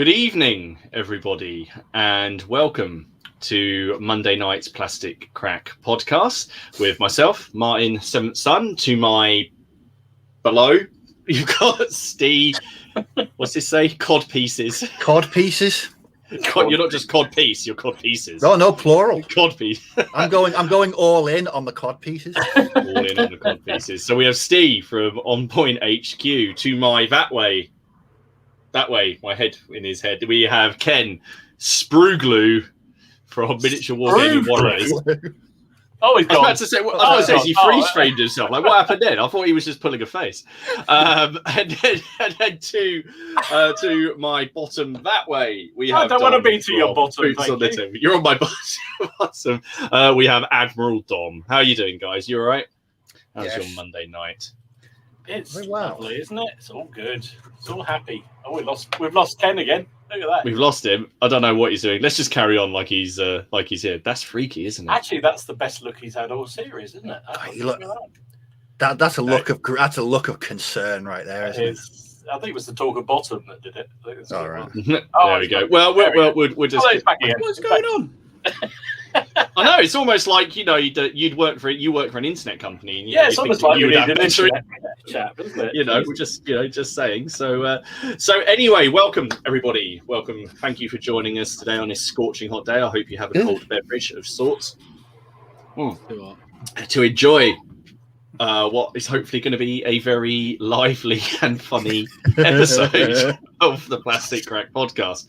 Good evening, everybody, and welcome to Monday night's Plastic Crack podcast with myself, Martin, seventh son. To my below, you've got Steve. What's this say? Cod pieces. Cod pieces. You're not just cod piece. You're cod pieces. No, plural. Cod piece. I'm going all in on the cod pieces. All in on the cod pieces. So we have Steve from On Point HQ. To my that way, my head in his head. We have Ken Spruglu from Miniature Wargaming Warriors. Oh, he's gone. I was about to say, he freeze-framed himself. Like, what happened then? I thought he was just pulling a face. And then to my bottom that way, we have. I don't want to be to your bottom. You're on my bottom. We have Admiral Dom. How are you doing, guys? You all right? How's your Monday night? It's lovely, isn't it? It's all good. It's all happy. Oh, we've lost Ken again. Look at that. We've lost him. I don't know what he's doing. Let's just carry on like he's here. That's freaky, isn't it? Actually, that's the best look he's had all series, isn't it? That's a look of concern right there, isn't it? I think it was the talk of bottom that did it. All right. There we go. Well, we'll just. What's going on? I know, it's almost like you work for an internet company. And, it's almost like you need an internet chat, isn't it? Just saying. So anyway, welcome everybody. Welcome. Thank you for joining us today on this scorching hot day. I hope you have a cold beverage of sorts to enjoy what is hopefully going to be a very lively and funny episode of the Plastic Crack podcast.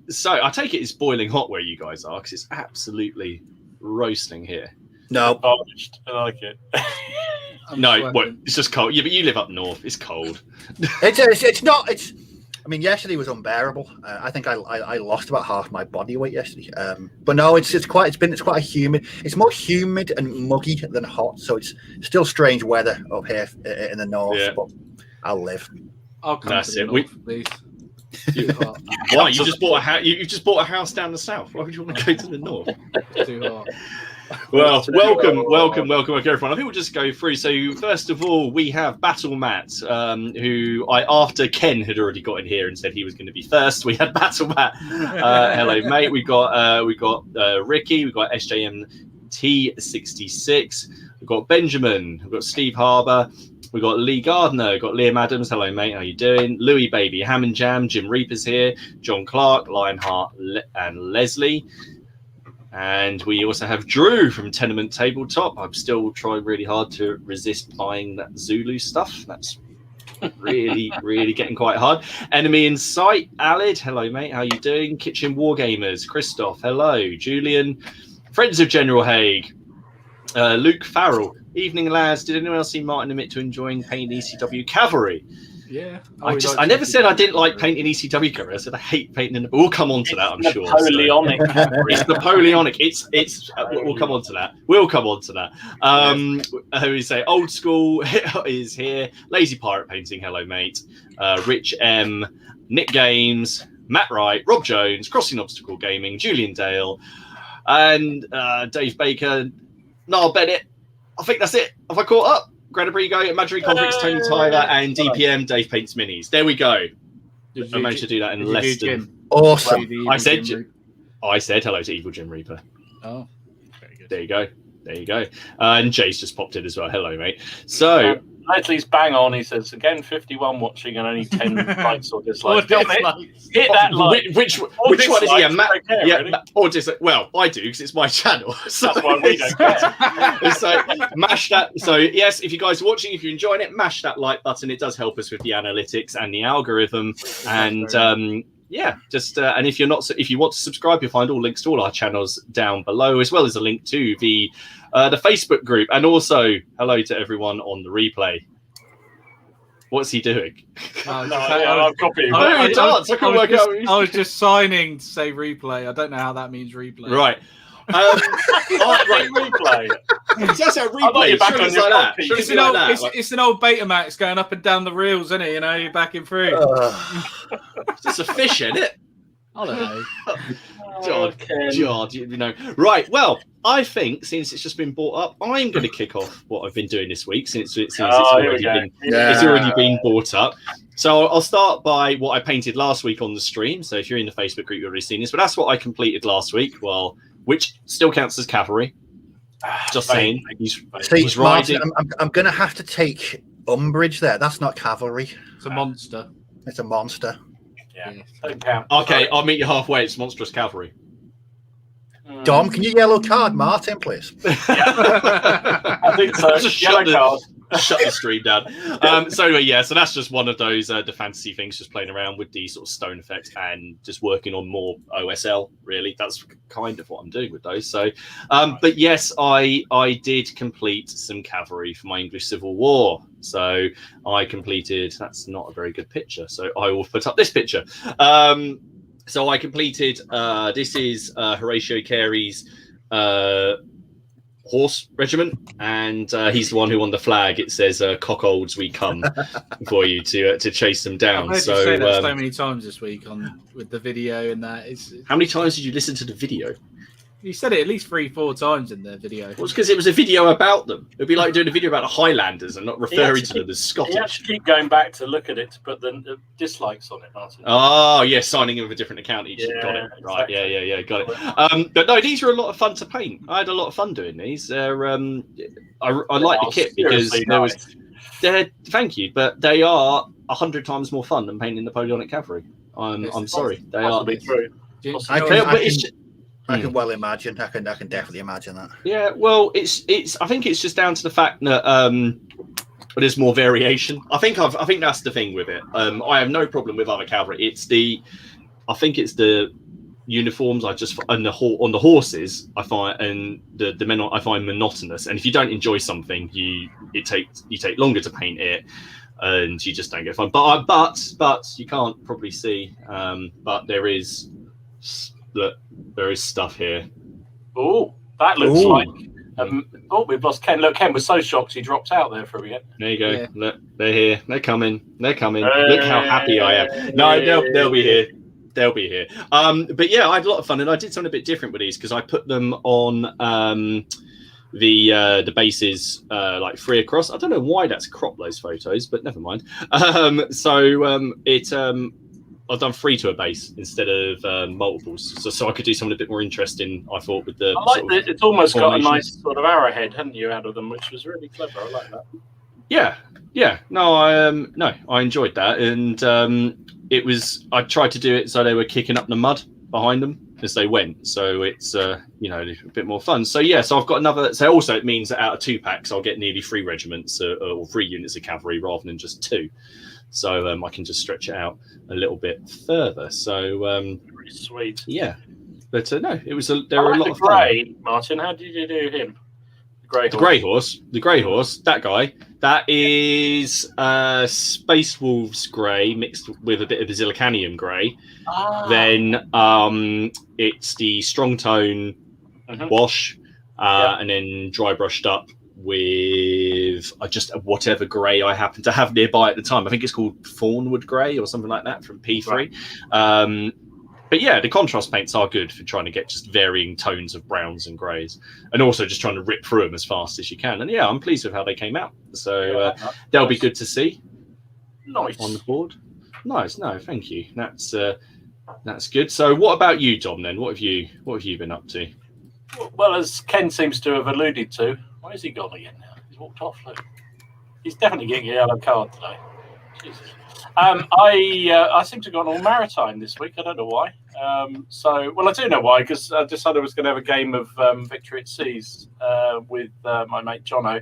So I take it's boiling hot where you guys are, because it's absolutely roasting here. No, I like it. It's just cold. Yeah, but you live up north. It's cold. It's not. I mean, yesterday was unbearable. I think I lost about half my body weight yesterday. But no, it's quite a humid. It's more humid and muggy than hot. So it's still strange weather up here in the north. Yeah. But I'll live. I'll come to the north, please. Why? You just bought a house. You just bought a house down the south. Why would you want to go to the north? Too hot. Well, welcome everyone. I think we'll just go through. So first of all, we have Battle Matt, who after Ken had already got in here and said he was going to be first. We had Battle Matt. Hello, mate. We got Ricky. We got SJM T66. We've got Benjamin. We've got Steve Harbour. We've got Lee Gardner. We've got Liam Adams. Hello, mate. How you doing? Louis Baby, Ham and Jam. Jim Reaper's here. John Clark, Lionheart, and Leslie. And we also have Drew from Tenement Tabletop. I'm still trying really hard to resist buying that Zulu stuff. That's really, really getting quite hard. Enemy in Sight, Alid. Hello, mate. How you doing? Kitchen Wargamers, Christoph. Hello. Julian. Friends of General Haig. Luke Farrell. Evening, lads. Did anyone else see Martin admit to enjoying painting ECW Cavalry? Yeah. I never said I didn't like painting ECW Cavalry. I said I hate painting. But we'll come on to that, I'm sure. Napoleonic. It's Napoleonic. It's. We'll come on to that. Who we say? Old School is here. Lazy Pirate Painting. Hello, mate. Rich M. Nick Games. Matt Wright. Rob Jones. Crossing Obstacle Gaming. Julian Dale. And Dave Baker. Niall Bennett. I think that's it. Have I caught up? Granabrigo, Imaginary Conflicts, Tony Tyler, and DPM, Dave Paints Minis. There we go. I managed to do that in less than... Awesome. I said hello to Evil Jim Reaper. Oh, very good. There you go. And Jay's just popped in as well. Hello, mate. So... Leslie's bang on. He says, again, 51 watching and only 10 likes or dislikes. Hit that like. Which one is he? Or dislike? Well, I do, because it's my channel. So, that's why we don't care. So mash that. So yes, if you guys are watching, if you're enjoying it, mash that like button. It does help us with the analytics and the algorithm. And and if you want to subscribe, you'll find all links to all our channels down below, as well as a link to the Facebook group. And also, hello to everyone on the replay. What's he doing? I'm copying. I was just signing to say replay. I don't know how that means replay. Right. Replay. That's a replay. It's an old Betamax going up and down the reels, isn't it? You're backing through. It's a fish, isn't it? I don't know. God, you know. Right, well, I think since it's just been brought up, I'm going to kick off what I've been doing this week since it's already been brought up. So I'll start by what I painted last week on the stream. So if you're in the Facebook group, you've already seen this, but that's what I completed last week. Well, which still counts as cavalry. Just saying. He's riding. I'm going to have to take umbrage there. That's not cavalry. It's a monster. It's a monster. Yeah. Don't count. Okay, I'll meet you halfway. It's monstrous cavalry. Dom, can you yellow card Martin, please? I think so. Just Yellow card. Shut the stream down. So anyway, yeah, so that's just one of those the fantasy things, just playing around with the sort of stone effects and just working on more OSL. Really, that's kind of what I'm doing with those. So, but yes, I did complete some cavalry for my English Civil War. So I completed. That's not a very good picture. So I will put up this picture. So I completed. This is Horatio Carey's horse regiment, and he's the one who on the flag it says "Cockolds, we come" for you to chase them down. I've heard you say that so many times this week with the video and that. How many times did you listen to the video? You said it at least 3-4 times in the video. Well, it's because it was a video about them. It'd be like doing a video about the Highlanders and not referring to them as Scottish. You have to keep going back to look at it to put the dislikes on it, Martin. Oh, yeah, signing in with a different account each. Yeah, got it. Right, exactly. yeah, got it. But no, these were a lot of fun to paint. I had a lot of fun doing these. They're, I like the kit because there was... Thank you, but they are 100 times more fun than painting Napoleonic cavalry. I'm sorry. They are. True. I can well imagine. I can definitely imagine that. Yeah, well, it's. I think it's just down to the fact that there's more variation. I think that's the thing with it. I have no problem with other cavalry. I think it's the uniforms. On the horses I find, and the men I find monotonous. And if you don't enjoy something, you take longer to paint it, and you just don't get fun. But you can't probably see. But there is. Look, there is stuff here. Oh, that looks like. We've lost Ken. Look, Ken was so shocked he dropped out there for a minute. There you go. Yeah. Look, they're here. They're coming. Look how happy I am. No, they'll be here. They'll be here. But yeah, I had a lot of fun, and I did something a bit different with these because I put them on the bases like free across. I don't know why that's cropped those photos, but never mind. I've done 3 to a base instead of multiples, so I could do something a bit more interesing. I thought with the. It's almost got a nice sort of arrowhead, hadn't you, out of them, which was really clever. I like that. Yeah. No, I enjoyed that, and it was. I tried to do it so they were kicking up the mud behind them as they went, so it's a bit more fun. So yeah, so I've got another. So also it means that out of 2 packs, I'll get nearly 3 regiments or 3 units of cavalry rather than just 2. So I can just stretch it out a little bit further. So pretty sweet. Yeah, but no, it was. There were a lot of fun. Martin, how did you do him? The grey horse. That guy. That is Space Wolves grey mixed with a bit of Basilicanium grey. Then it's the strong tone wash, and then dry brushed up with just whatever grey I happen to have nearby at the time. I think it's called Thornwood Grey or something like that from P3. Right. But yeah, the contrast paints are good for trying to get just varying tones of browns and greys, and also just trying to rip through them as fast as you can. And yeah, I'm pleased with how they came out. So they'll be good to see. Nice on the board. Nice. No, thank you. That's good. So what about you, Dom? Then what have you been up to? Well, as Ken seems to have alluded to. Where's he gone again now? He's walked off. Look. He's definitely getting a yellow card today. Jesus. I seem to have gone all maritime this week. I don't know why. I do know why, because I decided I was going to have a game of Victory at Seas with my mate Jono,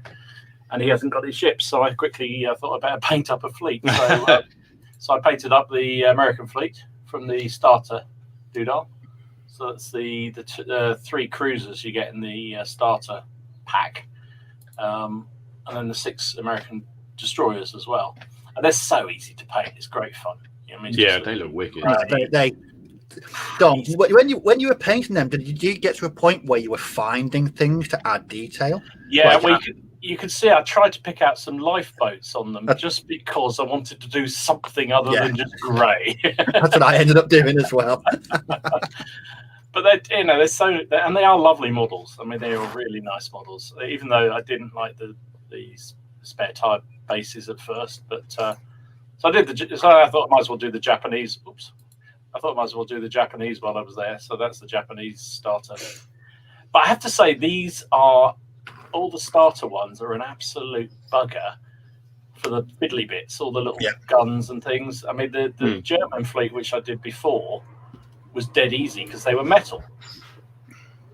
and he hasn't got his ships. So I quickly thought I'd better paint up a fleet. So I painted up the American fleet from the starter doodle. So that's the 3 cruisers you get in the starter pack. And then the 6 American destroyers as well, and they're so easy to paint. It's great fun. You know what I mean? They look wicked. Dom, when you were painting them, did you get to a point where you were finding things to add detail? Yeah, you can see I tried to pick out some lifeboats on them just because I wanted to do something other than just grey. That's what I ended up doing as well. But they're so, and they are lovely models. I mean, they are really nice models. Even though I didn't like the spare tire bases at first, but so I did so I thought I might as well do the Japanese. Oops, I thought I might as well do the Japanese while I was there. So that's the Japanese starter. But I have to say, all the starter ones are an absolute bugger for the fiddly bits, all the little guns and things. I mean, the German fleet, which I did before, was dead easy because they were metal.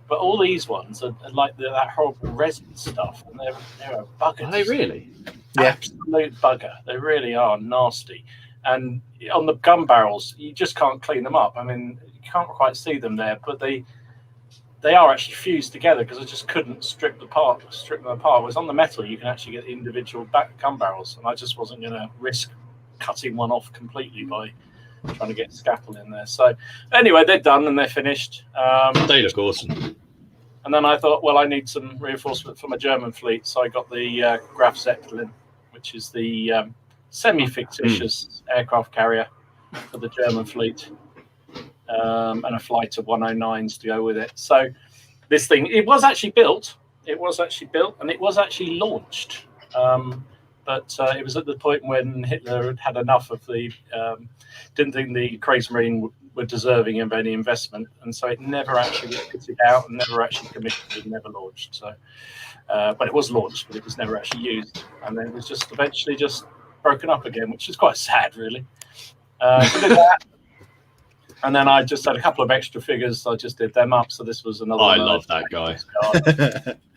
But all these ones are like that horrible resin stuff, and they're a bugger. Are they really? Absolute bugger. They really are nasty. And on the gun barrels, you just can't clean them up. I mean, you can't quite see them there, but they are actually fused together because I just couldn't strip them apart. Whereas on the metal, you can actually get individual gun barrels, and I just wasn't going to risk cutting one off completely by trying to get scaffold in there. So anyway, they're done and they're finished. They look awesome. And then I thought, well, I need some reinforcement for my German fleet, so I got the Graf Zeppelin, which is the semi-fictitious aircraft carrier for the German fleet. And a flight of 109s to go with it. So this thing, it was actually built, and it was actually launched. But it was at the point when Hitler had enough of didn't think the Kriegsmarine were deserving of any investment, and so it never actually got fitted out and never actually commissioned and never launched. So, but it was launched, but it was never actually used, and then it was just eventually just broken up again, which is quite sad, really. So did that. And then I just had a couple of extra figures. So I just did them up. So this was another. I love that guy.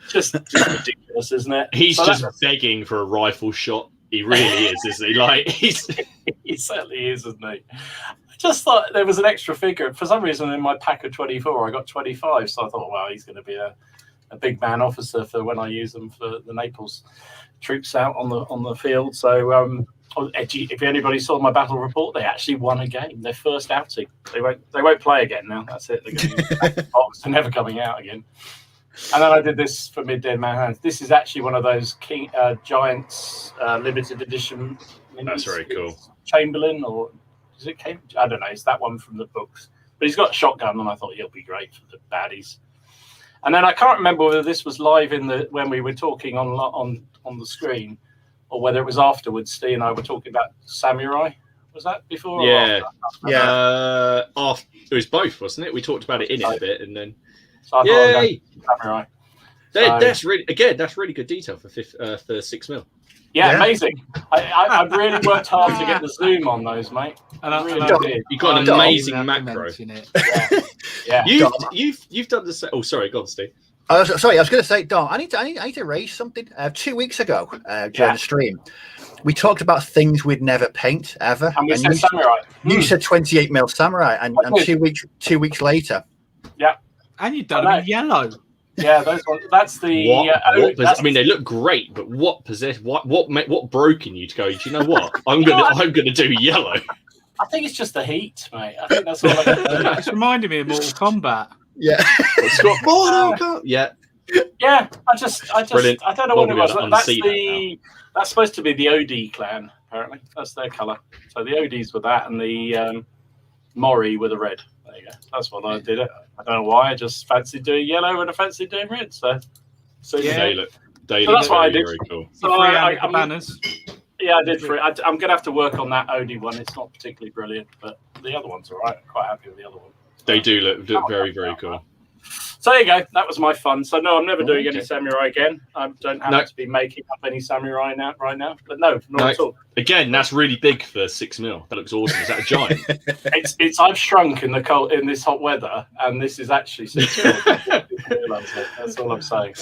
just ridiculous, isn't it? He's just begging for a rifle shot. He really is, isn't he? Like he certainly is, isn't he? I just thought there was an extra figure. For some reason, in my pack of 24, I got 25. So I thought, well, he's going to be a big man officer for when I use them for the Naples troops out on the field. So. If anybody saw my battle report, they actually won a game. Their first outing. They won't play again now. That's it. They're going to be box. They're never coming out again. And then I did this for Mid-Dead Man Hands. This is actually one of those Giants limited edition. That's very cool. Chamberlain, or is it Cambridge? I don't know. It's that one from the books. But he's got a shotgun, and I thought he'll be great for the baddies. And then I can't remember whether this was live when we were talking on the screen, or whether it was afterwards. Steve and I were talking about Samurai. Was that before? Yeah, or yeah. It was both, wasn't it? We talked about it in it a bit, and then so I yay! Samurai. That's really good detail for 6 mil. Yeah, amazing. I really worked hard to get the zoom on those, mate. And I really did. You've got an amazing macro. Yeah. You've done the same. Oh, sorry, go on, Steve. I was going to say, Dom, I need to raise something. 2 weeks ago, during the stream, we talked about things we'd never paint ever. And we said Samurai. You said 28 mil Samurai, and 2 weeks later. Yeah. And you've done them in yellow. Yeah, those ones. That's the. I mean, they look great, but what broke in you to go? Do you know what? I'm gonna do yellow. I think it's just the heat, mate. I think that's all I can do. It's reminding me of Mortal Kombat. Yeah. Yeah. Yeah. Brilliant. I don't know what it was. That's supposed to be the OD clan, apparently. That's their colour. So the ODs were that, and the Mori were the red. There you go. That's what I did. I don't know why. I just fancied doing yellow and I fancied doing red. So yeah. They look that's what I did. very cool. So banners. Yeah, I did. I'm going to have to work on that OD one. It's not particularly brilliant, but the other one's all right. I'm quite happy with the other one. They do look very, very cool. So there you go. That was my fun. So no, I'm never doing any samurai again. I don't have to be making up any samurai right now. But not at all. Again, that's really big for 6 mil. That looks awesome. Is that a giant? It's I've shrunk in this hot weather, and this is actually 6 mil. That's all I'm saying.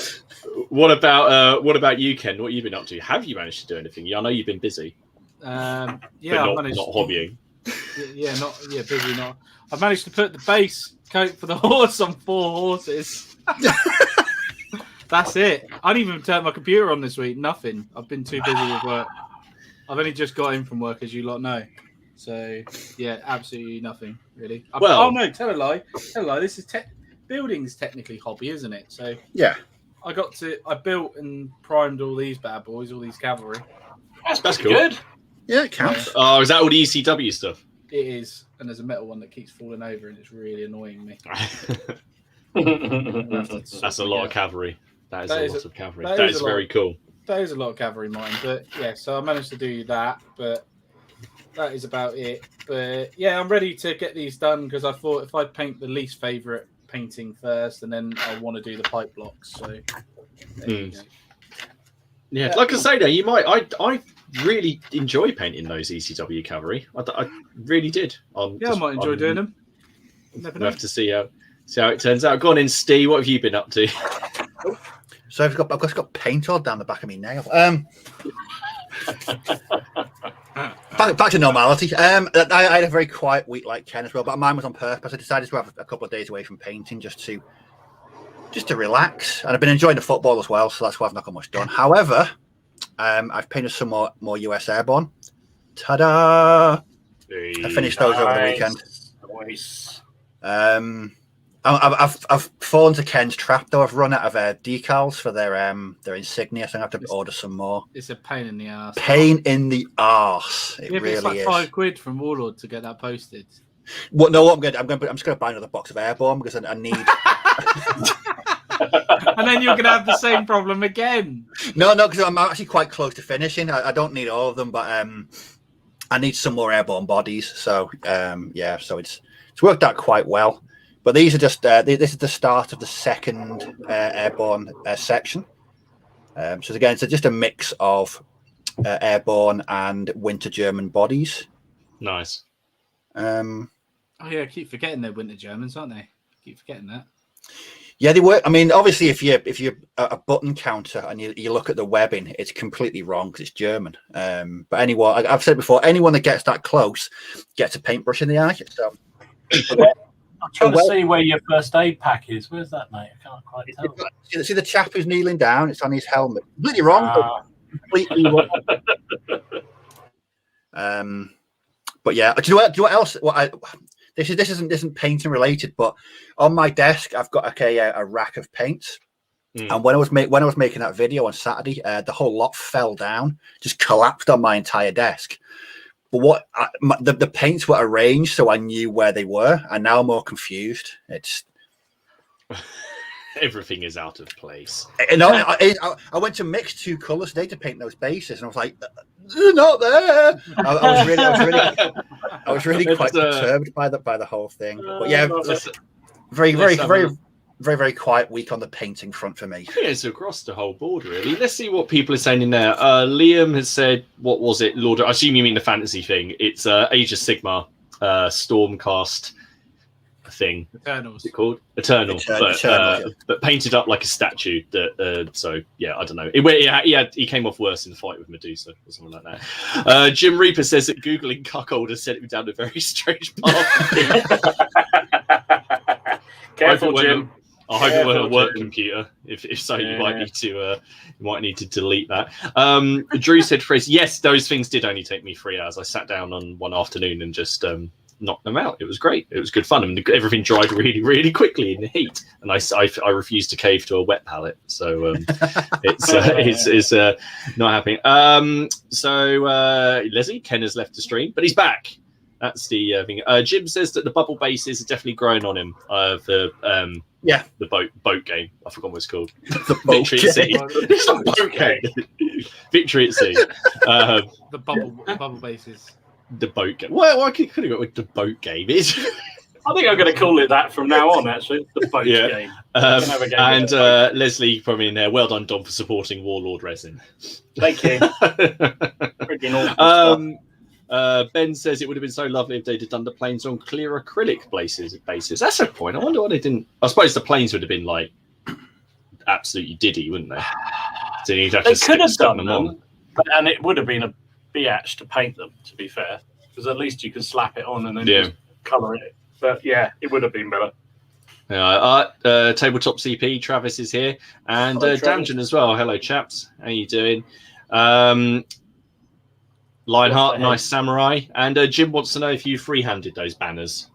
What about you, Ken? What have you been up to? Have you managed to do anything? I know you've been busy. Yeah, I've managed not hobbying. Busy not. I've managed to put the base coat for the horse on 4 horses. That's it. I didn't even turn my computer on this week. Nothing. I've been too busy with work. I've only just got in from work, as you lot know. So yeah, absolutely nothing really. Well, no, tell a lie. This is building's technically hobby, isn't it? So yeah. I built and primed all these bad boys, all these cavalry. That's cool. good. Yeah, it counts. Oh, is that all the ECW stuff? It is, and there's a metal one that keeps falling over, and it's really annoying me. That's a lot of cavalry. That is a lot of cavalry. That is very cool. That is a lot of cavalry mine, but yeah, so I managed to do that, but that is about it. But yeah, I'm ready to get these done because I thought if I paint the least favourite painting first, and then I want to do the pipe blocks. So there you go. Yeah, like I say, though, you might. I really enjoy painting those ECW cavalry. I really did. I might enjoy doing them. Never know. We'll have to see how it turns out. Go on in, Steve. What have you been up to? So I've just got paint all down the back of my nail. Back to normality. I had a very quiet week like Ken as well, but mine was on purpose. I decided to have a couple of days away from painting just to relax, and I've been enjoying the football as well, so that's why I've not got much done. However, I've painted some more US Airborne. Ta-da! I finished those over the weekend. Nice. I've fallen to Ken's trap though. I've run out of decals for their insignia, so I have to order some more. It's a pain in the arse. Pain in the arse. It really it's like is. £5 from Warlord to get that posted. Well, no, I'm just going to buy another box of Airborne because I need. And then you're going to have the same problem again. No, because I'm actually quite close to finishing. I don't need all of them, but I need some more Airborne bodies. So so it's worked out quite well. But these are just this is the start of the second Airborne section. So again, it's just a mix of Airborne and Winter German bodies. Nice. Oh yeah, I keep forgetting they're Winter Germans, aren't they? Keep forgetting that. Yeah, they were. I mean, obviously, if you're a button counter and you look at the webbing, it's completely wrong because it's German. But anyone, I've said before, anyone that gets that close gets a paintbrush in the eye. So. I'm trying to see where your first aid pack is. Where's that, mate? I can't quite tell. See the chap who's kneeling down? It's on his helmet. Completely wrong. But completely wrong. But yeah, do you know what else? This isn't painting related, but on my desk I've got a rack of paints. And when I was making that video on Saturday, the whole lot fell down, just collapsed on my entire desk. But the paints were arranged so I knew where they were, and now I'm more confused. It's everything is out of place. I went to mix two colours today to paint those bases, and I was like, they're not there. I was really quite perturbed by the whole thing. But yeah, very quiet week on the painting front for me. Yeah, it's across the whole board, really. Let's see what people are saying in there. Liam has said, what was it, Lord? I assume you mean the fantasy thing. It's Age of Sigmar, Stormcast thing. Eternals. What's it called? Eternal. But painted up like a statue. So, yeah, I don't know. He came off worse in the fight with Medusa or something like that. Jim Reaper says that Googling cuckold has sent him down a very strange path. Careful, Jim. I hope it wasn't a work computer. If so, you might need to delete that. Drew said, "Phrase, yes, those things did only take me 3 hours. I sat down on one afternoon and just knocked them out. It was great. It was good fun. I mean, everything dried really, really quickly in the heat, and I refused to cave to a wet palette, so it's not happening. So Leslie, Ken has left the stream, but he's back. That's the thing. Jim says that the bubble bases are definitely growing on him. The boat game. I forgot what it's called. The Victory at Sea. It's not boat game. Victory at Sea. The bubble bases. The boat game. Well, I could have got with the boat game. I think I'm going to call it that from now on. Actually, the boat game. And Leslie from in there. Well done, Dom, for supporting Warlord Resin. Thank you. Freaking awful stuff. Ben says it would have been so lovely if they'd have done the planes on clear acrylic bases. That's a point. I wonder why they didn't. I suppose the planes would have been like absolutely diddy, wouldn't they? So you'd have they to could have done them them, on. and it would have been a biatch to paint them. To be fair, because at least you can slap it on and then just colour it. But yeah, it would have been better. Tabletop CP Travis is here, and Damjan as well. Hello, chaps. How you doing? Lionheart, nice samurai. And Jim wants to know if you free-handed those banners.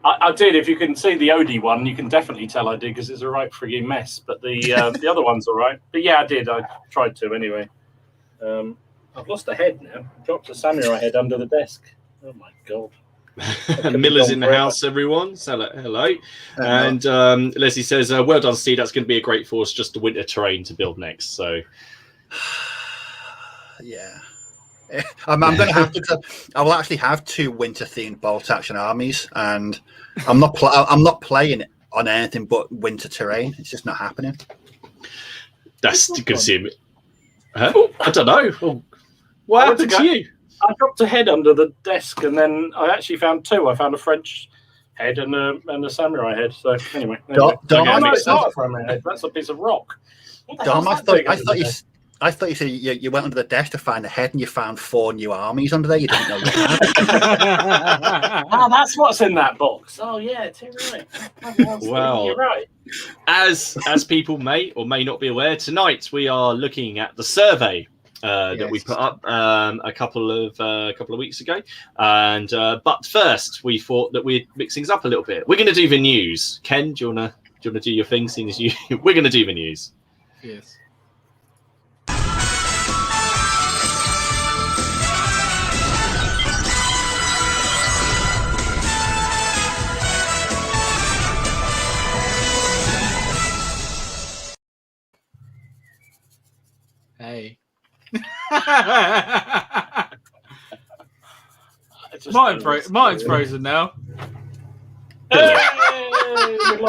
I did. If you can see the Odie one, you can definitely tell I did because it's a right frigging mess. But the other one's all right. But yeah, I did. I tried to anyway. I've lost a head now. Dropped a samurai head under the desk. Oh my god. Miller's in the house, everyone. So, hello. And Leslie says, well done, Steve. That's going to be a great force, just the winter terrain to build next. So, yeah. I'm going to have to. I will actually have 2 winter-themed bolt action armies, and I'm not playing it on anything but winter terrain. It's just not happening. That's good to see him. Huh? I don't know. What happened to you? I dropped a head under the desk, and then I actually found 2. I found a French head and a samurai head. So anyway, it's not a samurai head. That's a piece of rock. Dom, I thought you said you went under the desk to find a head, and you found 4 new armies under there. You didn't know you had. Oh, that's what's in that box. Oh yeah, too right. Wow, you're right. As people may or may not be aware, tonight we are looking at the survey that we put up a couple of weeks ago, and but first we thought that we'd mix things up a little bit. We're going to do the news. Ken, do you wanna do your thing? Seeing as we're going to do the news. Yes. Hey. Martin's frozen now. Hey!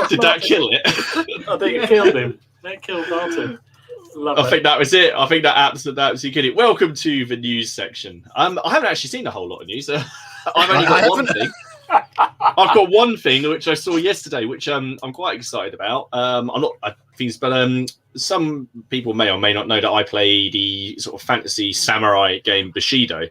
Did that kill it? I think it killed him. That killed Martin. I think that was it. I think that absolutely killed it. Welcome to the news section. I haven't actually seen a whole lot of news. I've only got one thing. I've got one thing which I saw yesterday, which I'm quite excited about. But some people may or may not know that I play the sort of fantasy samurai game Bushido.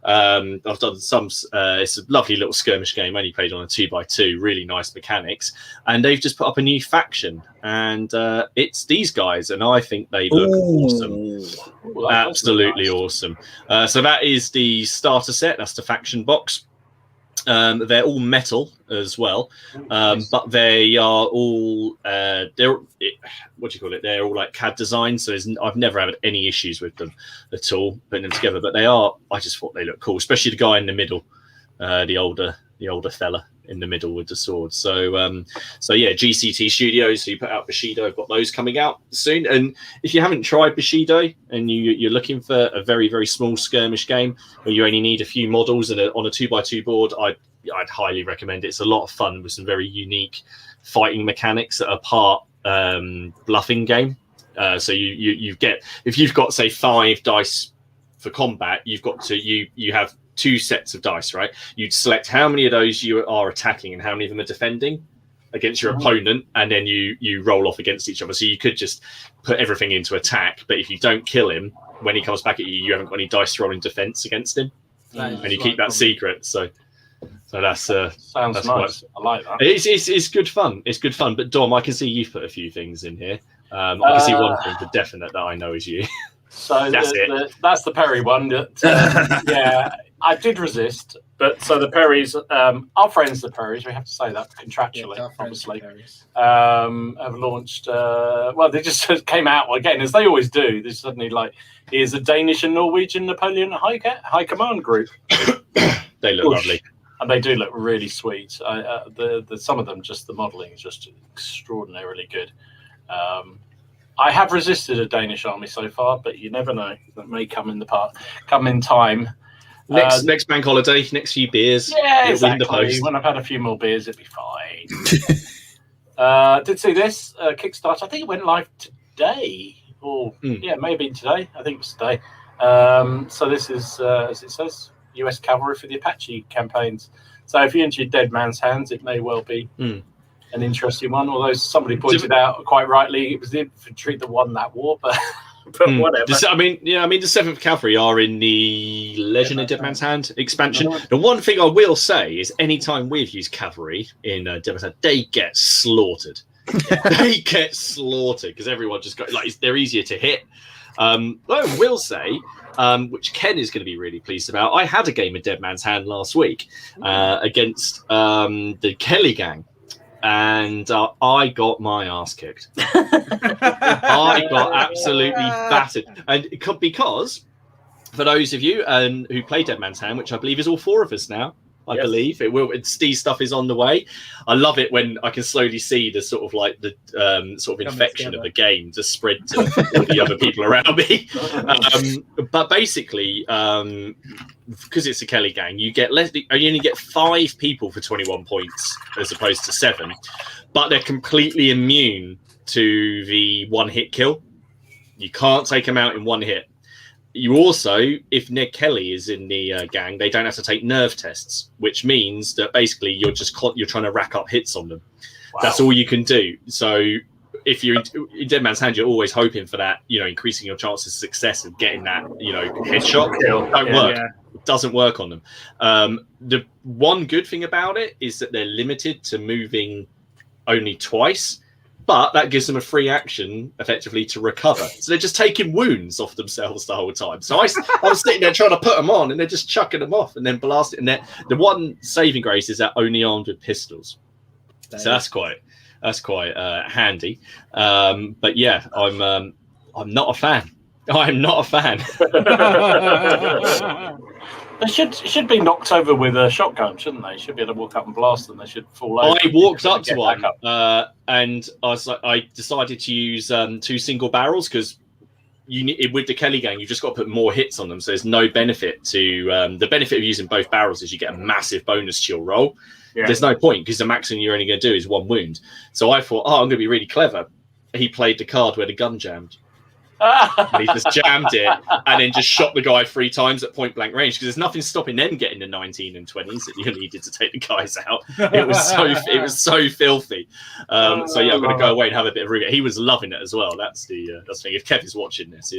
I've done some. It's a lovely little skirmish game. Only played on a 2x2. Really nice mechanics, and they've just put up a new faction, and it's these guys, and I think they look awesome. Absolutely awesome. So that is the starter set. That's the faction box. They're all metal as well, but they are all what do you call it? They're all like CAD design, so I've never had any issues with them at all putting them together. But I just thought they look cool, especially the guy in the middle, the older fella in the middle with the sword. So yeah, GCT Studios. So you put out Bushido. I've got those coming out soon. And if you haven't tried Bushido and you're looking for a very, very small skirmish game where you only need a few models and on a 2x2 board, I'd highly recommend it. It's a lot of fun with some very unique fighting mechanics that are part bluffing game. So you get, if you've got say 5 dice for combat, you've got to you have 2 sets of dice, right? You'd select how many of those you are attacking and how many of them are defending against your opponent, and then you roll off against each other. So you could just put everything into attack, but if you don't kill him when he comes back at you, you haven't got any dice rolling defense against him, and you keep that secret. So that's sounds nice. I like that. It's good fun. It's good fun. But Dom, I can see you've put a few things in here. I can see one thing for definite that I know is you. So that's the Perry one. That yeah, I did resist, but so the Perrys, our friends, the Perrys, we have to say that contractually, obviously, have launched. Well, they just came out again, as they always do. They suddenly here's a Danish and Norwegian Napoleon High Command group. They look lovely, and they do look really sweet. Some of them, just the modelling is just extraordinarily good. I have resisted a Danish army so far, but you never know. That may come in time. Next bank holiday, next few beers. Yeah, exactly. When I've had a few more beers, it'll be fine. Did see this Kickstarter. I think it went live today. Or yeah, maybe today. I think it was today. So this is, as it says, US cavalry for the Apache campaigns. So if you're into Dead Man's Hands, it may well be an interesting one. Although somebody pointed out quite rightly, it was the infantry that won that war, but whatever. The 7th Cavalry are in the Legend of Dead Man's Hand expansion. The one thing I will say is anytime we've used cavalry in Dead Man's Hand, they get slaughtered. They get slaughtered because everyone just got like they're easier to hit. I will say, which Ken is going to be really pleased about. I had a game of Dead Man's Hand last week against the Kelly gang. And I got my ass kicked. I got absolutely battered. And because for those of you who play Dead Man's Hand, which I believe is all 4 of us now, I believe it will. Steve's stuff is on the way. I love it when I can slowly see the sort of like the sort of infection of the game just spread to all the other people around me. But basically, because it's a Kelly gang, you only get 5 people for 21 points as opposed to 7, but they're completely immune to the one-hit kill. You can't take them out in one hit. You also, if Ned Kelly is in the gang, they don't have to take nerve tests, which means that basically you're trying to rack up hits on them. Wow. That's all you can do. So if you're in Dead Man's Hand, you're always hoping for that, increasing your chances of success of getting that, headshot. Don't work. Yeah. It doesn't work on them. The one good thing about it is that they're limited to moving only twice. But that gives them a free action, effectively, to recover. So they're just taking wounds off themselves the whole time. So I was sitting there trying to put them on, and they're just chucking them off and then blasting. And the one saving grace is they're only armed with pistols. So that's quite handy. But yeah, I'm not a fan. I'm not a fan. They should be knocked over with a shotgun, shouldn't they? Should be able to walk up and blast them. They should fall over. I walked up to one, and I decided to use 2 single barrels because with the Kelly gang, you've just got to put more hits on them. So there's no benefit to the benefit of using both barrels is you get a massive bonus chill roll. Yeah. There's no point because the maximum you're only going to do is 1 wound. So I thought, I'm going to be really clever. He played the card where the gun jammed. And he just jammed it and then just shot the guy 3 times at point blank range because there's nothing stopping them getting the 19 and 20s that you needed to take the guys out. It was so filthy. So yeah, I'm going to go away and have a bit of regret. He was loving it as well. That's the thing. If Kev is watching this,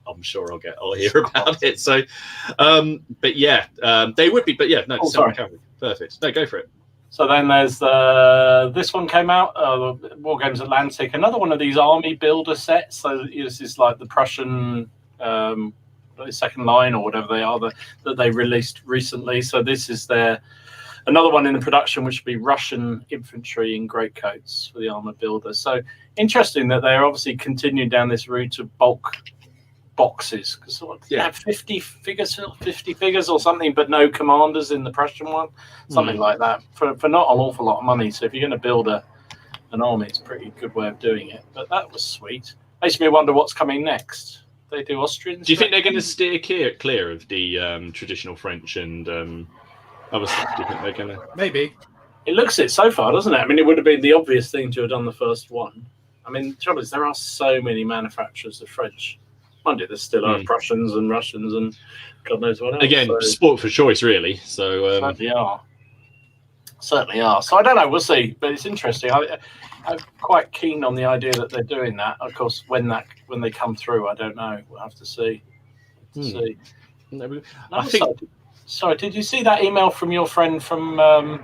I'm sure I'll hear about it. So, but yeah, they would be. But yeah, no, perfect. No, go for it. So then there's this one came out, War Games Atlantic, another one of these army builder sets. So this is like the Prussian second line or whatever they are that they released recently. So this is another one in the production, which would be Russian infantry in greatcoats for the armor builder. So interesting that they're obviously continuing down this route of bulk boxes because have 50 figures or something, but no commanders in the Prussian one, something like that for not an awful lot of money. So if you're going to build an army, it's a pretty good way of doing it. But that was sweet. Makes me wonder what's coming next. They do Austrians. Do you think they're going to steer clear of the traditional French and other stuff? Do you think they're going to? Maybe. It looks it so far, doesn't it? I mean, it would have been the obvious thing to have done the first one. I mean, the trouble is there are so many manufacturers of French. Mind you, there still are Prussians and Russians and God knows what else. Again, sport for choice, really. So certainly are. So I don't know. We'll see. But it's interesting. I'm quite keen on the idea that they're doing that. Of course, when they come through, I don't know. We'll have to see. Sorry, did you see that email from your friend from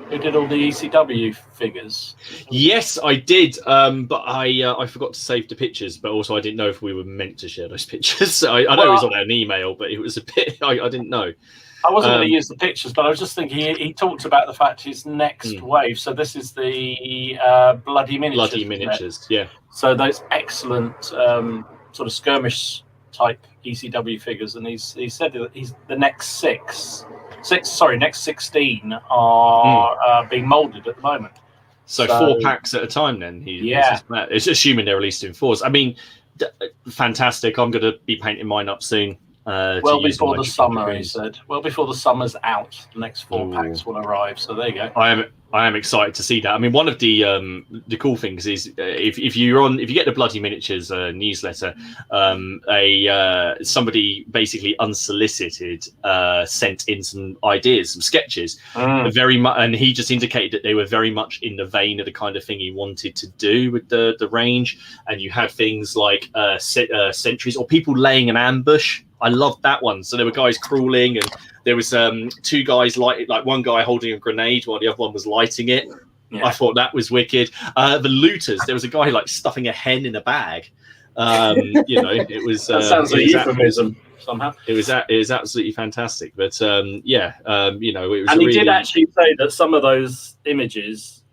who did all the ECW figures? Yes, I did, but I forgot to save the pictures. But also, I didn't know if we were meant to share those pictures. So I know it was on an email, but it was a bit. I didn't know. I wasn't going to use the pictures, but I was just thinking he talked about the fact his next wave. So this is the Bloody Miniatures. Bloody Miniatures, yeah. So those excellent sort of skirmish type ECW figures, and he said that he's the next next 16 are being molded at the moment. So 4 packs at a time then? It's assuming they're released in 4s. I mean, fantastic. I'm going to be painting mine up soon. Well before the summer, he said. Well before the summer's out, the next 4 packs will arrive. So there you go. I am excited to see that. I mean, one of the cool things is if you get the Bloody Miniatures newsletter, somebody basically unsolicited sent in some ideas, some sketches, very much, and he just indicated that they were very much in the vein of the kind of thing he wanted to do with the range. And you had things like sentries or people laying an ambush. I loved that one. So there were guys crawling, and there was 2 guys like one guy holding a grenade while the other one was lighting it. Yeah. I thought that was wicked. The looters, there was a guy like stuffing a hen in a bag. It was. That sounds like a euphemism somehow. It was absolutely fantastic. But it was. And he did actually say that some of those images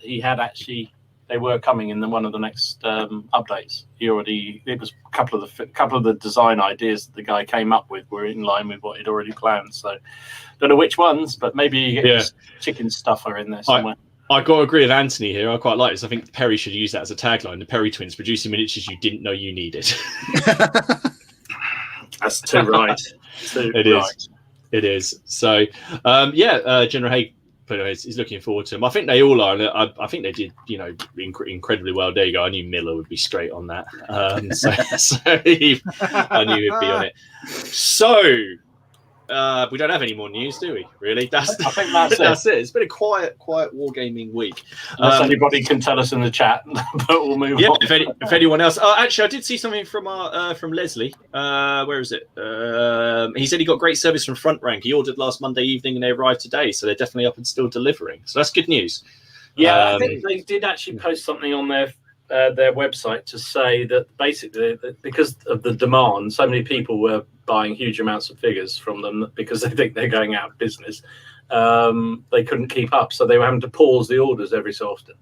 they were coming in one of the next updates. It was a couple of the design ideas that the guy came up with were in line with what he'd already planned. So don't know which ones, but maybe you get this chicken stuffer in there somewhere. I got to agree with Anthony here. I quite like this. I think Perry should use that as a tagline. The Perry twins, producing miniatures you didn't know you needed. That's too right. It is. So, General Haig is looking forward to them. I think they all are. I think they did, incredibly well. There you go. I knew Miller would be straight on that. So I knew he'd be on it. So, we don't have any more news, do we? Really? I think that's it. It's been a quiet wargaming week. Unless anybody can tell us in the chat, but we'll move on. If anyone else. Actually, I did see something from Leslie. Where is it? He said he got great service from Front Rank. He ordered last Monday evening and they arrived today, so they're definitely up and still delivering. So that's good news. Yeah, I think they did actually post something on their website to say that basically because of the demand, so many people were buying huge amounts of figures from them because they think they're going out of business. They couldn't keep up, so they were having to pause the orders every so often.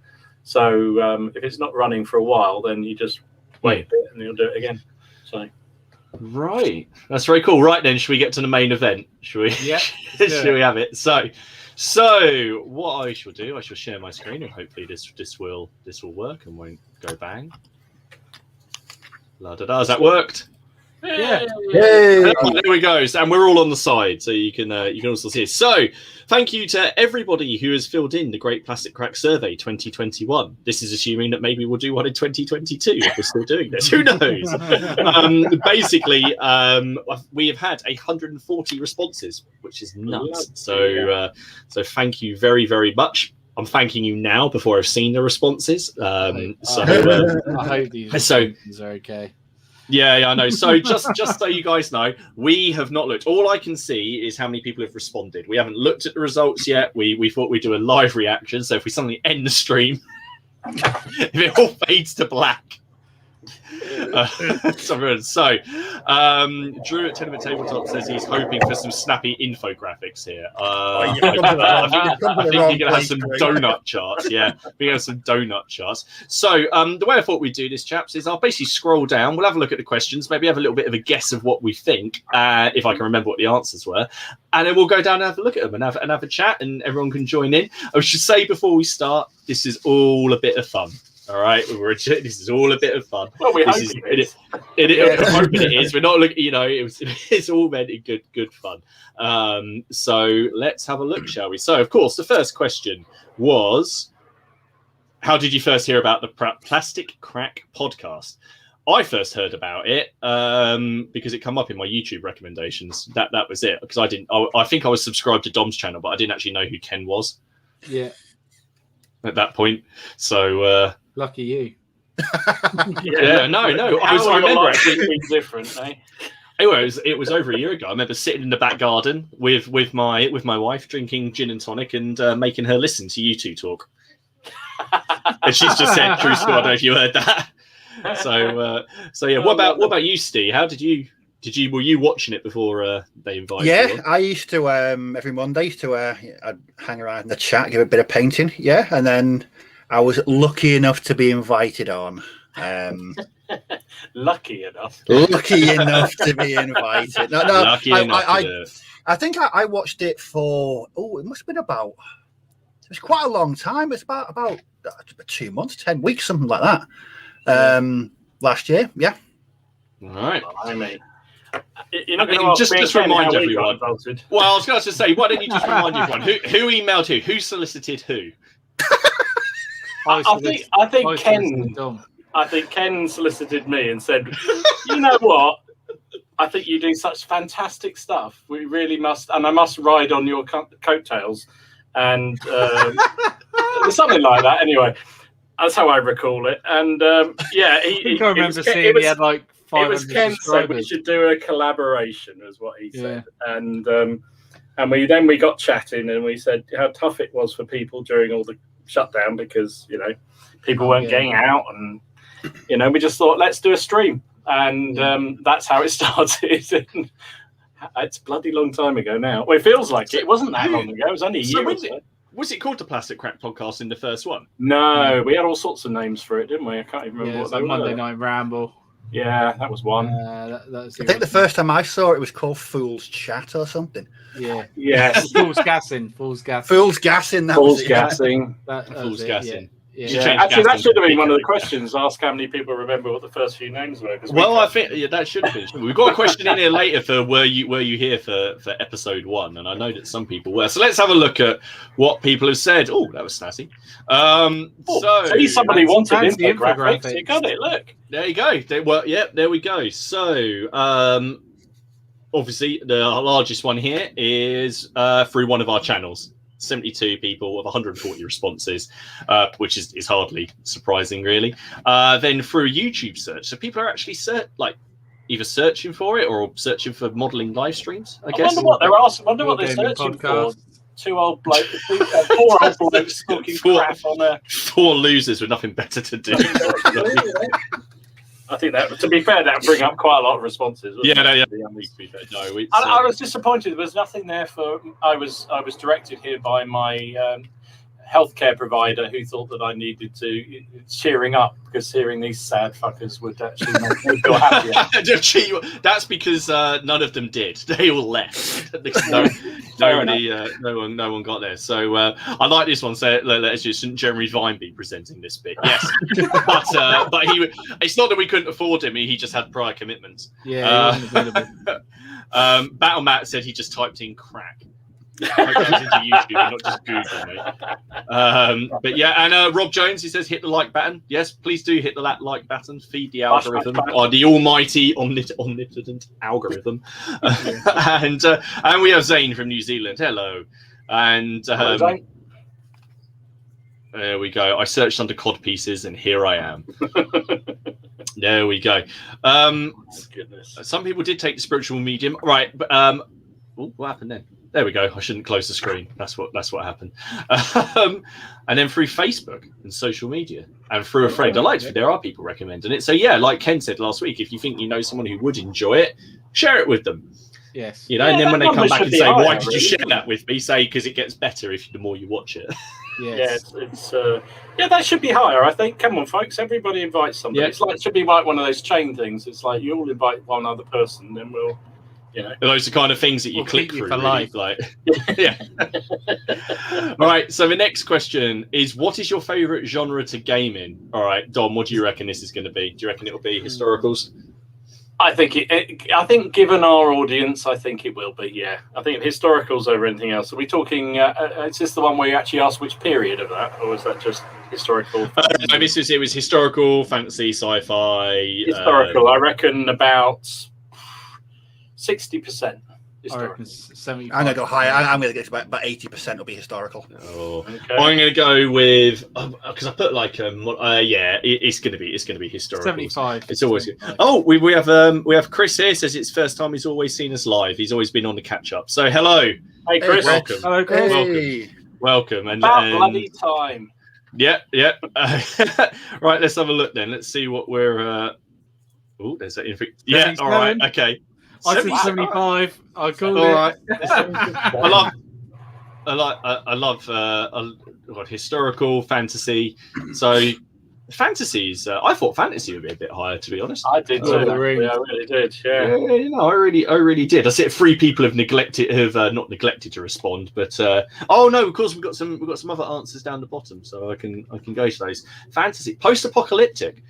So if it's not running for a while, then you just wait a bit and you'll do it again. So right, that's very cool. Right then, should we get to the main event? Should we? Yeah. Should we have it? So what I shall do, I shall share my screen, and hopefully this will work and won't go bang. La da da. Has that worked? Yeah. There we go. And we're all on the side, so you can also see it. So thank you to everybody who has filled in the Great Plastic Crack Survey 2021. This is assuming that maybe we'll do one in 2022 if we're still doing this. Who knows? Basically, we have had 140 responses, which is nuts. So thank you very, very much. I'm thanking you now before I've seen the responses. I hope these responses are okay. Yeah, I know. So just so you guys know, we have not looked. All I can see is how many people have responded. We haven't looked at the results yet. We thought we'd do a live reaction. So if we suddenly end the stream, if it all fades to black. Drew at Tenement Tabletop says he's hoping for some snappy infographics here. I think you're going to have some donut charts. Yeah, we're going to have some donut charts. So the way I thought we'd do this, chaps, is I'll basically scroll down. We'll have a look at the questions, maybe have a little bit of a guess of what we think, if I can remember what the answers were. And then we'll go down and have a look at them and have a chat, and everyone can join in. I should say before we start, this is all a bit of fun. All right, this is all a bit of fun. Well, we hope it is. I'm hoping it is. We're not looking. It's all meant in good fun. So let's have a look, shall we? So, of course, the first question was, how did you first hear about the Plastic Crack podcast? I first heard about it because it came up in my YouTube recommendations. That was it. Because I think I was subscribed to Dom's channel, but I didn't actually know who Ken was. Yeah. At that point, so. Lucky you. No. I remember actually different. Eh? It was over a year ago. I remember sitting in the back garden with my wife, drinking gin and tonic, and making her listen to you two talk. And she's just said, "True story." I don't know if you heard that. So yeah. What about you, Steve? How did you? Were you watching it before they invited you? Yeah, I used to every Monday I'd hang around in the chat, give a bit of painting. Yeah, and then I was lucky enough to be invited on. Lucky enough to be invited. No, lucky enough I think I watched it for it must have been about. It was quite a long time. It's about 2 months, 10 weeks, something like that. Last year, yeah. All right. I mean, you're not going to just remind everyone. Well, I was going to say, why don't you just remind everyone who emailed who solicited who? I think Ken solicited me and said, "You know what? I think you do such fantastic stuff. We really must, and I must ride on your coattails." And something like that. Anyway, that's how I recall it. And yeah, I remember seeing he had like 500 It was Ken said we should do a collaboration, was what he said. And we got chatting, and we said how tough it was for people during all the shutdown because people weren't getting out, and we just thought let's do a stream, and that's how it started. It's a bloody long time ago now. Well, it feels like it wasn't that long ago. It was only a year. Was it called the Plastic Crack Podcast in the first one? No, we had all sorts of names for it, didn't we? I can't even remember what they were. Monday Night Ramble. Yeah, that was one. I think the first time I saw it was called Fool's Chat or something. Yeah. Yes. Fool's Gassing. Fool's Gassing. Fool's Gassing. Fool's Gassing. Yeah. Actually, that should have been one of the questions. Ask how many people remember what the first few names were. Well, I think that should have been. We've got a question in here later for were you here for episode 1? And I know that some people were. So let's have a look at what people have said. Oh, that was snazzy. So somebody wanted infographics. You got it. Look. There you go. There we go. So obviously the largest one here is through one of our channels. 72 people with 140 responses, which is hardly surprising, really. Then through a YouTube search, so people are actually either searching for it or searching for modelling live streams. I guess. Wonder what they're searching for. 2 old blokes, 4 old blokes talking crap on a 4 losers with nothing better to do. I think that, to be fair, that would bring up quite a lot of responses. I was disappointed. There was nothing there for. I was directed here by my healthcare provider who thought that I needed to cheering up because hearing these sad fuckers would actually make me feel happier. That's because none of them did. They all left. No one got there. So I like this one. So let's just Jeremy Vine be presenting this bit. Yes, but it's not that we couldn't afford him. He just had prior commitments. Yeah. He wasn't available. Battle Matt said he just typed in crack. I goes into YouTube and not just Google, mate. But yeah, and Rob Jones, he says hit the like button. Yes, please do hit the like button. Feed the algorithm, or the almighty omnipotent algorithm. And we have Zane from New Zealand. Hello, and there we go. I searched under cod pieces, and here I am. There we go. Goodness. Some people did take the spiritual medium, right? But what happened then? There we go. I shouldn't close the screen. That's what happened. And then through Facebook and social media and through a friend. I like there are people recommending it. So yeah, like Ken said last week, if you think you know someone who would enjoy it, share it with them. Yes. And then when they come back and say, "Why did you share that with me?" Say, because it gets better the more you watch it. Yes. Yeah, that should be higher. I think. Come on, folks. Everybody invites somebody. Yeah. It's like it should be like one of those chain things. It's like you all invite one other person, then we'll. Those are the kind of things that you click through. For life. Yeah. All right. So the next question is, what is your favorite genre to game in? All right, Dom, what do you reckon this is going to be? Do you reckon it will be historicals? I think I think given our audience, I think it will be. Yeah, I think historicals over anything else. Are we talking? Is this the one where you actually ask which period of that, or is that just historical? No, it was historical, fantasy, sci-fi. Historical. I reckon about 60%. I reckon 75. I'm going to go higher. I'm going to get about 80% will be historical. Oh, okay. I'm going to go with because I put it's going to be historical. 75. It's always good. Oh, we have Chris here. Says it's first time he's always seen us live. He's always been on the catch up. So hello, hey Chris, welcome. Hello, Chris. Welcome. And bloody time. Yeah. Right, let's have a look then. Let's see what we're. Oh, there's that info. Yeah. All right. Okay. I said 75. I call it. All right. I love historical fantasy. So fantasies. I thought fantasy would be a bit higher, to be honest. I did too. I really did. Yeah. I really did. I said 3 people have not neglected to respond, but of course we've got some other answers down the bottom, so I can go to those. Fantasy, post-apocalyptic.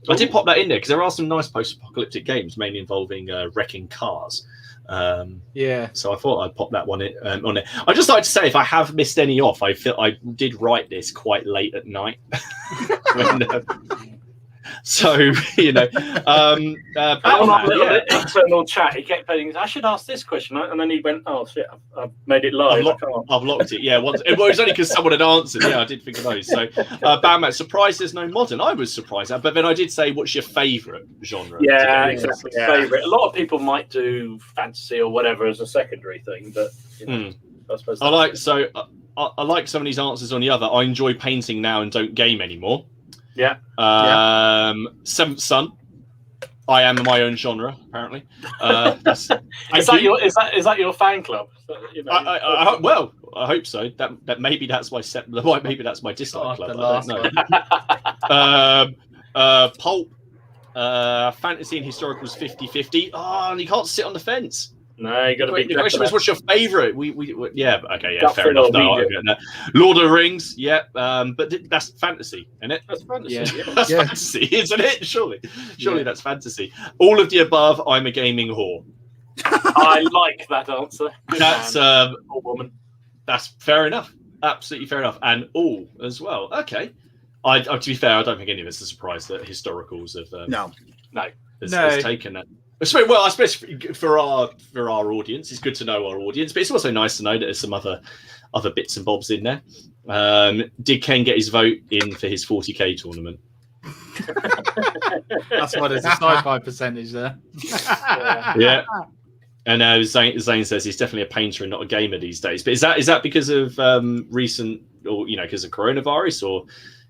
I did pop that in there because there are some nice post-apocalyptic games, mainly involving wrecking cars. So I thought I'd pop that one on it. I'd just like to say, if I have missed any off, I feel I did write this quite late at night. So internal chat, he kept saying, "I should ask this question," and then he went, "Oh shit, I've made it live. I've locked it." Yeah, once it was only because someone had answered. Yeah, I did think of those. So, Batman, surprised there's no modern. I was surprised, but then I did say, "What's your favourite genre?" Yeah, exactly. Yeah. Favorite. A lot of people might do fantasy or whatever as a secondary thing, but I suppose. I like some of these answers on the other. I enjoy painting now and don't game anymore. Yeah. Seventh Son. I am my own genre, apparently. Is that your fan club? You know, I hope so. That maybe that's my maybe that's my dislike club. I don't know. Pulp, fantasy and historicals 50-50. Oh, and you can't sit on the fence. No, you got to be. The question was, what's your favourite? Fair enough. No, Lord of the Rings, but that's fantasy, isn't it? That's fantasy. Yeah. That's fantasy, isn't it? Surely that's fantasy. All of the above. I'm a gaming whore. I like that answer. That's woman. That's fair enough. Absolutely fair enough. And all as well. Okay. To be fair, I don't think any of us are surprised that historicals has taken it. Well, I suppose for our audience, it's good to know our audience, but it's also nice to know that there's some other bits and bobs in there. Did Ken get his vote in for his 40k tournament? That's why there's a sci-fi percentage there. Yeah. And Zane says he's definitely a painter and not a gamer these days. But is that because of recent, or because of coronavirus, or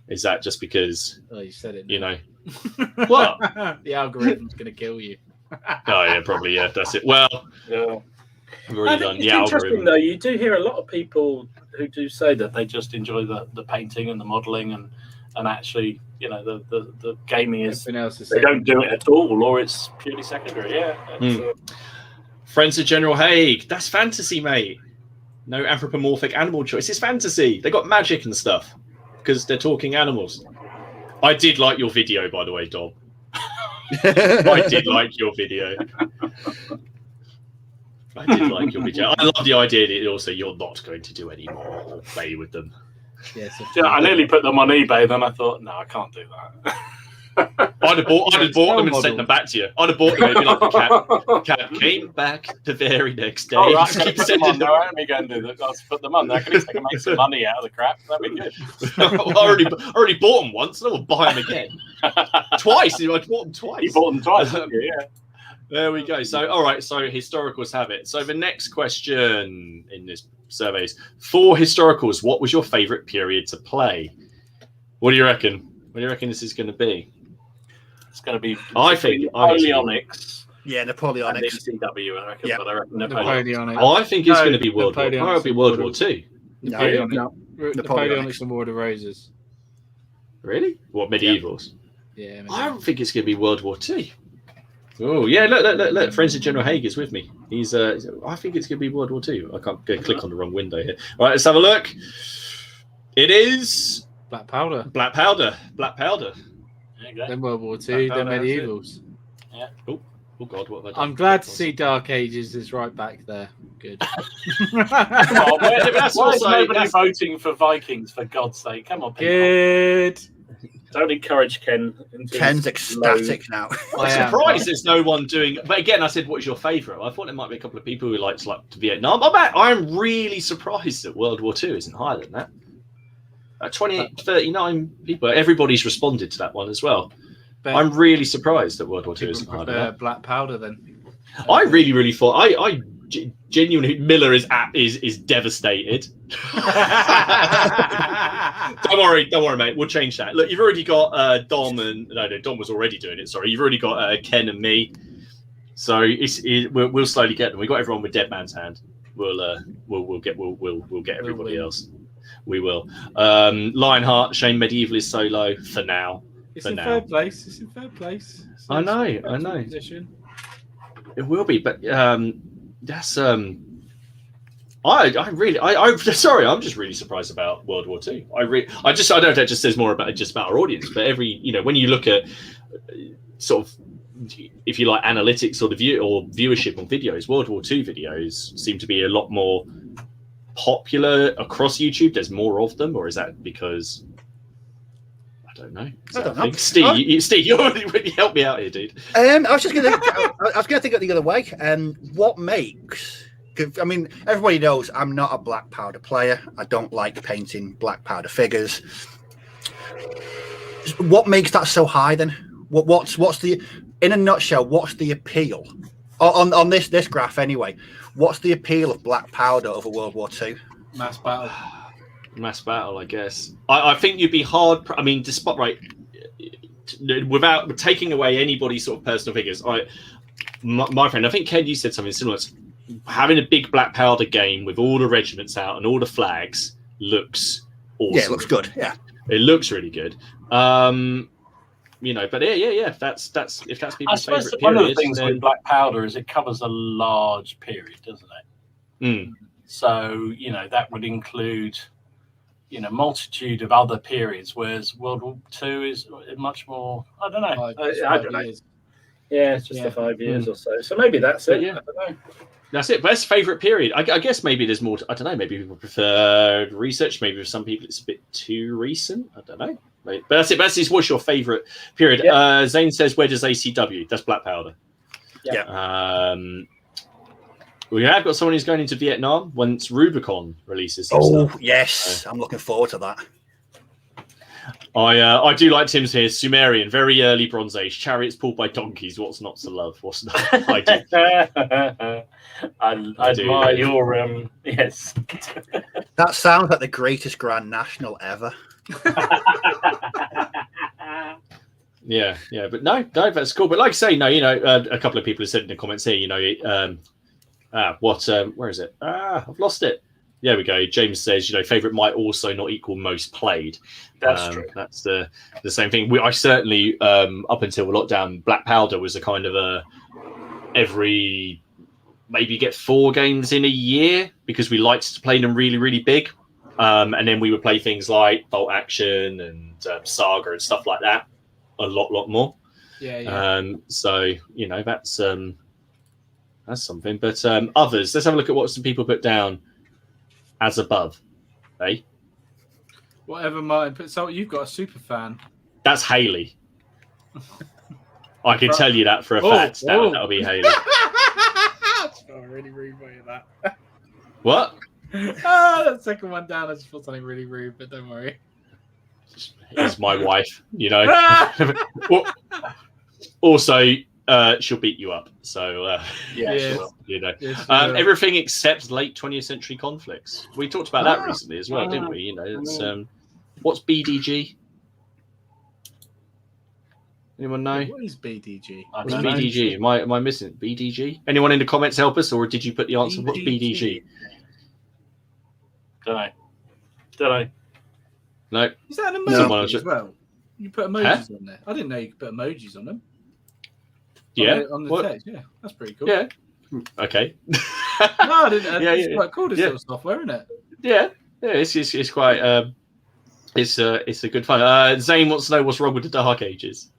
is that just because? Oh, you said it. What? The algorithm's going to kill you. Oh yeah, probably that's it. Well, yeah. We've already done. It's interesting though. You do hear a lot of people who do say that they just enjoy the painting and the modelling and actually, the gaming is. They don't do it at all, or it's purely secondary. Yeah. Friends of General Haig. That's fantasy, mate. No anthropomorphic animal choice. It's fantasy. They got magic and stuff because they're talking animals. I did like your video, by the way, Dom. I did like your video. I love the idea that also you're not going to do any more or play with them. Yes. I nearly put them on eBay, then I thought, no, I can't do that. I'd have bought them and sent them back to you. I'd have bought them and be like, the cat came back the very next day. All right, keep sending them. Let me go and do that. I'll put them on there. At least I can make some money out of the crap. That'd be good. I already bought them once. I will buy them again. Twice. I bought them twice. You bought them twice, didn't you? Yeah. There we go. So, all right. So, historicals have it. So, the next question in this survey is, for historicals, what was your favourite period to play? What do you reckon? What do you reckon this is going to be? It's going to be. I think Napoleonics. Yeah, Napoleonics. CW, I reckon. Yeah. But I reckon Napoleonics. I think it's going to be World War. Might be World War II. Napoleonics and War of the Roses. Really? What, medievals? Yeah. I don't think it's going to be World War II. Oh yeah, look! Friends of General Haig is with me. He's. I think it's going to be World War II. I can't go click on the wrong window here. All right, let's have a look. It is Black Powder. Black Powder. Then World War II. Then medievals. Yeah. Oh God, what have I done? I'm glad to see Dark Ages is right back there. Good. Why is nobody voting for Vikings, for God's sake? Come on, people. Good. Don't encourage Ken. Ken's ecstatic now. I'm surprised there's no one doing. But again, I said, "What's your favourite?" I thought there might be a couple of people who liked Vietnam. I'm really surprised that World War II isn't higher than that. 28, 39 people. Everybody's responded to that one as well. But I'm really surprised that World War II isn't higher than that. Black Powder then. I really thought. I genuinely, Miller is devastated. Don't worry, mate. We'll change that. Look, you've already got Dom and Dom was already doing it. Sorry, you've already got Ken and me. So we'll slowly get them. We got everyone with Dead Man's Hand. We'll get everybody else. We will. Lionheart, Shane Medieval is so low for now. It's in third place. So I know. Position. It will be, but that's I'm just really surprised about World War II. I don't know if that just says more about our audience, but when you look at sort of, if you like, analytics or viewership on videos, World War II videos seem to be a lot more popular across YouTube. There's more of them, or is that because I don't know? I don't know. Steve, you really help me out here, dude. I was going to think of the other way. What makes? I mean, everybody knows I'm not a black powder player. I don't like painting black powder figures. What makes that so high then? What's the, in a nutshell, what's the appeal on this graph anyway? What's the appeal of black powder over World War II? Mass battle. Mass battle, I guess. I think you'd be hard. I mean, despite without taking away anybody's sort of personal figures, my friend, I think Ken, you said something similar. Having a big black powder game with all the regiments out and all the flags looks awesome. Yeah, it looks good. Yeah, it looks really good. But yeah. That's if that's people's favorite period. One of the things with black powder is it covers a large period, doesn't it? Mm. So that would include multitude of other periods, whereas World War II is much more. I don't know. I don't know. Yeah, it's just the 5 years or so. So maybe that's it. Yeah. I don't know. That's it. Best favorite period. I guess maybe there's more. I don't know. Maybe people prefer research. Maybe for some people it's a bit too recent. I don't know. But that's it. What's your favorite period? Yeah. Zane says, "Where does ACW?" That's black powder. Yeah. We have got someone who's going into Vietnam once Rubicon releases. Stuff. Yes, I'm looking forward to that. I do like Tim's here. Sumerian, very early Bronze Age. Chariots pulled by donkeys. What's not to love? What's not? I do. I admire your yes. That sounds like the greatest Grand National ever. Yeah, but no, that's cool. But like I say, no, a couple of people have said in the comments here, where is it? I've lost it. There we go. James says, favorite might also not equal most played. That's true. That's the same thing. I certainly, up until lockdown, black powder was a kind of a every maybe get 4 games in a year because we liked to play them really, really big. And then we would play things like Bolt Action and Saga and stuff like that a lot more. Yeah. So that's something. But others, let's have a look at what some people put down as above. Hey, whatever Martin puts. So you've got a super fan. That's Haley. I can tell you that for a fact. That'll be Haley. That's not really rude way of that. What? That second one down. I just felt something really rude, but don't worry. It's my wife, Also, she'll beat you up. So, everything except late 20th century conflicts. We talked about that recently as well, didn't we? It's what's BDG? Anyone know? What is BDG? What's BDG? Am I missing it? BDG? Anyone in the comments help us, or did you put the answer? What's BDG? Don't know. No. Is that an emoji as well? You put emojis on there. I didn't know you could put emojis on them. Yeah. On the text. Yeah, that's pretty cool. Yeah. Okay. No, I didn't. It's quite cool, this little software, isn't it? Yeah. Yeah, it's quite it's a good fun. Zane wants to know what's wrong with the Dark Ages.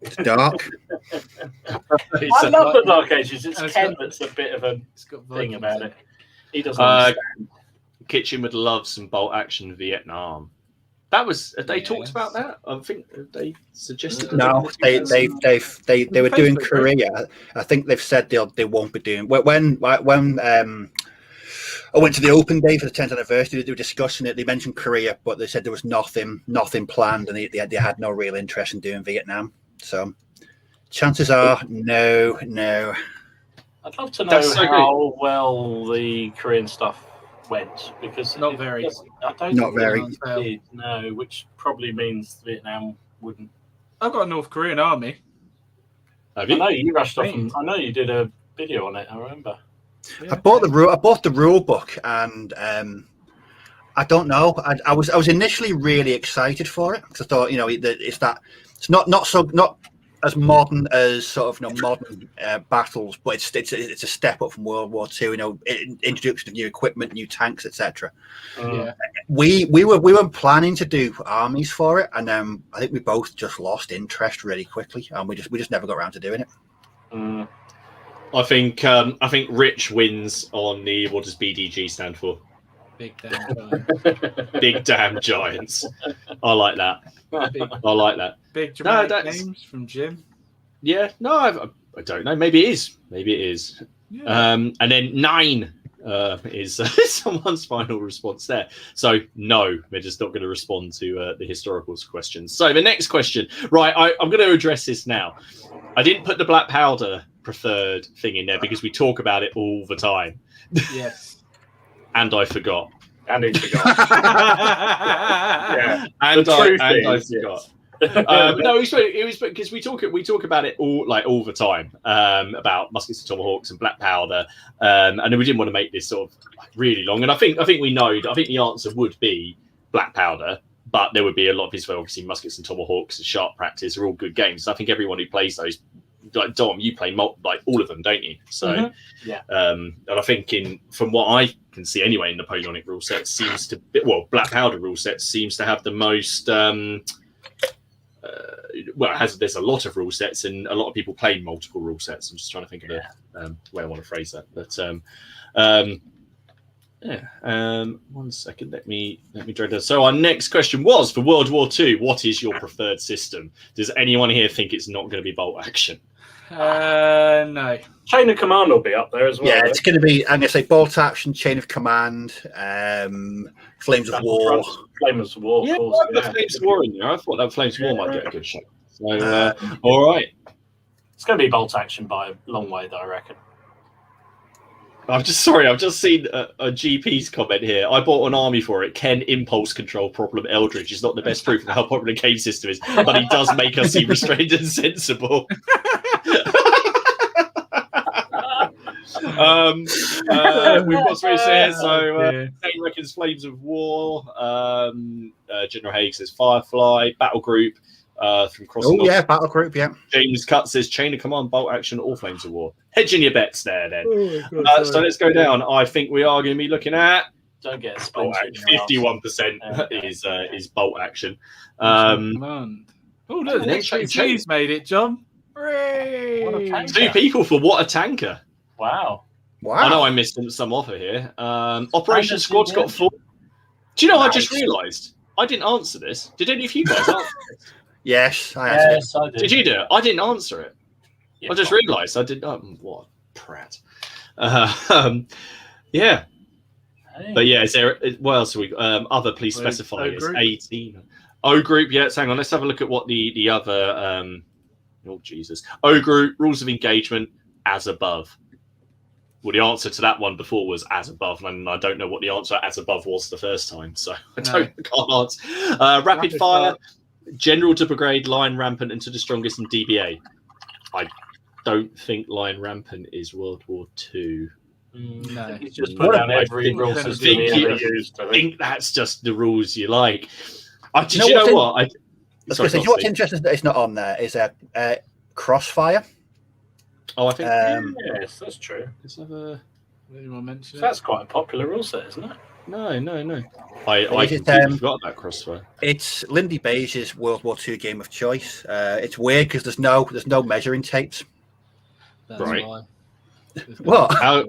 It's dark. I love the Dark Ages. It's Ken that's a bit of a thing about it. He doesn't understand. Kitchen would love some Bolt Action Vietnam. That was they talked about that. I think they suggested. No, they were doing Korea. I think they've said they won't be doing. When I went to the open day for the 10th anniversary, they were discussing it. They mentioned Korea, but they said there was nothing planned, and they had no real interest in doing Vietnam. So chances are no. I'd love to know how well the Korean stuff went, because not very. I don't not very. Did, no, which probably means Vietnam wouldn't. I've got a North Korean army. Have you? I know you rushed off. I know you did a video on it. I remember. Yeah. I bought the rule book, and I don't know. I was initially really excited for it because I thought it's not as modern as sort of modern battles, but it's a step up from World War II. Introduction of new equipment, new tanks, etc. We were planning to do armies for it, and I think we both just lost interest really quickly, and we just never got around to doing it. I think Rich wins on the what does BDG stand for? Big damn giants. Big damn giants. I like that. I like that. Big dramatic names from Jim. Yeah, no, I don't know. Maybe it is. Yeah. And then 9 is someone's final response there. So no, we're just not going to respond to the historicals questions. So the next question, right? I'm going to address this now. I didn't put the black powder preferred thing in there because we talk about it all the time. Yes. And I forgot. And he forgot. Yeah. And The I truth is, forgot. yes. No, it was because we talk about it all the time about muskets and tomahawks and black powder, and then we didn't want to make this sort of really long. And I think we know. I think the answer would be black powder, but there would be a lot of people. Obviously, muskets and tomahawks and sharp practice are all good games. I think everyone who plays those, like Dom, you play like all of them, don't you? So Yeah. and I think from what I can see anyway, in Napoleonic rule set seems to black powder rule set seems to have the most. There's a lot of rule sets, and a lot of people play multiple rule sets. I'm just trying to think of the way I want to phrase that. But 1 second, let me drag that. So our next question was for World War II. What is your preferred system? Does anyone here think it's not going to be bolt action? No. Chain of command will be up there as well. Yeah, it's going to be. I'm going to say bolt action, chain of command, flames of war. Flames of war. Yeah, of course. I put Flames of War in there. I thought that Flames of War might get a good shot. So, all right. It's going to be bolt action by a long way, though, I reckon. I've just seen a GP's comment here. I bought an army for it. Ken, impulse control problem Eldridge is not the best proof of how popular the game system is, but he does make us seem restrained and sensible. We've got space here. So Dane reckons Flames of War. General Haig says Firefly. Battle Group from Crossing. Oh yeah, battle group. Yeah. James Cut says Chain of Command, Bolt Action, or Flames of War. Hedging your bets there, then. God, So let's go down. I think we are going to be looking at Don't get a Bolt splinter. Action. 51% is Bolt Action. Oh, look, the next next HC's made it, John. What a Hooray. tank. 2 people for What a Tanker. Wow. Wow. I know I missed some offer here. Operation Squad's got 4. Do you know? I just realised I didn't answer this. Did any of you guys answer this? Yes, I answered. Yes, I did. Did you do it? I didn't answer it. Yeah, I just realised I did. What a prat. Yeah. Hey. But yeah, is there? What else have we got? Other, please specify. It's 18. O group. Yeah, hang on. Let's have a look at what the other. Oh Jesus. O group rules of engagement as above. Well, the answer to that one before was as above, and I don't know what the answer as above was the first time, so I can't answer. Rapid fire, general to brigade, line rampant, and to the strongest in DBA. I don't think line rampant is World War II. No. He's just put down every think- rule I system think he you- ever used. I think that's just the rules you like. Did You know you know what's what? I was going to say, you know what's interesting that it's not on there is Crossfire. Oh, I think. Yes, that's true. Let's have a... Anyone mention So it? that's quite a popular rule set, isn't it? No. I Is it, completely forgot about Crossfire. It's Lindy Beige's World War II game of choice. It's weird because there's no measuring tapes. That's Right. why. What? How?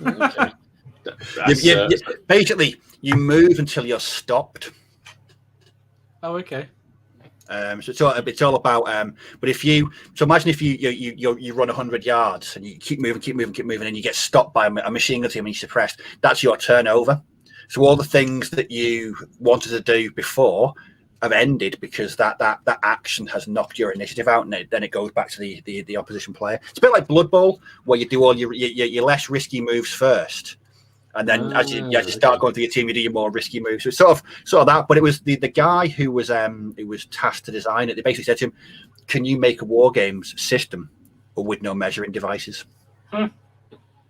Okay. Basically, you move until you're stopped. Oh, okay. So it's all about. But imagine if you run 100 yards and you keep moving, and you get stopped by a machine gun team and you're suppressed. That's your turnover. So all the things that you wanted to do before have ended because that action has knocked your initiative out, and then it goes back to the opposition player. It's a bit like Blood Bowl, where you do all your less risky moves first. And then as you start going through your team, you do your more risky moves. So it's sort of that. But it was the guy who was tasked to design it. They basically said to him, "Can you make a war games system, but with no measuring devices?"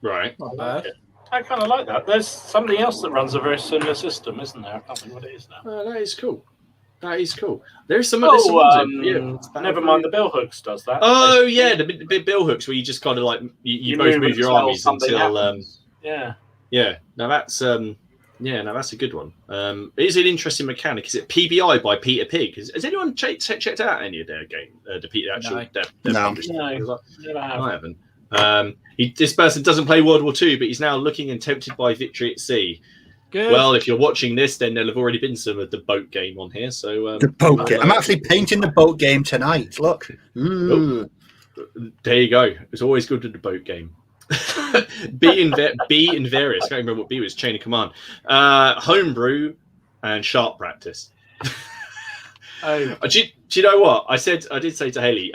Right. Not bad. I kind of like that. There's somebody else that runs a very similar system, isn't there? I can't think what it is now. That is cool. There's some. Never mind. The billhooks does that. Oh yeah, the bill hooks where you just kind of like you both move your armies until yeah. Now that's that's a good one. It is an interesting mechanic. Is it PBI by Peter Pig? Has anyone checked out any of their game? The actual No. Never have. I haven't. This person doesn't play World War II, but he's now looking and tempted by Victory at Sea. Good. Well, if you're watching this, then there'll have already been some of the boat game on here. So The boat game. I'm actually painting the boat game tonight. Look. Ooh. There you go. It's always good with the boat game. B and various. I can't remember what B was. Chain of command, homebrew, and sharp practice. Oh, Do you know what I said? I did say to Haley.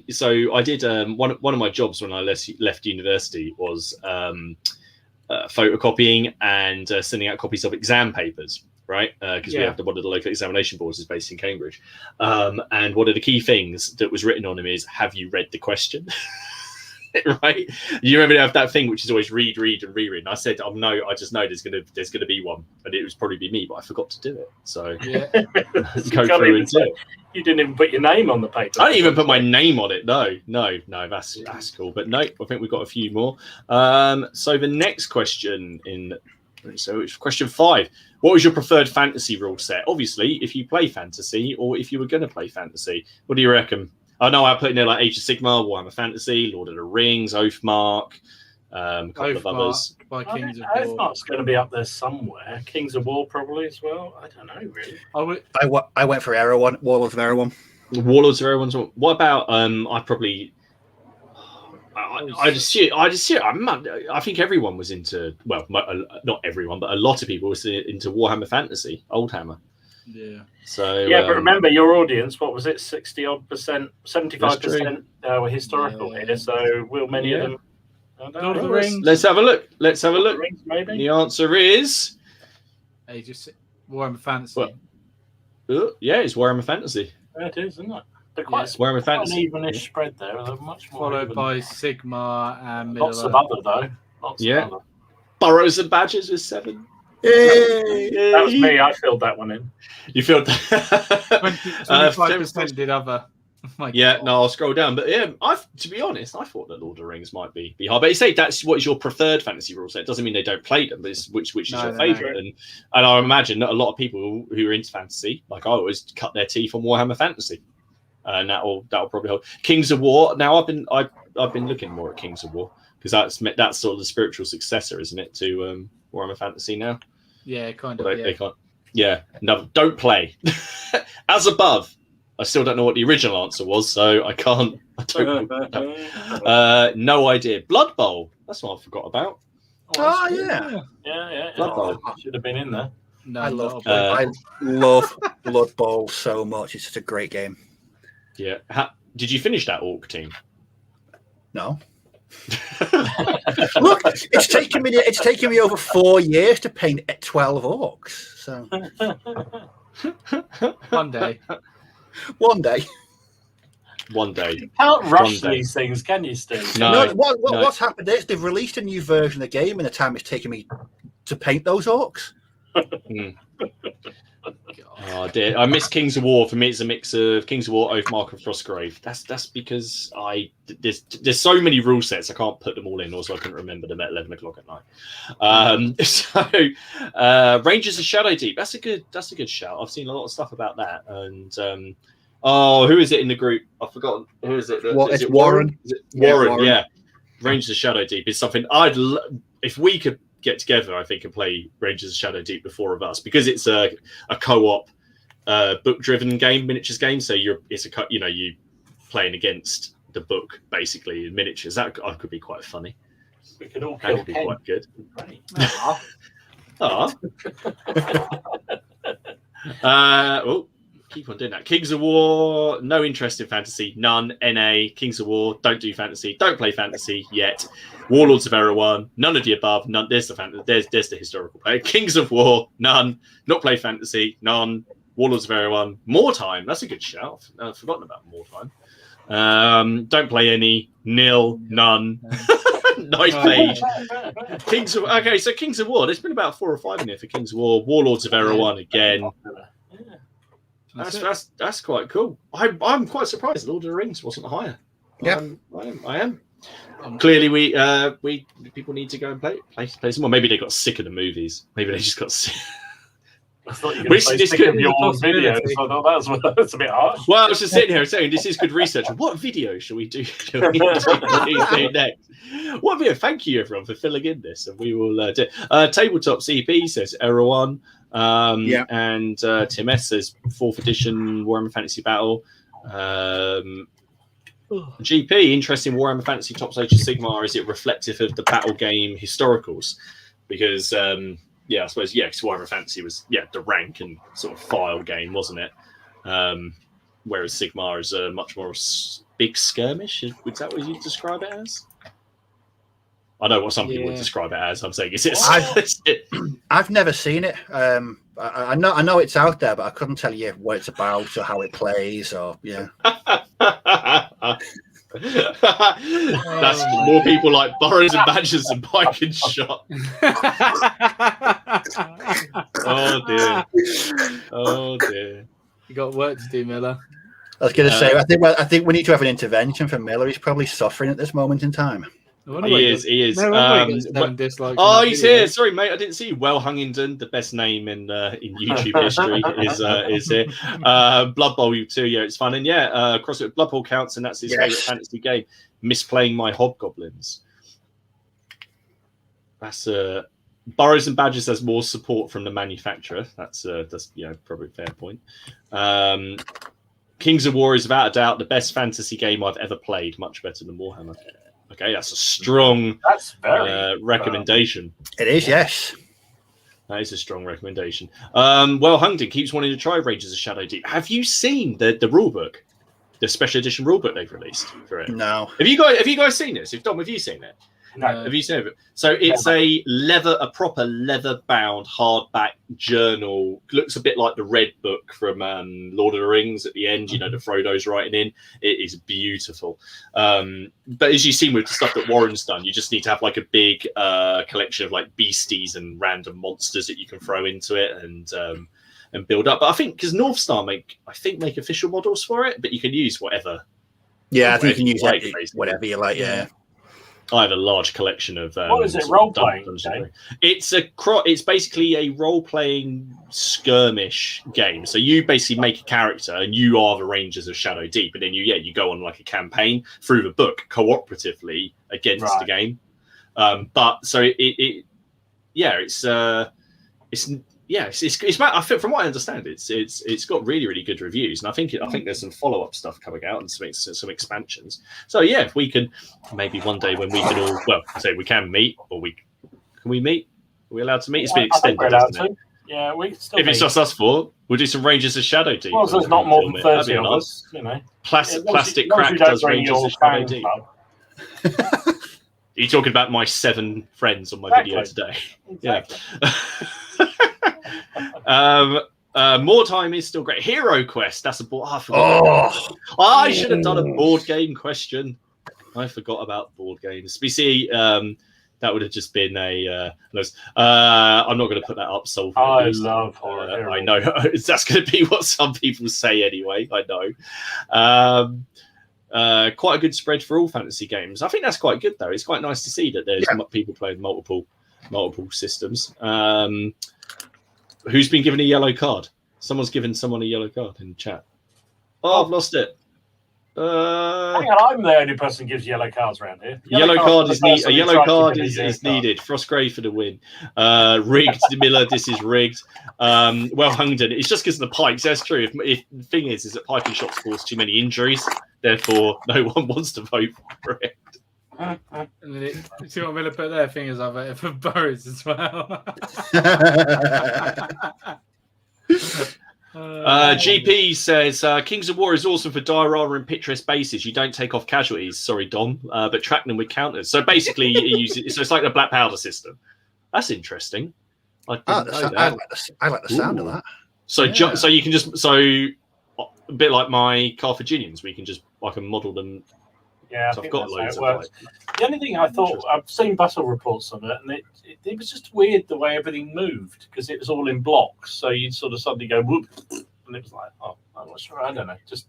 So I did one of my jobs when I left university was photocopying and sending out copies of exam papers, right? Because we have one of the local examination boards is based in Cambridge. And one of the key things that was written on them is, have you read the question? Right? You remember they have that thing which is always read and reread. And I said, oh no, I just know there's gonna be one, and it was probably be me, but I forgot to do it. So go through and do it. You didn't even put your name on the paper. I didn't even put my name on it. No, that's cool. But no, I think we've got a few more. So the next question it's question 5. What was your preferred fantasy rule set? Obviously, if you play fantasy or if you were going to play fantasy, what do you reckon? I know I put in there like Age of Sigmar, Warhammer Fantasy, Lord of the Rings, Oathmark, a couple of others. By Kings of War. Oathmark's going to be up there somewhere. Kings of War probably as well. I don't know really. I went for Erewhon, Warlords of Erewhon. Warlords of Erewhon. What about I think everyone was into, well, not everyone, but a lot of people was into Warhammer Fantasy, Oldhammer. Yeah. So but remember your audience. What was it? 60-odd%, 75% were historical here. So will many of them? Lord of the Rings. Let's have a look. Rings, maybe. The answer is Warhammer Fantasy. It's Warhammer Fantasy. Yeah, it is, isn't it? But quite Warhammer Fantasy. An evenish spread there. They're much more followed even. by Sigmar and Lots of other though. Lots of other. Burrows and Badgers with 7. Yay! That was me. I filled that one in. You filled that. 25% did other. No, I'll scroll down. But to be honest, I thought that Lord of the Rings might be hard. But you say that's what is your preferred fantasy rule set. It doesn't mean they don't play them, but it's which is your favourite. And I imagine that a lot of people who are into fantasy, like I always, cut their teeth on Warhammer Fantasy. And that'll probably help. Kings of War. Now I've been looking more at Kings of War because that's sort of the spiritual successor, isn't it, to Warhammer Fantasy now? Yeah, kind of. They can't. Yeah, no, don't play. As above. I still don't know what the original answer was, so I don't know. No idea. Blood Bowl. That's what I forgot about. Yeah. Blood Bowl. Should have been in there. No, I love Blood Bowl so much. It's such a great game. Yeah. Did you finish that orc team? No. Look, it's taken me over 4 years to paint 12 orcs. So one day. You can't rush these things, can you, Steve? No. What's happened is they've released a new version of the game in the time it's taken me to paint those orcs. Oh dear, I miss Kings of War. For me, it's a mix of Kings of War, Oathmark, and Frostgrave. That's because there's so many rule sets I can't put them all in. Also, I couldn't remember them at 11 o'clock at night. So Rangers of Shadow Deep. That's a good shout. I've seen a lot of stuff about that. And who is it in the group? I've forgotten. Who is it? It's Warren. Is it Warren? Yeah. Rangers of Shadow Deep is something if we could get together, I think, and play Rangers of Shadow Deep, the 4 of us, because it's a co-op book-driven game, miniatures game. So you playing against the book basically in miniatures. That could be quite funny. We could all that could be quite good. Keep on doing that. Kings of War, no interest in fantasy, none. NA, Kings of War, don't do fantasy, don't play fantasy yet. Warlords of Erewhon, none of the above, none. There's the historical play. Kings of War, none. Not play fantasy, none. Warlords of Erewhon, more time. That's a good shout. I've forgotten about more time. Don't play any, nil, none. Nice page. Kings of War. There's been about 4 or 5 in here for Kings of War. Warlords of Erewhon again. That's quite cool. I'm quite surprised Lord of the Rings wasn't higher. Yeah, I am. Clearly, we people need to go and play some more. Maybe they got sick of the movies. Maybe they just got sick. I thought you were going to say sick of your videos. I thought that's a bit harsh. Well, I was just sitting here saying this is good research. What video shall we do? Next? What video? Thank you everyone for filling in this, and we will do. Tabletop CP says Erewhon. And Tim S says 4th edition Warhammer Fantasy Battle. GP, interesting Warhammer Fantasy Top Age of Sigmar. Is it reflective of the battle game historicals? Because I suppose because Warhammer Fantasy was the rank and sort of file game, wasn't it? Whereas Sigmar is a much more big skirmish. Is that what you describe it as? I know what some people would describe it as. I'm saying, is it? I've never seen it. I know it's out there, but I couldn't tell you what it's about or how it plays. Or That's more people like Burrows and Badgers and Pike and Shot. Oh dear. You got work to do, Miller. I was going to say, I think we need to have an intervention for Miller. He's probably suffering at this moment in time. He is. He's here. Sorry, mate, I didn't see you. Well Hungington, the best name in YouTube history, is here. Blood Bowl 2, yeah, it's fun. And CrossFit Blood Bowl counts, and that's his favourite fantasy game. Misplaying my hobgoblins. That's Burrows and Badgers has more support from the manufacturer. That's probably a fair point. Kings of War is without a doubt the best fantasy game I've ever played. Much better than Warhammer. Okay, that's a strong recommendation. It is, yes. That is a strong recommendation. Well, Hungton keeps wanting to try Rangers of Shadow Deep. Have you seen the rulebook, the special edition rulebook they've released for it? No. Have you guys seen this? Dom, have you seen it? No. Have you seen it? So it's a proper leather-bound hardback journal. Looks a bit like the Red Book from Lord of the Rings at the end. You know, the Frodo's writing in. It is beautiful. But as you've seen with the stuff that Warren's done, you just need to have like a big collection of like beasties and random monsters that you can throw into it and build up. But I think because North Star make official models for it, but you can use whatever. Yeah, I think you can use whatever you like. Yeah. I have a large collection of. What is it? Role playing? It's basically a role playing skirmish game. So you basically make a character, and you are the Rangers of Shadow Deep, and then you go on like a campaign through the book cooperatively against the game. It's I think from what I understand, it's got really, really good reviews, and I think there's some follow-up stuff coming out and some expansions. So if we can maybe one day when we can all we can meet, or can we meet? Are we allowed to meet? It's been extended, isn't it? Yeah, we can still. If it's just us four, we'll do some Rangers of Shadow Deep. Well, there's not more than 30 of us, you know. Plastic Crack does Rangers of Shadow Deep. Are you talking about my 7 friends on my video today? Exactly. Yeah. More Time is still great. Hero Quest. That's a board. I forgot. I should have done a board game question. I forgot about board games. We see. That would have just been a. I'm not going to put that up. So I love horror. I know that's going to be what some people say anyway. I know. Quite a good spread for all fantasy games. I think that's quite good though. It's quite nice to see that there's people playing multiple systems. Who's been given a yellow card? Someone's given someone a yellow card in the chat. I've lost it. Hang on, I'm the only person who gives yellow cards around here. A yellow card is needed. Frostgrave for the win. Rigged, Miller. This is rigged. Well, Hungton. It's just because of the pikes. That's true. If the thing is that pike and shots cause too many injuries, therefore no one wants to vote for it. See what Miller put there? Fingers I voted for Burrows as well. GP says Kings of War is awesome for diorama and picturesque bases. You don't take off casualties. Sorry, Dom, but track them with counters. So basically, you use it. So it's like the black powder system. That's interesting. I like the sound of that. So so you can just a bit like my Carthaginians, we can just model them. Yeah, so I've got loads of it. The only thing I thought, I've seen battle reports on it, and it was just weird the way everything moved because it was all in blocks. So you'd sort of suddenly go whoop, and it was like, oh, I'm not sure. I don't know. Just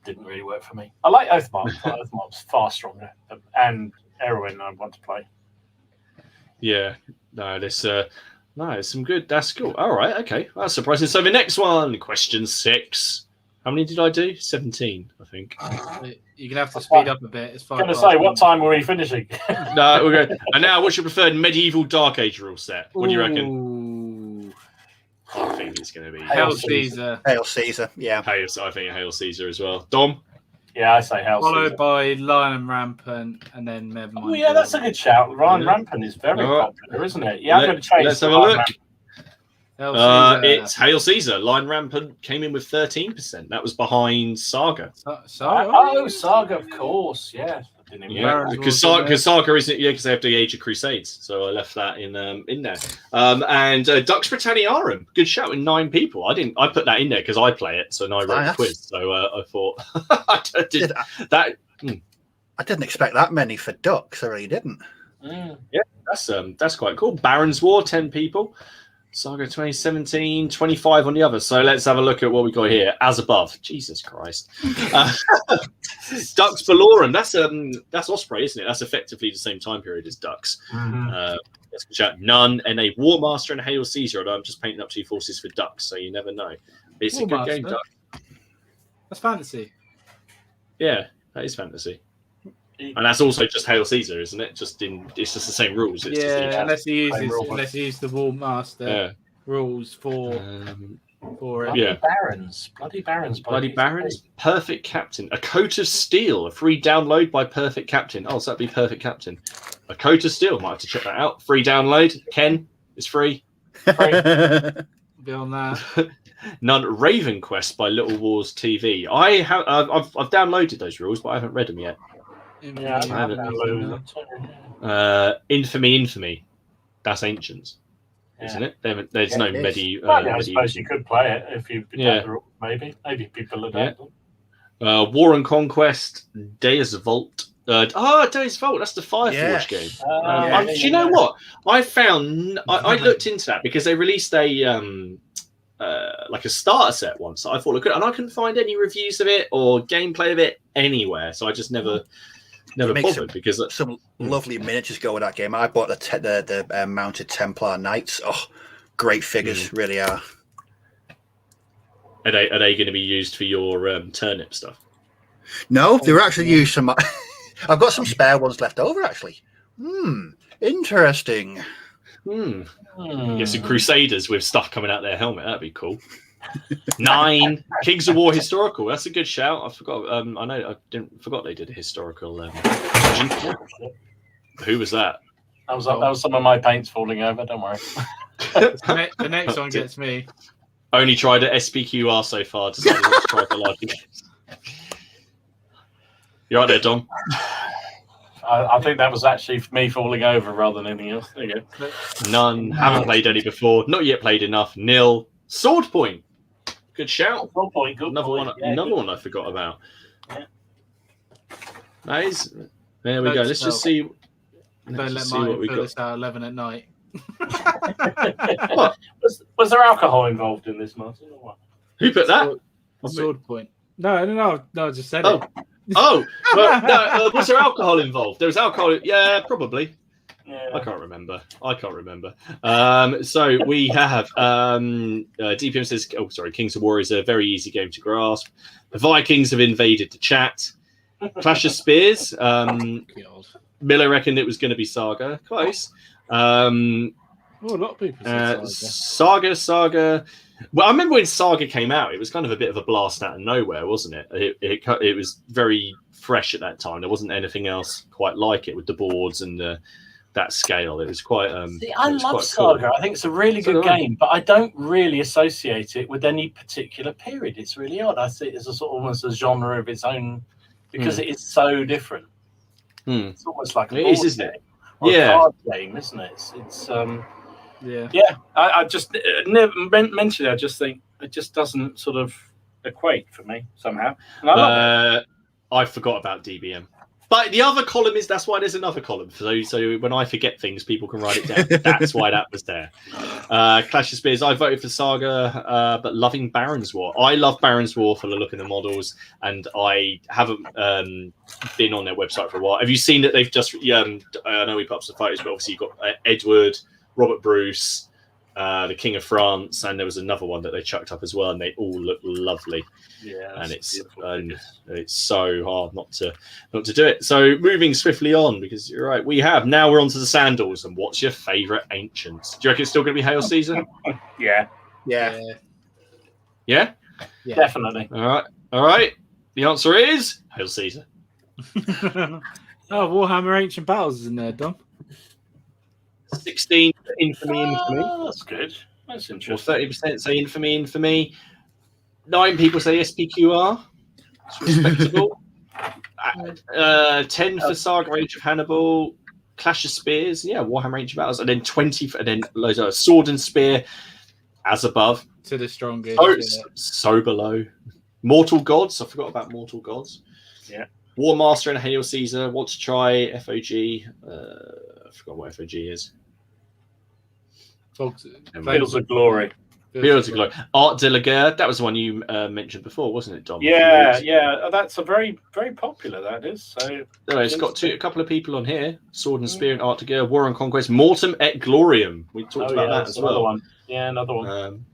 didn't really work for me. I like Oathmark. Oathmark's far stronger, and Erwin I want to play. Yeah, no, there's some good. That's cool. All right, okay, that's surprising. So the next one, question 6. How many did I do? 17, I think. You're gonna have to speed up a bit. It's fine. I'm gonna say, what time were we finishing? No, we're going. And now, what's your preferred medieval Dark Age rule set? What do you reckon? I think it's going to be Hail Caesar. Hail Caesar, yeah. I think Hail Caesar as well. Dom? Yeah, I say Hail Caesar. Followed by Lion and Rampant, and then Nevermind. Oh, yeah, that's a good shout. Lion Rampant is very popular, isn't it? Yeah, I'm going to change. Let's have a look. It's Hail Caesar. Lion Rampant came in with 13%. That was behind Saga. Saga, of course. Yeah, Didn't even Yeah, know. because Saga isn't. Yeah, because they have the Age of Crusades, so I left that in there. And Dux Britanniarum, good shout with 9 people. I put that in there because I play it, so I wrote a quiz. So I thought I did that. I didn't expect that many for ducks. I really didn't. Yeah, that's quite cool. Baron's War, 10 people. Saga 2017, 25 on the other. So let's have a look at what we got here. As above. Jesus Christ. Dux Valorum. That's Osprey, isn't it? That's effectively the same time period as Dux. Let's chat. None and a War Master and Hail Caesar. Although I'm just painting up 2 forces for Dux, so you never know. But it's a good game, Dux. That's fantasy. Yeah, that is fantasy. And that's also just Hail Caesar, isn't it? It's just the same rules. It's unless he uses the War Master rules for it. Bloody Barons. Bloody Barons. Perfect Captain. A Coat of Steel. A free download by Perfect Captain. Oh, so that'd be Perfect Captain. A Coat of Steel. Might have to check that out. Free download. Ken, it's free. Be on that. None. Raven Quest by Little Wars TV. I've downloaded those rules, but I haven't read them yet. Yeah, I haven't. Infamy. That's Ancients, isn't it? There's no medieval. I suppose you could play it if you maybe people are don't. War and Conquest, Deus Vault. Deus Vault. That's the Fireforge game. Do you know what? I found I looked into that because they released a like a starter set once. So I thought, look, and I couldn't find any reviews of it or gameplay of it anywhere. So I just never bothered because some lovely miniatures go with that game. I bought the mounted Templar Knights. Oh, great figures, really are. Are they going to be used for your turnip stuff? No, they were actually used some. I've got some spare ones left over actually. Interesting. Get some Crusaders with stuff coming out their helmet. That'd be cool. 9 Kings of War historical. That's a good shout. I forgot. I forgot they did a historical. Who was that? That was some of my paints falling over. Don't worry. The next one gets me. Only tried at SPQR so far. Decided not to try the larger games. You right there, Dom? I think that was actually me falling over rather than anything else. There you go. None. Haven't played any before. Not yet played enough. Nil. Sword Point. Good shout. Sword Point. Good another point. Another one I forgot about. Yeah. That is. There we go. Let's just see. Don't let mine fill this out 11 at night. What? Was there alcohol involved in this, Martin, or what? Who put that? Sword Point. No, I just said it. Well, no, was there alcohol involved? There was alcohol. Yeah, probably. Yeah. I can't remember. So we have DPM says, Kings of War is a very easy game to grasp. The Vikings have invaded the chat. Clash of Spears. Miller reckoned it was going to be Saga. Close. A lot of people said Saga. Well, I remember when Saga came out, it was kind of a bit of a blast out of nowhere, wasn't it? It was very fresh at that time. There wasn't anything else quite like it with the boards and that scale. It was quite. I love Saga. Cool. I think it's a really good game, but I don't really associate it with any particular period. It's really odd. I see it as almost a genre of its own because it is so different. It's almost like a board isn't it? a card game, isn't it? It's I just never mentioned it. I just think it just doesn't sort of equate for me somehow. And I forgot about DBM, but the other column is that's why there's another column. So when I forget things, people can write it down. That's why that was there. Clash of Spears. I voted for Saga, but loving Baron's War. I love Baron's War for the look of the models, and I haven't been on their website for a while. Have you seen that they've just? I know we put up some photos, but obviously you've got Edward, Robert Bruce, the King of France, and there was another one that they chucked up as well, and they all look lovely. Yeah, and it's so hard not to do it. So moving swiftly on, because you're right, we're on to the sandals. And what's your favourite ancients? Do you reckon it's still going to be Hail Caesar? Yeah, definitely. All right. The answer is Hail Caesar. Warhammer Ancient Battles is in there, Dom. 16 infamy. That's good. That's interesting. 30% say infamy. 9 people say SPQR. It's respectable. 10 for Saga Age of Hannibal, Clash of Spears, Warhammer Age of Battles, and then 20 and then loads of Sword and Spear, as above. To the strongest. So below. Mortal Gods, I forgot about Mortal Gods. Yeah. War Master and Hail Caesar, Want to Try, FOG. I forgot what FOG is. Fields of Glory. Fields of Glory. Art de la Guerre, that was the one you mentioned before, wasn't it, Dom? Yeah. That's a very, very popular, that is. So it's got a couple of people on here. Sword and Spear and Art de Guerre, War and Conquest, Mortem et Gloriam. We talked about that as well. One. Yeah, another one.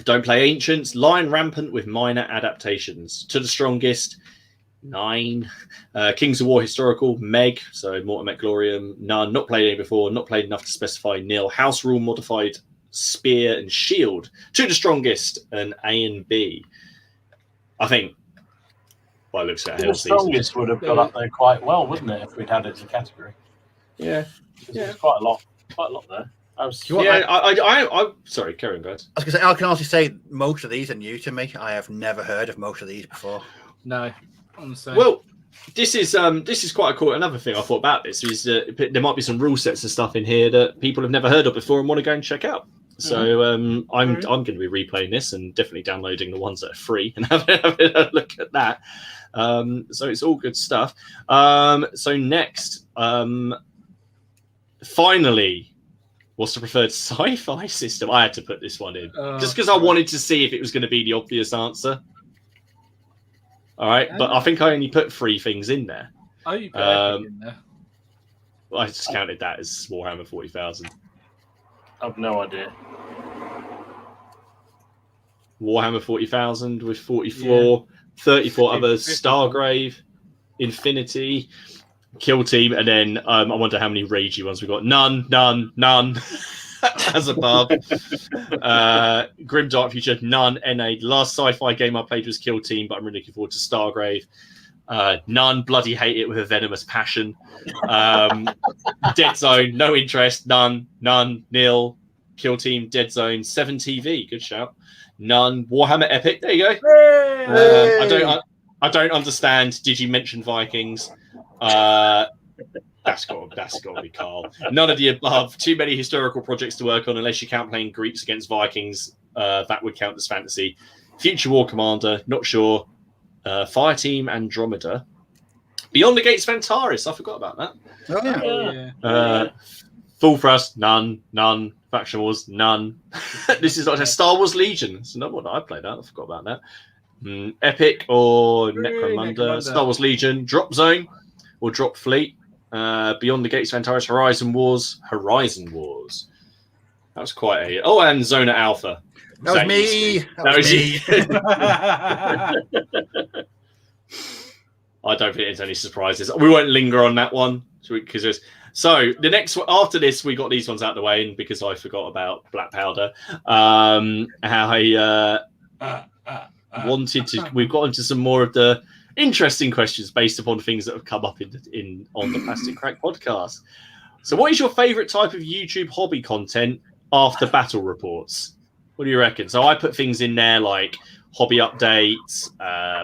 Don't Play Ancients, Lion Rampant with minor adaptations. To the Strongest, 9. Kings of War Historical, Meg, so Mortem et Gloriam, none. Not played any before, not played enough to specify, nil. House Rule Modified, Spear and Shield. To the Strongest, an A and B. I think, by looks at the Strongest would have got up there quite well, wouldn't it, if we'd had it as a category? Yeah. There's quite a lot there. I'm sorry, carry on, guys. I was going to say, I can honestly say most of these are new to me. I have never heard of most of these before. No, honestly. Well, this is quite a cool. Another thing I thought about this is there might be some rule sets and stuff in here that people have never heard of before and want to go and check out. So I'm going to be replaying this and definitely downloading the ones that are free and having a look at that. So it's all good stuff. So next, finally, what's the preferred sci-fi system? I had to put this one in just because I wanted to see if it was going to be the obvious answer. All right, but I think I only put 3 things in there. Oh, you put everything in there. I just counted that as Warhammer 40,000. I've no idea. Warhammer 40,000 with 44, 34 others, Stargrave, Infinity, Kill Team, and then I wonder how many ragey ones we got. None. As above. Grim Dark Future, none. NA. The last sci-fi game I played was Kill Team, but I'm really looking forward to Stargrave. None. Bloody hate it with a venomous passion. Dead Zone, no interest. None. Nil. Kill Team, Dead Zone, 7 TV. Good shout. None. Warhammer Epic. There you go. I don't understand. Did you mention Vikings? That's got to be Carl. None of the above. Too many historical projects to work on unless you count playing Greeks against Vikings. That would count as fantasy. Future War Commander, not sure. Fireteam Andromeda. Beyond the Gates Vantaris. I forgot about that. Oh, yeah. Full Thrust, none. Faction Wars, none. This is like a Star Wars Legion. It's another one that I played out. I forgot about that. Epic or Necromunda. Star Wars Legion. Drop Zone or Drop Fleet. Beyond the Gates of Antares, Horizon Wars. That was quite a... Oh, and Zona Alpha. That was me. That was me. I don't think there's any surprises. We won't linger on that one because so the next one after this, we got these ones out of the way, and because I forgot about Black Powder, how I wanted to. We've got into some more of the interesting questions based upon things that have come up on the Plastic Crack podcast. So, what is your favourite type of YouTube hobby content after battle reports? What do you reckon? So, I put things in there like hobby updates,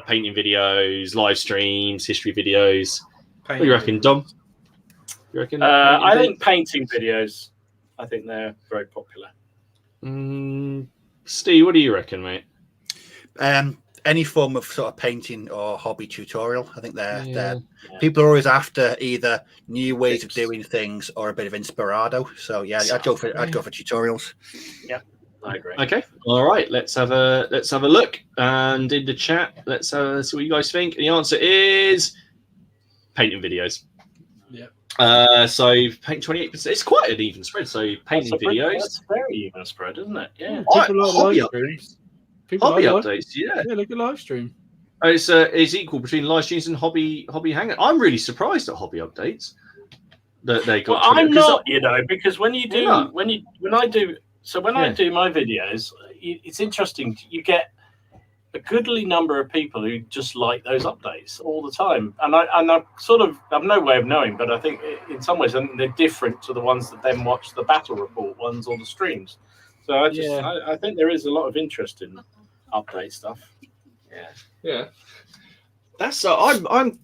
painting videos, live streams, history videos. What do you reckon, Dom? You reckon? I think painting videos. I think they're very popular. Steve, what do you reckon, mate? Any form of sort of painting or hobby tutorial. I think they're people are always after either new ways of doing things or a bit of inspirado. So yeah, I'd go for tutorials. Yeah, I agree. Okay, all right. Let's have a look, and in the chat, let's see what you guys think. The answer is painting videos. Yeah. So paint 28%. It's quite an even spread. So painting videos. That's very even spread, isn't it? Yeah. People like live streams. Hobby updates, yeah. Yeah, look at live stream. It's equal between live streams and hobby hangout. I'm really surprised at hobby updates that they got. Well, I'm not, because when you do, when I do my videos, it's interesting. You get a goodly number of people who just like those updates all the time, and I sort of have no way of knowing, but I think in some ways they're different to the ones that then watch the battle report ones or the streams. So I think there is a lot of interest in update stuff. Yeah. That's I'm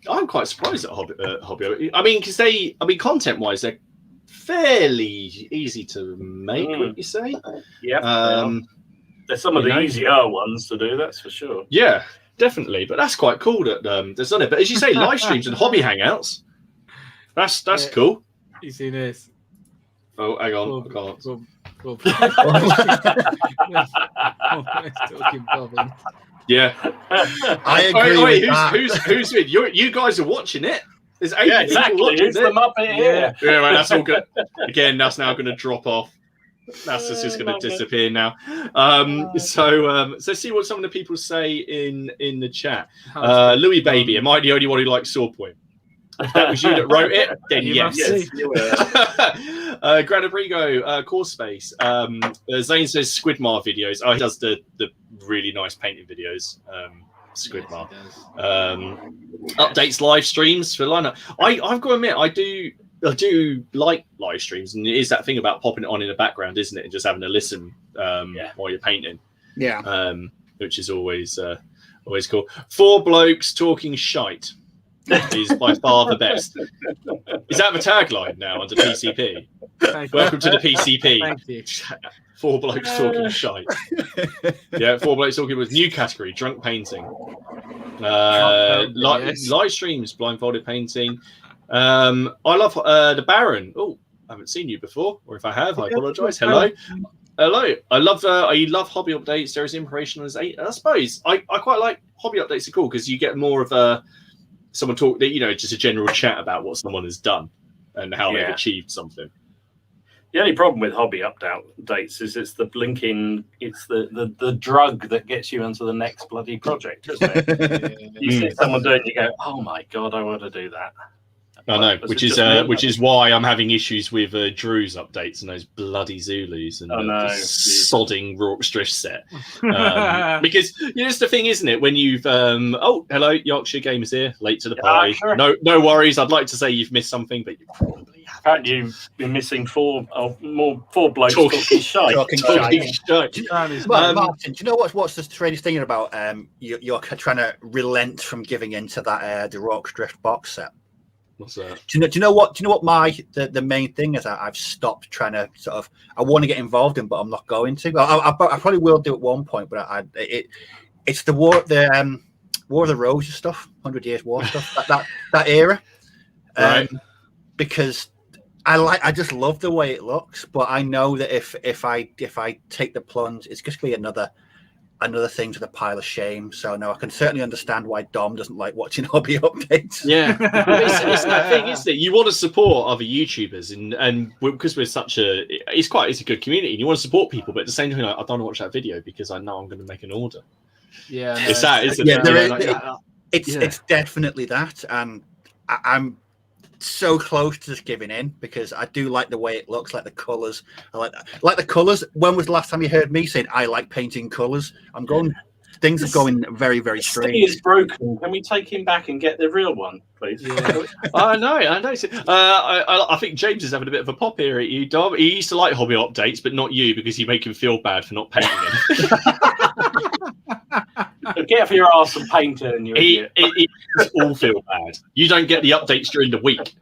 I'm quite surprised at hobby. I mean, because content-wise, they're fairly easy to make. Wouldn't you say? Yeah. There's some of the easier ones to do. That's for sure. Yeah, definitely. But that's quite cool that they've done it. But as you say, live streams and hobby hangouts. That's cool. You see this? Oh, hang on. I can't. Yeah. I agree. Wait, who's with? You guys are watching it. There's 8 exactly. Who's the Muppet here? Yeah, right, that's all good. Again, that's now going to drop off. That's just going to disappear now. So see what some of the people say in the chat. Louis Baby, am I the only one who likes Sawpoint? If that was you that wrote it, then yes. Granabrigo, Core Space. Zane says Squidmar videos. Oh, he does the really nice painting videos. Squidmar. Updates, live streams for lineup. I've got to admit, I do like live streams, and it is that thing about popping it on in the background, isn't it? And just having a listen while you're painting. Yeah. Which is always cool. 4 blokes talking shite is by far the best. Is that the tagline now under PCP? Welcome to the PCP. Thank you. 4 blokes talking shite. Yeah, 4 blokes talking with new category, drunk painting. Live streams, blindfolded painting. I love the Baron. Oh, I haven't seen you before, or if I have, I apologise. Hello. I love hobby updates. There is information on this. I suppose I quite like hobby updates. Are cool because you get more of someone talk, just a general chat about what someone has done and how they've achieved something. The only problem with hobby updates is it's the blinking, it's the drug that gets you into the next bloody project, isn't it? You see someone doing it, you go, oh my God, I want to do that. I know, which is why I'm having issues with Drew's updates and those bloody Zulus and the sodding Rorke's set. Because it's the thing, isn't it? When you've hello, Yorkshire Gamers here, late to the party. Sure. No worries. I'd like to say you've missed something, but you probably haven't. Apparently you've been missing 4 blokes talking shite. Well, Martin, do you know what's the strangest thing about you're trying to relent from giving into that the Rorke's Drift box set? What's that? Do you know what the main thing is? I've stopped trying to sort of. I want to get involved in, but I'm not going to. I probably will do at one point, but it's the War of the Roses stuff, 100 Years War stuff, that era. Right. Because I just love the way it looks, but I know that if I take the plunge, it's just going to be another thing to the pile of shame. So no, I can certainly understand why Dom doesn't like watching hobby updates. Yeah, it's that thing, isn't it? You want to support other YouTubers, and because we're such it's a good community, and you want to support people, but at the same time, I don't want to watch that video because I know I'm going to make an order. Yeah, no, it's that, isn't it? It's definitely that, and I'm so close to just giving in because I do like the way it looks, like the colors. I like the colors. When was the last time you heard me saying I like painting colors? Things are going very, very strange. He is broken. Can we take him back and get the real one, please? Yeah. I know. I think James is having a bit of a pop here at you, Dom. He used to like hobby updates, but not you because you make him feel bad for not painting him. Get off your arse and paint it, and you all feel bad. You don't get the updates during the week.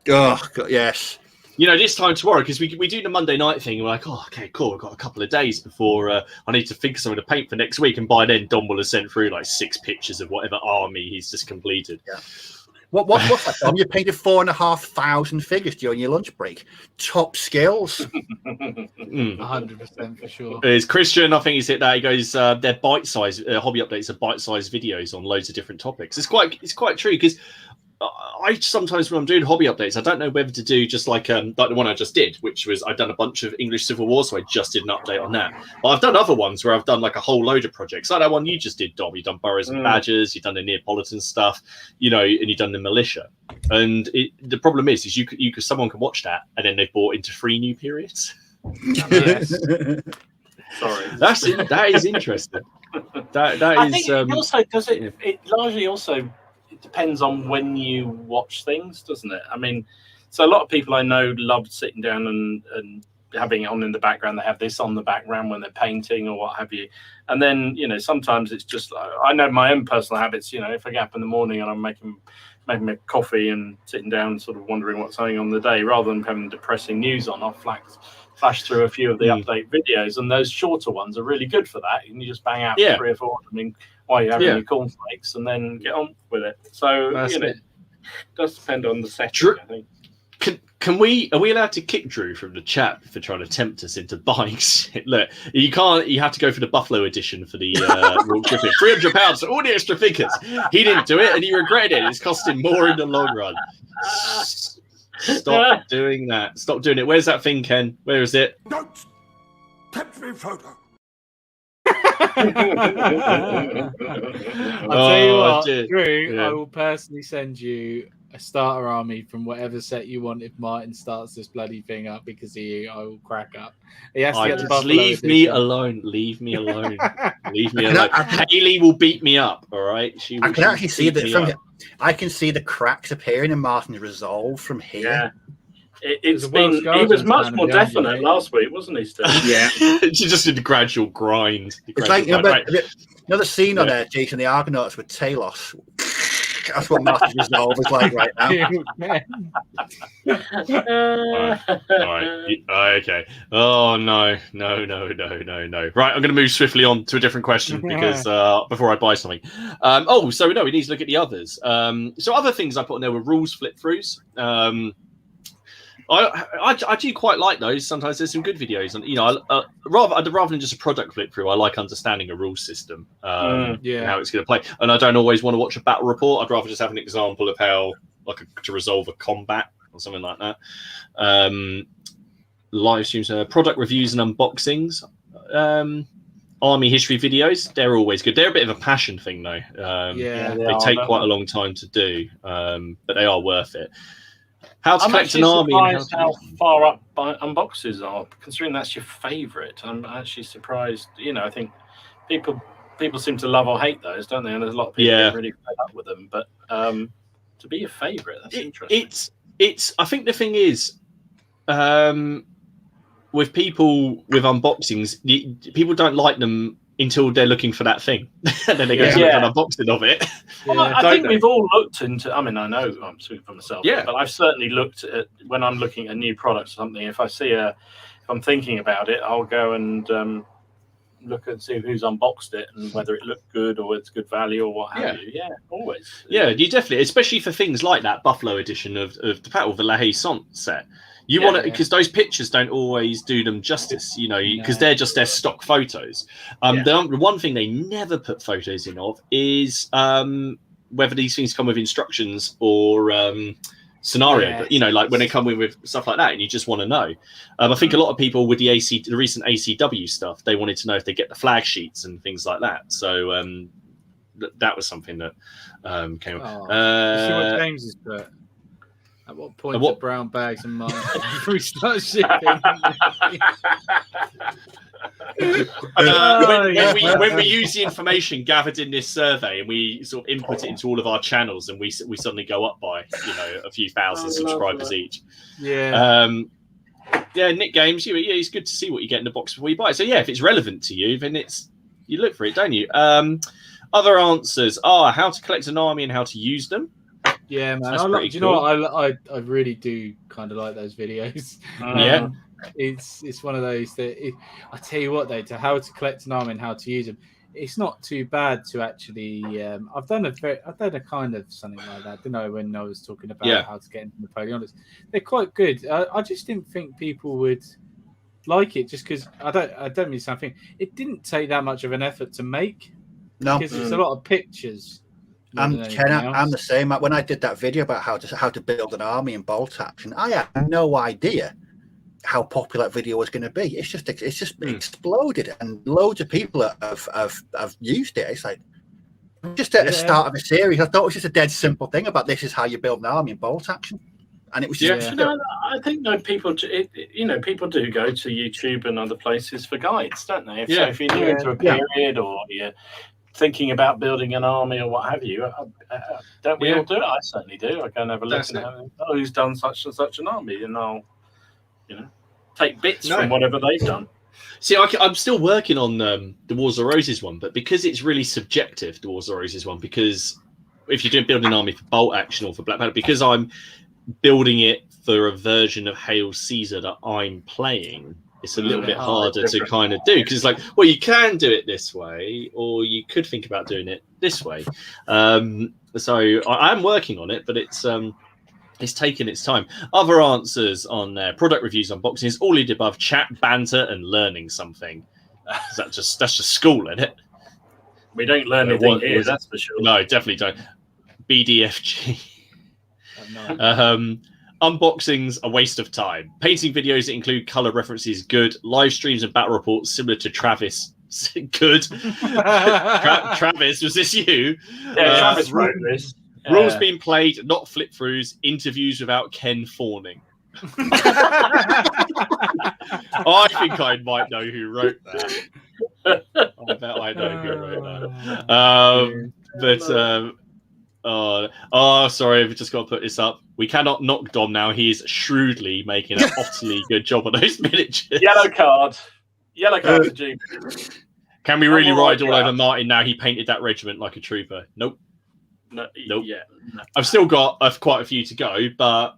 Oh, God, yes. This time tomorrow, because we do the Monday night thing. And we're like, oh, okay, cool. We've got a couple of days before I need to think of something to paint for next week. And by then, Dom will have sent through like 6 pictures of whatever army he's just completed. Yeah. What's that, Dom? You painted 4,500 figures during your lunch break. Top skills. 100% for sure. It's Christian, I think he's hit that. He goes, they're bite-sized hobby updates are bite-sized videos on loads of different topics. It's quite true because I sometimes when I'm doing hobby updates, I don't know whether to do just like the one I just did, which was I've done a bunch of English Civil War, so I just did an update on that. But I've done other ones where I've done like a whole load of projects, like that one you just did, Dom. You've done Boroughs and Badgers, you've done the Neapolitan stuff, and you've done the militia. And the problem is someone can watch that and then they've bought into 3 new periods. Yes. Sorry, that is interesting. I think it also does it. It largely also. It depends on when you watch things, doesn't it? I mean, so a lot of people I know love sitting down and having it on in the background. They have this on the background when they're painting or what have you. And then, sometimes it's just, I know my own personal habits, if I get up in the morning and I'm making making me a coffee and sitting down, sort of wondering what's going on in the day, rather than having depressing news on. I'll flash through a few of the update videos, and those shorter ones are really good for that. And you just bang out 3 or 4 of them while you're having your cornflakes, and then get on with it. So it does depend on the setting, I think. Are we allowed to kick Drew from the chat for trying to tempt us into buying shit? Look, you can't. You have to go for the Buffalo edition for the Royal Griffin. £300 for all the extra figures. He didn't do it, and he regretted it. It's cost him more in the long run. Stop doing that. Stop doing it. Where's that thing, Ken? Where is it? Don't tempt me, Frodo. I'll tell you what, Drew, I will personally send you a starter army from whatever set you want if Martin starts this bloody thing up because of you. I will crack up. He has to get the Buffalo leave me alone. Leave me alone. Leave me alone. Haley will beat me up, all right? I can actually see that I can see the cracks appearing in Martin's resolve from here. Yeah. He was much more definite last week, wasn't he, still? Yeah. She just did a gradual grind. It's like, you know the scene on there, Jason, the Argonauts with Talos. That's what Martin's resolve is like right now. All right. Okay. Oh, no. Right, I'm going to move swiftly on to a different question because before I buy something. We need to look at the others. So other things I put on there were rules flip-throughs. I do quite like those. Sometimes there's some good videos, and rather than just a product flip through, I like understanding a rule system, how it's going to play. And I don't always want to watch a battle report. I'd rather just have an example of how, to resolve a combat or something like that. Live streams, product reviews and unboxings, army history videos. They're always good. They're a bit of a passion thing, though. They take quite a long time to do, but they are worth it. How to collect an army. I'm how far up unboxes are, considering that's your favourite. I'm actually surprised. I think people seem to love or hate those, don't they? And there's a lot of people get really fed up with them. But to be your favourite, that's interesting. It's. I think the thing is, with people with unboxings, people don't like them until they're looking for that thing, and then they get an unboxing of it. Well, I think we've all looked into. I mean, I know I'm speaking for myself, but I've certainly looked at when I'm looking at a new product or something. If I see if I'm thinking about it, I'll go and look and see who's unboxed it and whether it looked good or it's good value or what have you. Yeah, always. Yeah, you definitely, especially for things like that Buffalo edition of the Battle of the La Haye Sainte set. You want to, because those pictures don't always do them justice, because they're just their stock photos. The one thing they never put photos in of is whether these things come with instructions or scenario. But like when they come in with stuff like that, and you just want to know. I think a lot of people with the recent ACW stuff, they wanted to know if they get the flag sheets and things like that. So that was something that came up. You see what James has put? At what point do brown bags and mine before we start shipping? When we use the information gathered in this survey and we sort of input it into all of our channels, and we suddenly go up by a few thousand subscribers each. Nick Games, it's good to see what you get in the box before you buy it. So if it's relevant to you, then you look for it, don't you? Other answers are how to collect an army and how to use them. Yeah, man. Do you know what? I really do kind of like those videos. It's one of those that I tell you what, though, to how to collect an army and how to use them, it's not too bad to actually. I've done a kind of something like that. Didn't I, when I was talking about how to get into Napoleonics? They're quite good. I just didn't think people would like it just because I don't mean something. It didn't take that much of an effort to make. No, because it's a lot of pictures. I'm the same. When I did that video about how to build an army in bolt action, I had no idea how popular that video was going to be. It's just exploded, and loads of people have used it. It's like just at the start of a series. I thought it was just a dead simple thing about this is how you build an army in bolt action, and it was just. I think people do go to YouTube and other places for guides, don't they? So if you're new into a period or you're thinking about building an army or what have you, don't we all do it? I certainly do. I go and have a look and who's done such and such an army, and I'll take bits from whatever they've done. See, I'm still working on the Wars of Roses one, but because it's really subjective, the Wars of Roses one, because if you're building an army for bolt action or for black powder, because I'm building it for a version of Hail Caesar that I'm playing, it's a little bit harder to kind of do, because it's like, well, you can do it this way, or you could think about doing it this way. So I am working on it, but it's taken its time. Other answers on there: product reviews, unboxings, all of the above, chat, banter, and learning something. That's just school, isn't it? We don't learn anything here, that's for sure. No, definitely don't. BDFG. Unboxings, a waste of time. Painting videos that include color references, good. Live streams and battle reports similar to Travis. Good. Travis, was this you? Yeah, Travis wrote this. Rules being played, not flip throughs. Interviews without Ken fawning. I think I might know who wrote that. I bet I know who wrote that. Sorry, I've just got to put this up. We cannot knock Dom now. He is shrewdly making an utterly good job of those miniatures. Yellow card for G. Can we really ride all over Martin now? He painted that regiment like a trooper. Nope. Nope. Yeah. No. I've still got quite a few to go, but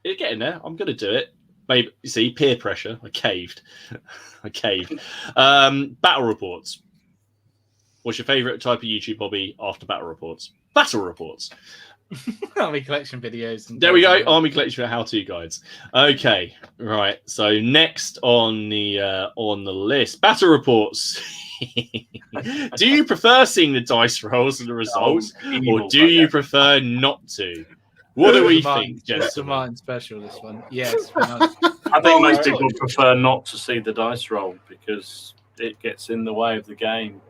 it's getting there. I'm going to do it. Maybe, see, peer pressure. I caved. Battle reports. What's your favourite type of YouTube hobby after battle reports? Battle reports. Army collection videos. There we go. Army collection how-to guides. Okay, right. So next on the list, battle reports. Do you prefer seeing the dice rolls and the results, or do you prefer not to? What do we think, gentlemen? It's a mine special, this one. Yes. I think most people prefer not to see the dice roll because it gets in the way of the game.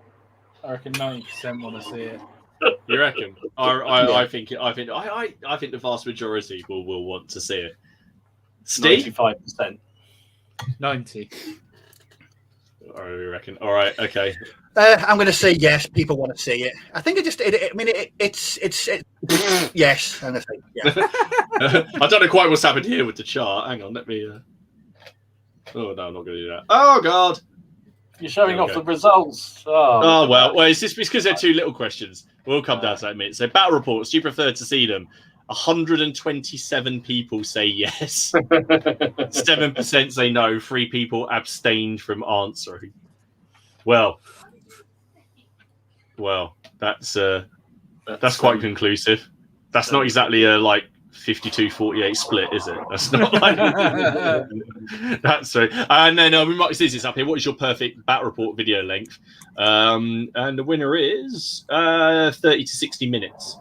I reckon 90% want to see it. You reckon? I think the vast majority will want to see it. Steve? 95%. 90. I reckon. All right. Okay. I'm going to say yes. People want to see it. I think it's yes. I'm going to say yes. I don't know quite what's happened here with the chart. Hang on. Let me. Oh no, I'm not going to do that. Oh God. You're showing off the results. Oh well, it's because they're two little questions. We'll come down to that in a minute. So, battle reports, do you prefer to see them? 127 people say yes. 7% say no. 3 people abstained from answering. Well, that's quite conclusive. That's not exactly a 52-48 split, is it? That's not like that's right. And then we might see this up here. What is your perfect battle report video length? And the winner is 30 to 60 minutes.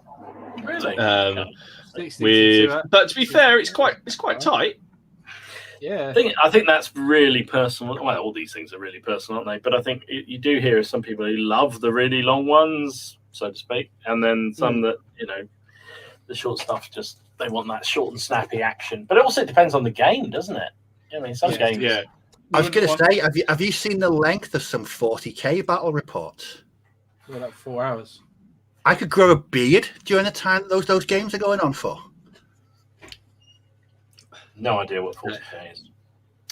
Really? But to be fair, it's quite tight. Yeah, I think that's really personal. Well, all these things are really personal, aren't they? But I think you do hear of some people who love the really long ones, so to speak, and then some that the short stuff just. They want that short and snappy action, but it also depends on the game, doesn't it? I mean, some games. Yeah. I was going to say, have you seen the length of some 40k battle reports? Yeah, like 4 hours. I could grow a beard during the time those games are going on for. No idea what 40k is.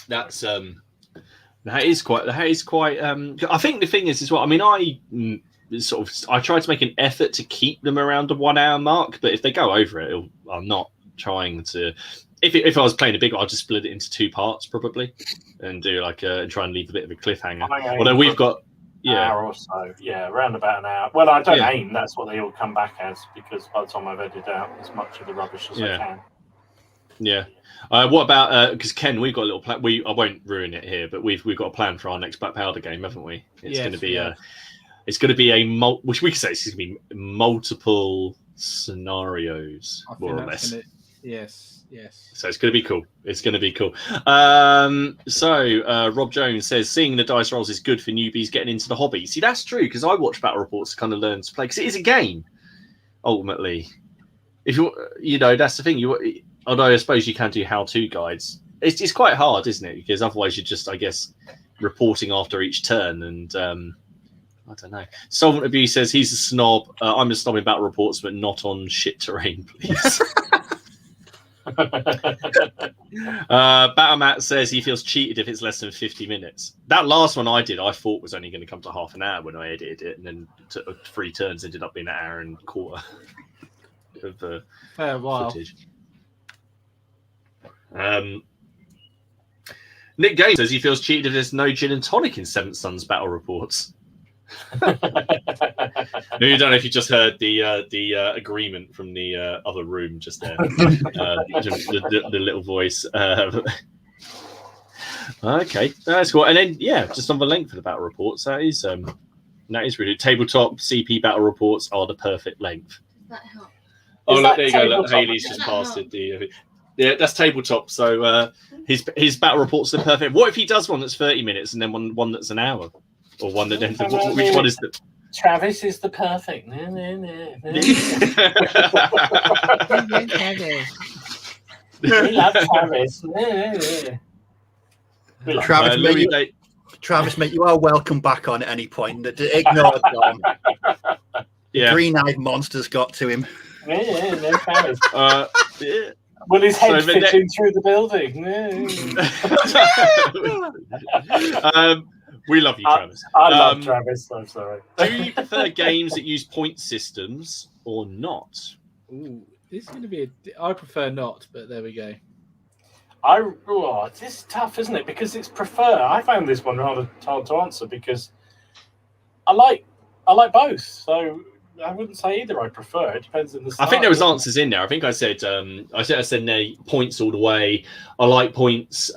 That is quite. I think the thing is as well. I mean, I try to make an effort to keep them around the 1 hour mark, but if they go over it, I'm not trying to. If I was playing a big one, I'd just split it into 2 parts probably, and do and try and leave a bit of a cliffhanger. Although we've got hour or so, around about an hour. Well, I don't aim. That's what they all come back as, because by the time I've edited out as much of the rubbish as I can. Yeah. What about because Ken, we've got a little plan. I won't ruin it here, but we've got a plan for our next Black Powder game, haven't we? It's going to be it's going to be which we could say it's going to be multiple scenarios, more or less. Yes. So it's going to be cool. Rob Jones says seeing the dice rolls is good for newbies getting into the hobby. See, that's true, because I watch battle reports to kind of learn to play, because it is a game. Ultimately, if that's the thing. Although I suppose you can do how-to guides. It's quite hard, isn't it? Because otherwise you're just, I guess, reporting after each turn and. I don't know. Solvent Abuse says he's a snob. I'm a snob in battle reports, but not on shit terrain, please. Battlemat says he feels cheated if it's less than 50 minutes. That last one I did, I thought was only going to come to half an hour when I edited it, and then 3 turns ended up being an hour and a quarter of footage. Nick Gaines says he feels cheated if there's no gin and tonic in Seventh Son's battle reports. No, you don't know if you just heard the agreement from the other room just there. The little voice. Okay, that's cool. And then just on the length of the battle reports, that is really tabletop CP battle reports are the perfect length. That help. Oh, look, there you go. Look, Haley's just passed it. Yeah, that's tabletop. So his battle reports are perfect. What if he does one that's 30 minutes and then one that's an hour, or one that ends? Which one is the? Travis is the perfect. We love Travis. Travis, mate, you are welcome back on at any point. Ignore Dom. Yeah. Green-eyed monster's got to him. No Travis. Will his head fit in through the building? We love you, Travis. I love Travis. I'm sorry. Do you prefer games that use point systems or not? Ooh, this is going to be I prefer not, but there we go. This is tough, isn't it? Because it's prefer. I found this one rather hard to answer because I like both. So I wouldn't say either. I prefer. It depends on the style. I think there was answers in there. I think I said I said no, points all the way. I like points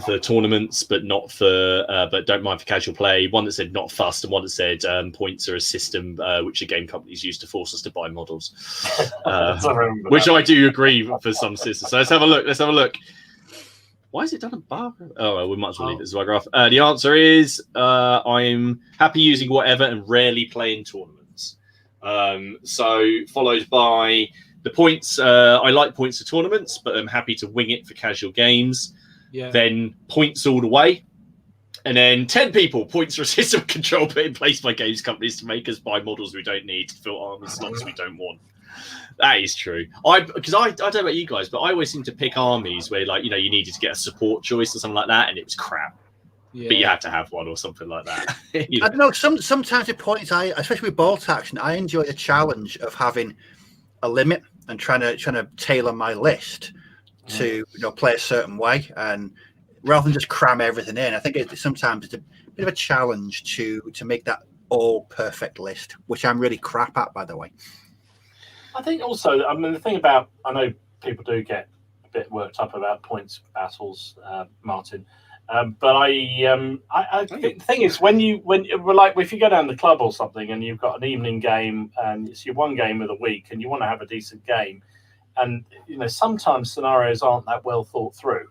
for tournaments, but not for but don't mind for casual play. One that said not fussed, and one that said points are a system which the game companies use to force us to buy models. Which I do agree for some systems. So let's have a look. Why is it done above? Oh, well, we might as well leave it as a graph. The answer is I'm happy using whatever and rarely playing tournaments. So followed by the points. I like points for tournaments, but I'm happy to wing it for casual games. Yeah. Then points all the way. And then 10 people, points for a system control put in place by games companies to make us buy models we don't need to fill army slots we don't want. That is true. I don't know about you guys, but I always seem to pick armies where, like, you needed to get a support choice or something like that, and it was crap. Yeah. But you had to have one or something like that. I don't know. Sometimes with points, especially with bolt action, I enjoy the challenge of having a limit and trying to tailor my list to play a certain way, and rather than just cram everything in. I think sometimes it's a bit of a challenge to make that all perfect list, which I'm really crap at, by the way. I think also, I mean, the thing about, I know people do get a bit worked up about points battles, Martin, but I think the thing is when if you go down the club or something and you've got an evening game and it's your one game of the week and you want to have a decent game, and sometimes scenarios aren't that well thought through.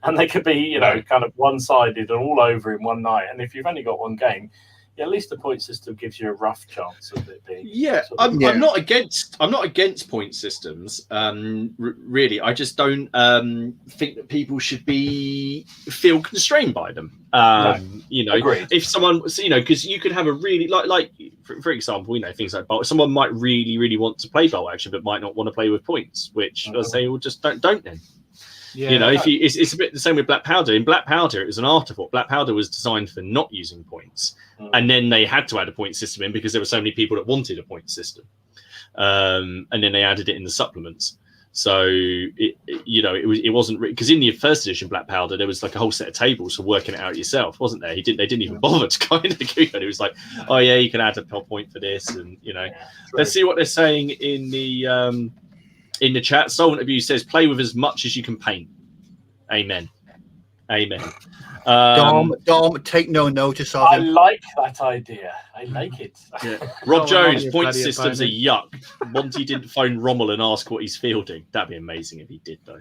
And they could be, kind of one-sided and all over in one night. And if you've only got one game, at least the point system gives you a rough chance of it being. Yeah, I'm not against point systems. Really, I just don't think that people should feel constrained by them. Agreed. If someone, because you could have a really like for example, things like bolt. Someone might really, really want to play bolt action, but might not want to play with points. Which I say, well, just don't then. Yeah, it's a bit the same with Black Powder. In Black Powder, it was an afterthought. Black Powder was designed for not using points, and then they had to add a point system in because there were so many people that wanted a point system, and then they added it in the supplements. So it wasn't because in the first edition Black Powder there was like a whole set of tables for working it out yourself, wasn't there? They didn't even bother to kind of do it. It was like, oh yeah, you can add a point for this, and let's see what they're saying in the chat. Solvent Abuse says, play with as much as you can paint. Amen. Dom, take no notice of him. I like that idea. I like it. Yeah. Rob Jones, point systems are yuck. Monty didn't phone Rommel and ask what he's fielding. That'd be amazing if he did, though.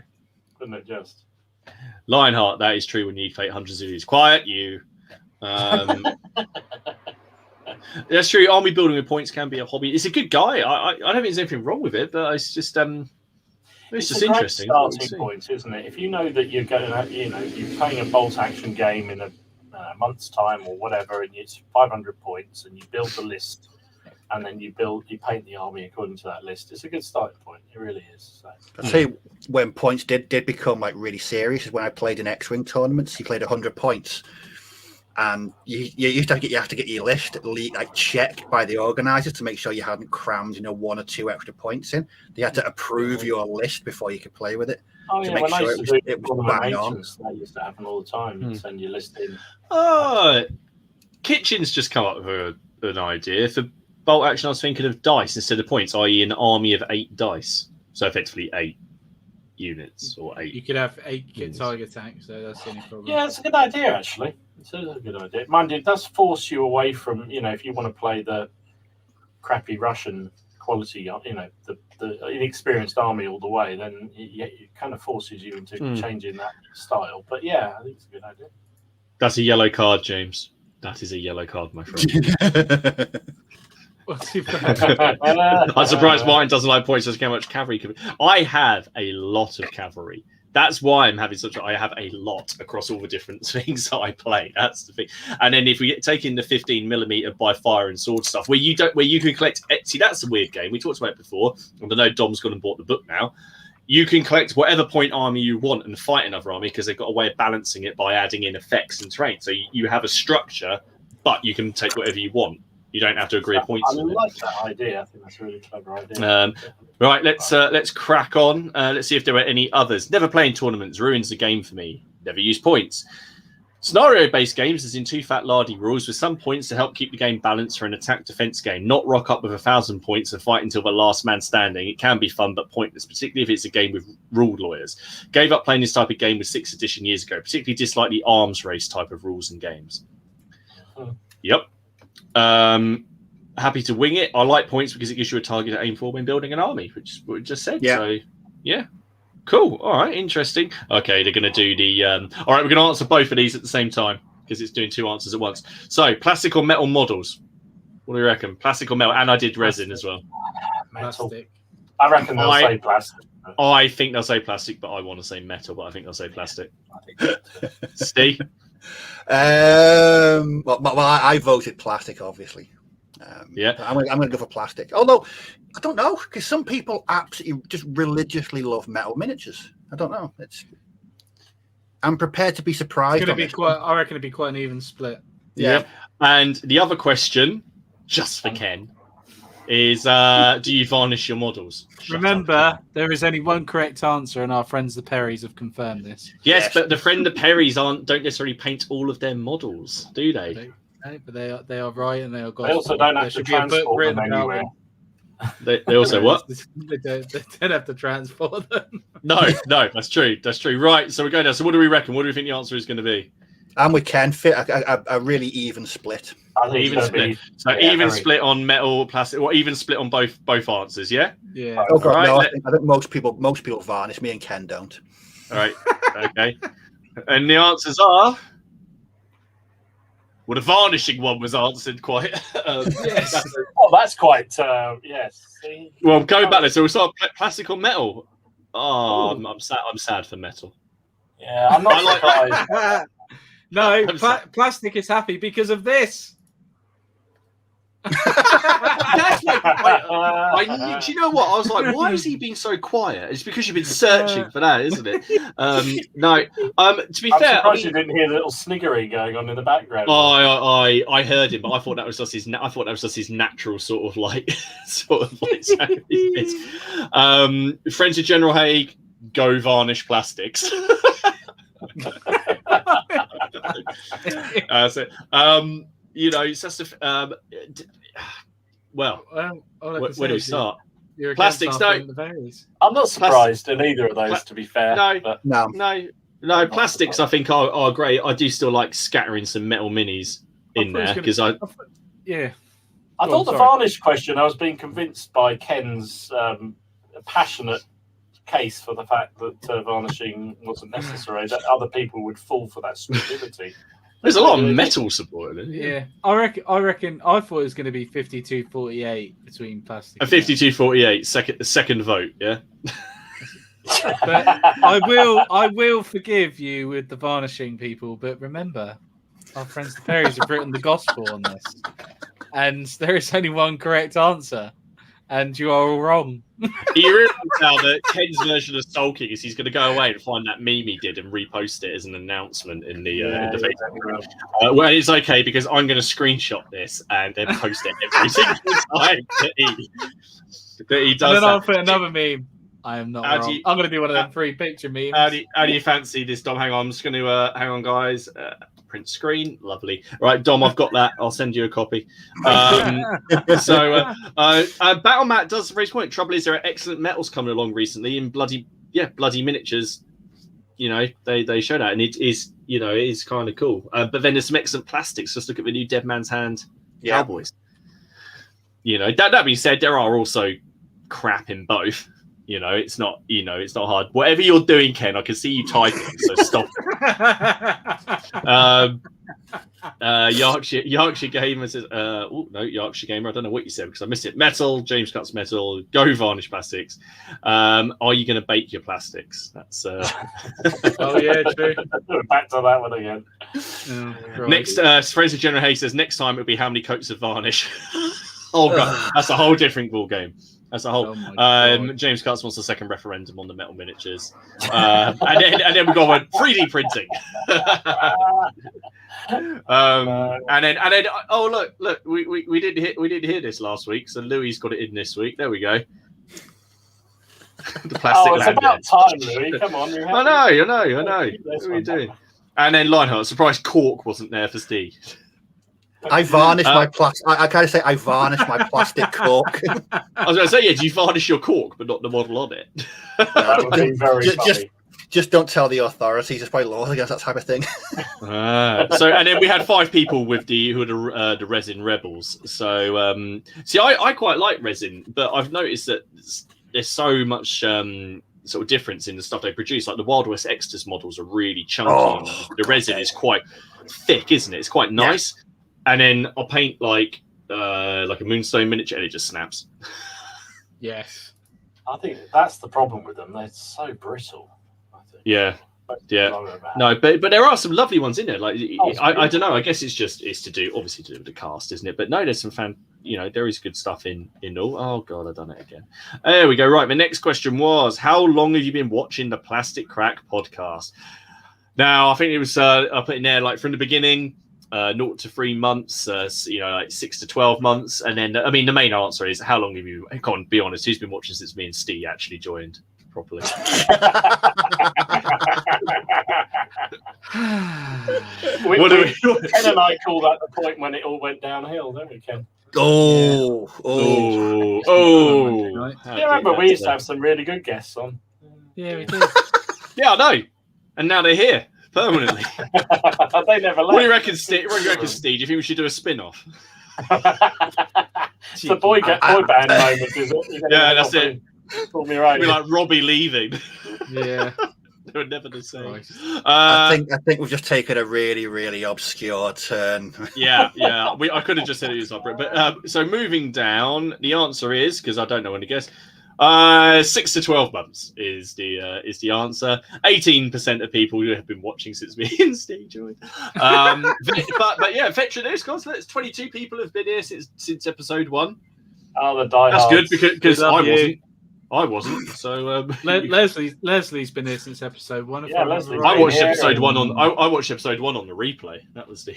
Wouldn't it just? Lionheart, that is true when you play hundreds of these. Quiet, you. That's true. Army building with points can be a hobby. It's a good guy. I don't think there's anything wrong with it, but it's just it's just interesting. Starting point, isn't it? If you know that you're going, you're playing a bolt action game in a month's time or whatever, and it's 500 points, and you build the list and then you paint the army according to that list. It's a good starting point. It really is. So. I'd say when points did become like really serious is when I played in X-Wing tournaments. You played 100 points, and you used to have to get your list like checked by the organisers to make sure you hadn't crammed 1 or 2 extra points in. They had to approve your list before you could play with it. Oh to yeah, make when sure I used to do it was bang on. that used to happen all the time. And send your list in. Kitchen's just come up with an idea for bolt action. I was thinking of dice instead of points, i.e., an army of 8 dice. So effectively 8 units or 8. You could have 8 target attacks, so that's the only problem. Yeah, it's a good idea actually. It's a good idea. Mind you, it does force you away from if you want to play the crappy Russian quality, the inexperienced army all the way, then it kind of forces you into changing that style. But yeah, I think it's a good idea. That's a yellow card, James. That is a yellow card, my friend. I'm surprised Martin doesn't like points. Just how much cavalry can be. I have a lot of cavalry. That's why I'm having I have a lot across all the different things that I play. That's the thing. And then if we take in the 15mm by fire and sword stuff, where you can collect. See, that's a weird game. We talked about it before. And I know Dom's gone and bought the book now. You can collect whatever point army you want and fight another army because they've got a way of balancing it by adding in effects and terrain. So you have a structure, but you can take whatever you want. You don't have to agree points. I like that idea. I think that's a really clever idea. Right, let's crack on. Let's see if there are any others. Never playing tournaments ruins the game for me. Never use points. Scenario-based games is in 2 fat lardy rules with some points to help keep the game balanced for an attack-defense game. Not rock up with 1,000 points and fight until the last man standing. It can be fun but pointless, particularly if it's a game with rule lawyers. Gave up playing this type of game with 6th edition years ago. Particularly dislike the arms race type of rules and games. Yep. Happy to wing it. I like points because it gives you a target to aim for when building an army, which is what we just said. Yeah. So, yeah. Cool. All right. Interesting. Okay, they're going to do the... all right, we're going to answer both of these at the same time because it's doing 2 answers at once. So, plastic or metal models? What do you reckon? Plastic or metal? And I did resin as well. Metal. Plastic. I reckon they'll say plastic. I think they'll say plastic, but I want to say metal, but I think they'll say plastic. Steve? Well, I voted plastic, obviously. Yeah, I'm going to go for plastic. Although I don't know, because some people absolutely just religiously love metal miniatures. I don't know. I'm prepared to be surprised. I reckon it'd be quite an even split. Yeah. And the other question, just for Ken, is do you varnish your models? Remember, there is only one correct answer, and our friends the Perrys have confirmed this. Yes, but the friend the Perrys don't necessarily paint all of their models, do they? But they are right, and they are. They also don't have to transport them anywhere. They also what? They don't have to transport them. No, that's true. That's true. Right, so we're going now. So what do we reckon? What do we think the answer is going to be? I'm with Ken. Fit a really even split. I think Even split. Even split on metal, plastic, or even split on both answers. Yeah. Yeah. Oh God, right, no! I think most people varnish. Me and Ken don't. All right. Okay. And the answers are. Well, the varnishing one was answered quite. Yes. That's quite. Yes. See? Well, going back there, so we saw plastic or metal. Oh, I'm sad. I'm sad for metal. Yeah, I'm not surprised. No, plastic is happy because of this. That's like, do you know what? I was like, why is he being so quiet? It's because you've been searching for that, isn't it? No. To be fair, you didn't hear the little sniggering going on in the background. I heard him, but I thought that was just his. Natural sort of like sound. Friends of General Haig, go varnish plastics. It's just where do we start? Plastics, no. I'm not surprised in either of those, to be fair. No. Plastics, I think are great. I do still like scattering some metal minis in there because I thought the varnish question. I was being convinced by Ken's passionate case for the fact that varnishing wasn't necessary. That other people would fall for that stupidity. There's a lot of metal support in it. Yeah, I reckon. I thought it was going to be 52-48 between plastic. A 52-48 second vote. Yeah. But I will forgive you with the varnishing people. But remember, our friends the Perrys have written the gospel on this, and there is only one correct answer, and you are all wrong. You realise now that Ken's version of Soul King is he's going to go away and find that meme he did and repost it as an announcement in the Facebook. Well, it's okay because I'm going to screenshot this and then post it every single time that he does. And then that. I'll put another meme. I am not wrong. I'm going to do one of them 3 picture memes. How do you fancy this, Dom? Hang on, I'm just going to hang on, guys. Print screen, lovely. Right, Dom, I've got that. I'll send you a copy. Battle Mat does raise point. Trouble is, there are excellent metals coming along recently in bloody miniatures. You know, they show that, and it is kind of cool. But then there's some excellent plastics. Just look at the new Dead Man's Hand Cowboys. You know, that being said, there are also crap in both. You know, it's not hard. Whatever you're doing, Ken, I can see you typing, so stop. Yorkshire Gamer says, Yorkshire Gamer, I don't know what you said because I missed it. Metal, James Cuts Metal, go varnish plastics. Are you going to bake your plastics? That's Oh yeah, true. Back to that one again. Right. Next, Fraser General Hay says next time it'll be how many coats of varnish. Oh god, that's a whole different ball game. As a whole, James Cutts wants a second referendum on the metal miniatures, and then we go on 3D printing. And then oh look, we did hear this last week, so Louis got it in this week. There we go. The plastic. It's about time, Louis. Come on. I know. What are we doing? And then Lionheart, surprised Cork wasn't there for Steve. I varnished my plastic. I kind of say I varnished my plastic cork. I was going to say, do you varnish your cork, but not the model on it? That would be very funny. Just don't tell the authorities. It's probably laws against that type of thing. So, and then we had 5 people who are the resin rebels. So, see, I quite like resin, but I've noticed that there's so much sort of difference in the stuff they produce. Like the Wild West Extras models are really chunky. The resin is quite thick, isn't it? It's quite nice. Yeah. And then I'll paint like a Moonstone miniature, and it just snaps. Yes, I think that's the problem with them. They're so brittle. I think. Yeah. No, but there are some lovely ones in there. Like I don't know. I guess it's to do with the cast, isn't it? But no, there's some there is good stuff in all. Oh god, I've done it again. There we go. Right, my next question was, how long have you been watching the Plastic Crack podcast? Now I think it was I put in there like from the beginning. 0 to 3 months, like 6 to 12 months, and then the main answer is how long have you? Come on, be honest. Who's been watching since me and Steve actually joined properly? Ken and I call that the point when it all went downhill, don't we, Ken? Oh! Yeah, remember we used to have some really good guests on. Yeah, we did. Yeah, I know, and now they're here. Permanently. They never left. What do you reckon, Steve? Do you think we should do a spin-off? It's the boy band moment, is it? Yeah, that's it. Pull me right. It'd be like Robbie leaving. Yeah. They were never the same. I think we've just taken a really, really obscure turn. Yeah. I could have just said it was opera, but so moving down, the answer is, because I don't know when to guess. 6 to 12 months is the answer. 18% of people who have been watching since me and Steve joined. But yeah, veteran news consulate. 22 people have been here since episode 1. Oh, the diehards. That's good because I wasn't. So Leslie's been here since episode 1. Yeah, Leslie. I watched episode 1 on. I watched episode 1 on the replay. That was the.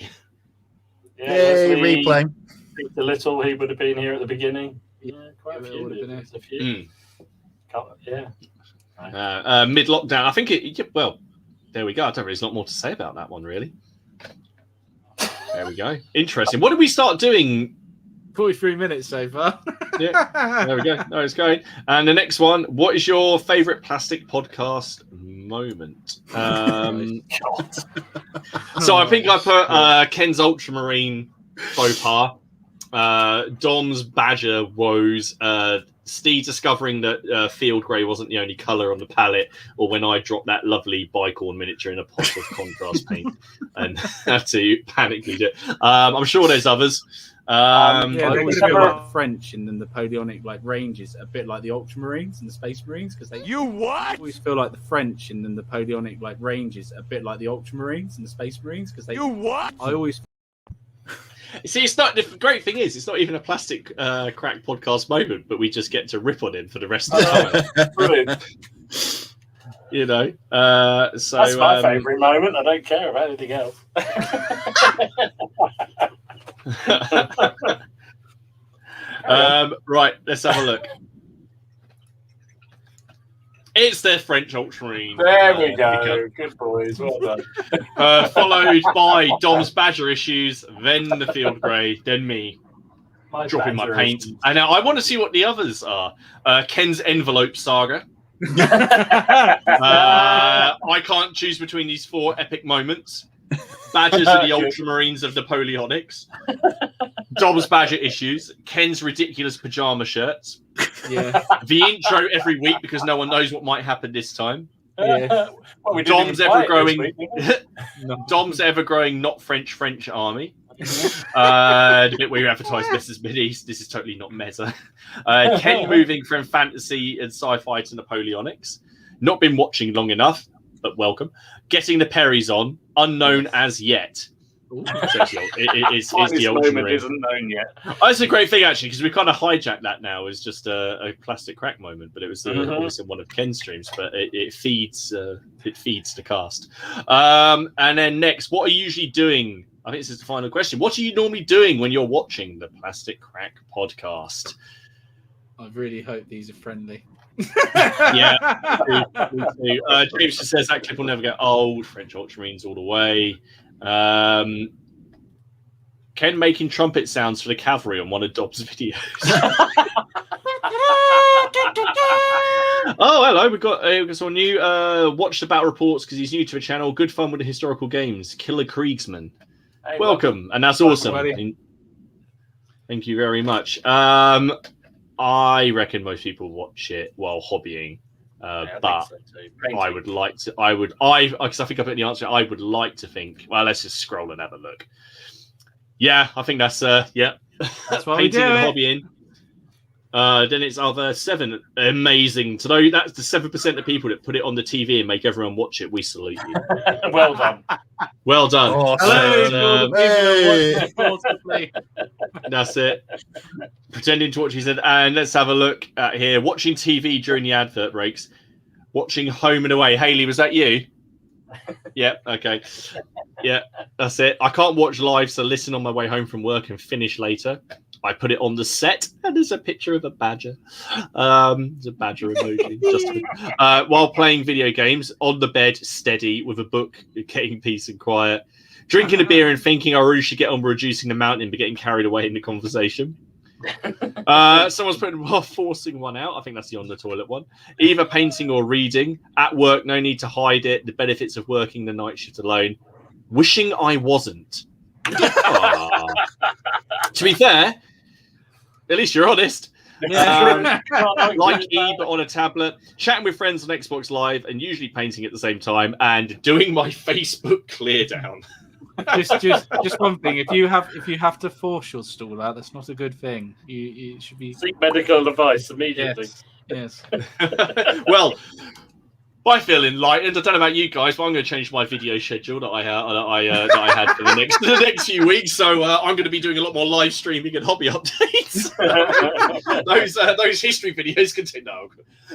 Yeah, Yay, replay. Peter Little, he would have been here at the beginning. Yeah, quite a few. Been a few. Yeah. Mid lockdown, I think it. Well, there we go. I don't really. There's not more to say about that one, really. There we go. Interesting. What did we start doing? 43 minutes so far. Yeah, there we go. No, it's going. And the next one. What is your favourite plastic podcast moment? So I think I put Ken's Ultramarine faux pas. Dom's Badger woes, Steve discovering that field grey wasn't the only colour on the palette, or when I dropped that lovely Bicorn miniature in a pot of contrast paint and had to panically do it. I'm sure there's others. I always feel like French in the Napoleonic ranges, a bit like the Ultramarines and the Space Marines, because they. You what? I always feel like the French in the Napoleonic ranges, a bit like the Ultramarines and the Space Marines, because they. You what? I always. See, it's not. The great thing is, it's not even a plastic crack podcast moment, but we just get to rip on him for the rest of the time. Brilliant. You know, so That's my favourite moment. I don't care about anything else. Right, let's have a look. It's the French Ultramarine. There we go. Good boys. Well done. Followed by Dom's Badger issues, then the Field Grey, then me dropping my paint. And now I want to see what the others are. Ken's Envelope Saga. I can't choose between these 4 epic moments. Badgers are the Ultramarines of Napoleonics. Dom's Badger issues. Ken's ridiculous pajama shirts. Yeah. The intro every week because no one knows what might happen this time. Yeah. Well, Dom's ever-growing Dom's ever-growing not French army. The bit where you advertise this as Mideast. This is totally not meta. Ken moving from fantasy and sci-fi to Napoleonics. Not been watching long enough, but welcome. Getting the Perrys on, unknown as yet. So it's the Ultramarine. Isn't known yet. That's a great thing actually, because we kind of hijacked that now as just a plastic crack moment, but it was always in one of Ken's streams. But it feeds the cast. And then next, what are you usually doing? I think this is the final question. What are you normally doing when you're watching the Plastic Crack podcast? I really hope these are friendly. Yeah, me too. James just says that clip will never get old. French Ultramarines all the way. Ken making trumpet sounds for the cavalry on one of Dobbs' videos. Oh, hello. We've got someone new. Watch the battle reports because he's new to the channel. Good fun with the historical games. Killer Kriegsman. Hey, welcome. And that's awesome. Thank you very much. I reckon most people watch it while hobbying. But so I would like to. Because I think I put the answer. I would like to think. Well, let's just scroll and have a look. Yeah, I think that's yeah. That's what painting we do and hobbying. Then it's other 7. Amazing to know that's the 7% of people that put it on the TV and make everyone watch it. We salute you. Well done. Well done. Awesome. Hey. That's it. Pretending to watch, he said. And let's have a look at here. Watching TV during the advert breaks. Watching Home and Away. Haley, was that you? Yeah. Okay. Yeah, that's it. I can't watch live, so listen on my way home from work and finish later. I put it on the set, and there's a picture of a badger. There's a badger emoji. While playing video games, on the bed, steady, with a book, getting peace and quiet. Drinking a beer and thinking I really should get on reducing the mountain, but getting carried away in the conversation. Someone's putting forcing one out. I think that's the on the toilet one. Either painting or reading. At work, no need to hide it. The benefits of working the night shift alone. Wishing I wasn't. To be fair, at least you're honest. Like E, but on a tablet, chatting with friends on Xbox Live, and usually painting at the same time, and doing my Facebook clear down. just one thing. If you have to force your stool out, that's not a good thing. You should be seek medical advice immediately. Yes. Well, I feel enlightened. I don't know about you guys, but I'm going to change my video schedule that I had for the next few weeks. So I'm going to be doing a lot more live streaming and hobby updates. those history videos continue.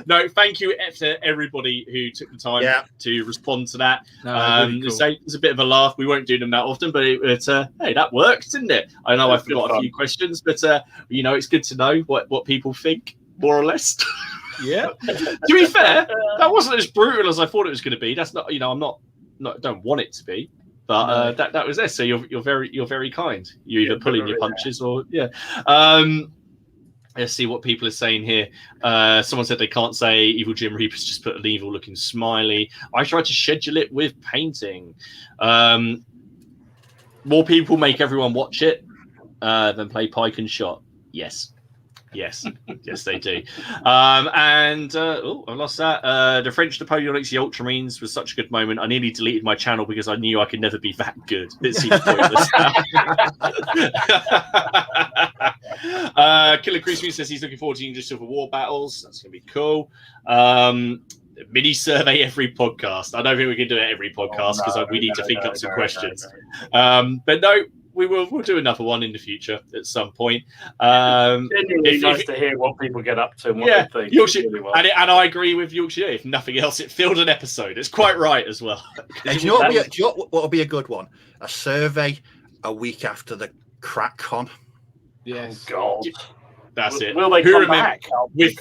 No, thank you to everybody who took the time to respond to that. Really cool. It's a bit of a laugh. We won't do them that often, but hey, that worked, didn't it? I know I've got a few questions, but it's good to know what people think, more or less. Yeah. To be fair, that wasn't as brutal as I thought it was going to be. That's not, I'm not don't want it to be, but that was it. So you're very kind. You're either pulling your punches or Let's see what people are saying here. Someone said they can't say Evil Jim Reaper's just put an evil looking smiley. I tried to schedule it with painting. More people make everyone watch it than play Pike and Shot. Yes, they do. I lost that. The French Napoleonics, the Ultramarines was such a good moment. I nearly deleted my channel because I knew I could never be that good. It seems pointless now. Killer Christmas says he's looking forward to English Civil War battles. That's going to be cool. Mini survey every podcast. I don't think we can do it every podcast because we need to think up some questions. But no. we'll do another one in the future at some point. Genuinely nice to hear what people get up to and what they think. Yorkshire, really well. and I agree with Yorkshire. If nothing else, it filled an episode. It's quite right as well. And do you know what would be a good one? A survey a week after the CrackCon. Yes. Oh, God. That's it. Will they Who come remember back? with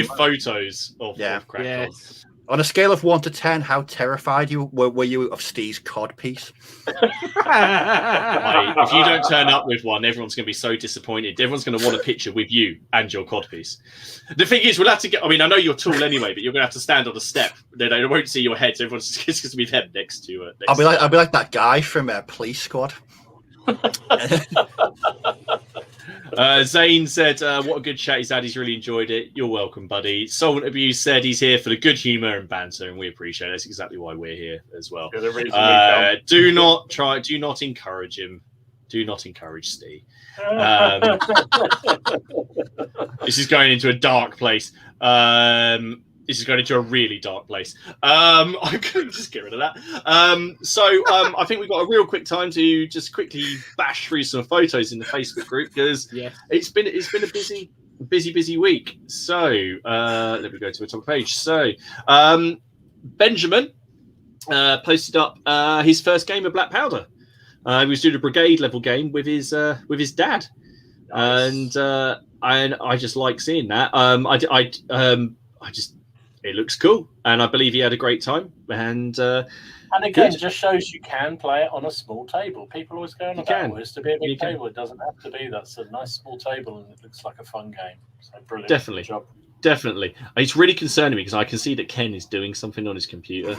photos of CrackCon? Yes. On a scale of 1 to 10, how terrified were you of Steve's cod piece? If you don't turn up with one, everyone's going to be so disappointed. Everyone's going to want a picture with you and your codpiece. The thing is, we'll have to get. I mean, I know you're tall anyway, but you're going to have to stand on a step. They won't see your head. So everyone's just going to be them next to it. I'll be like that guy from Police Squad. Zane said, what a good chat he's had. He's really enjoyed it. You're welcome, buddy. Solvent Abuse said he's here for the good humour and banter, and we appreciate it. That's exactly why we're here as well. Do not encourage him. Do not encourage Steve. This is going into a dark place. This is going into a really dark place. I'm going to just get rid of that. I think we've got a real quick time to just quickly bash through some photos in the Facebook group because it's been a busy week. So let me go to the top of the page. So Benjamin posted up his first game of Black Powder. He was doing a brigade level game with his dad, nice. and I just like seeing that. It looks cool, and I believe he had a great time. And again, it just shows you can play it on a small table. People always go on about it to be a big table. It doesn't have to be. That's a nice small table, and it looks like a fun game. So brilliant. Definitely. Good job. Definitely. It's really concerning me because I can see that Ken is doing something on his computer.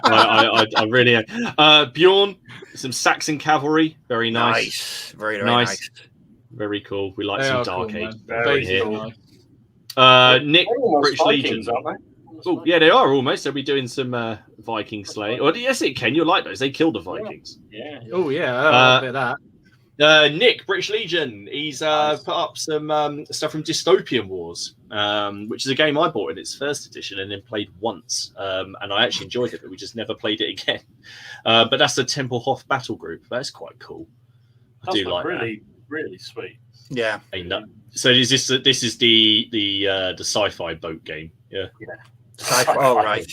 I really am. Bjorn, some Saxon cavalry. Very nice. Very nice. Very cool. We like some Dark Age. Very cool. Nick, British Legion. Oh, yeah, they are almost. They'll be doing some Viking slaying. Or yes, Ken, you'll like those. They killed the Vikings. Yeah. Oh, yeah. A bit of that. Nick, British Legion. He's put up some stuff from Dystopian Wars, which is a game I bought in its first edition and then played once. And I actually enjoyed it, but we just never played it again. But that's the Tempelhof battle group. That's quite cool. I do like that. Really sweet. Yeah. So is this is the sci-fi boat game? Yeah. Sci-fi. Oh, right.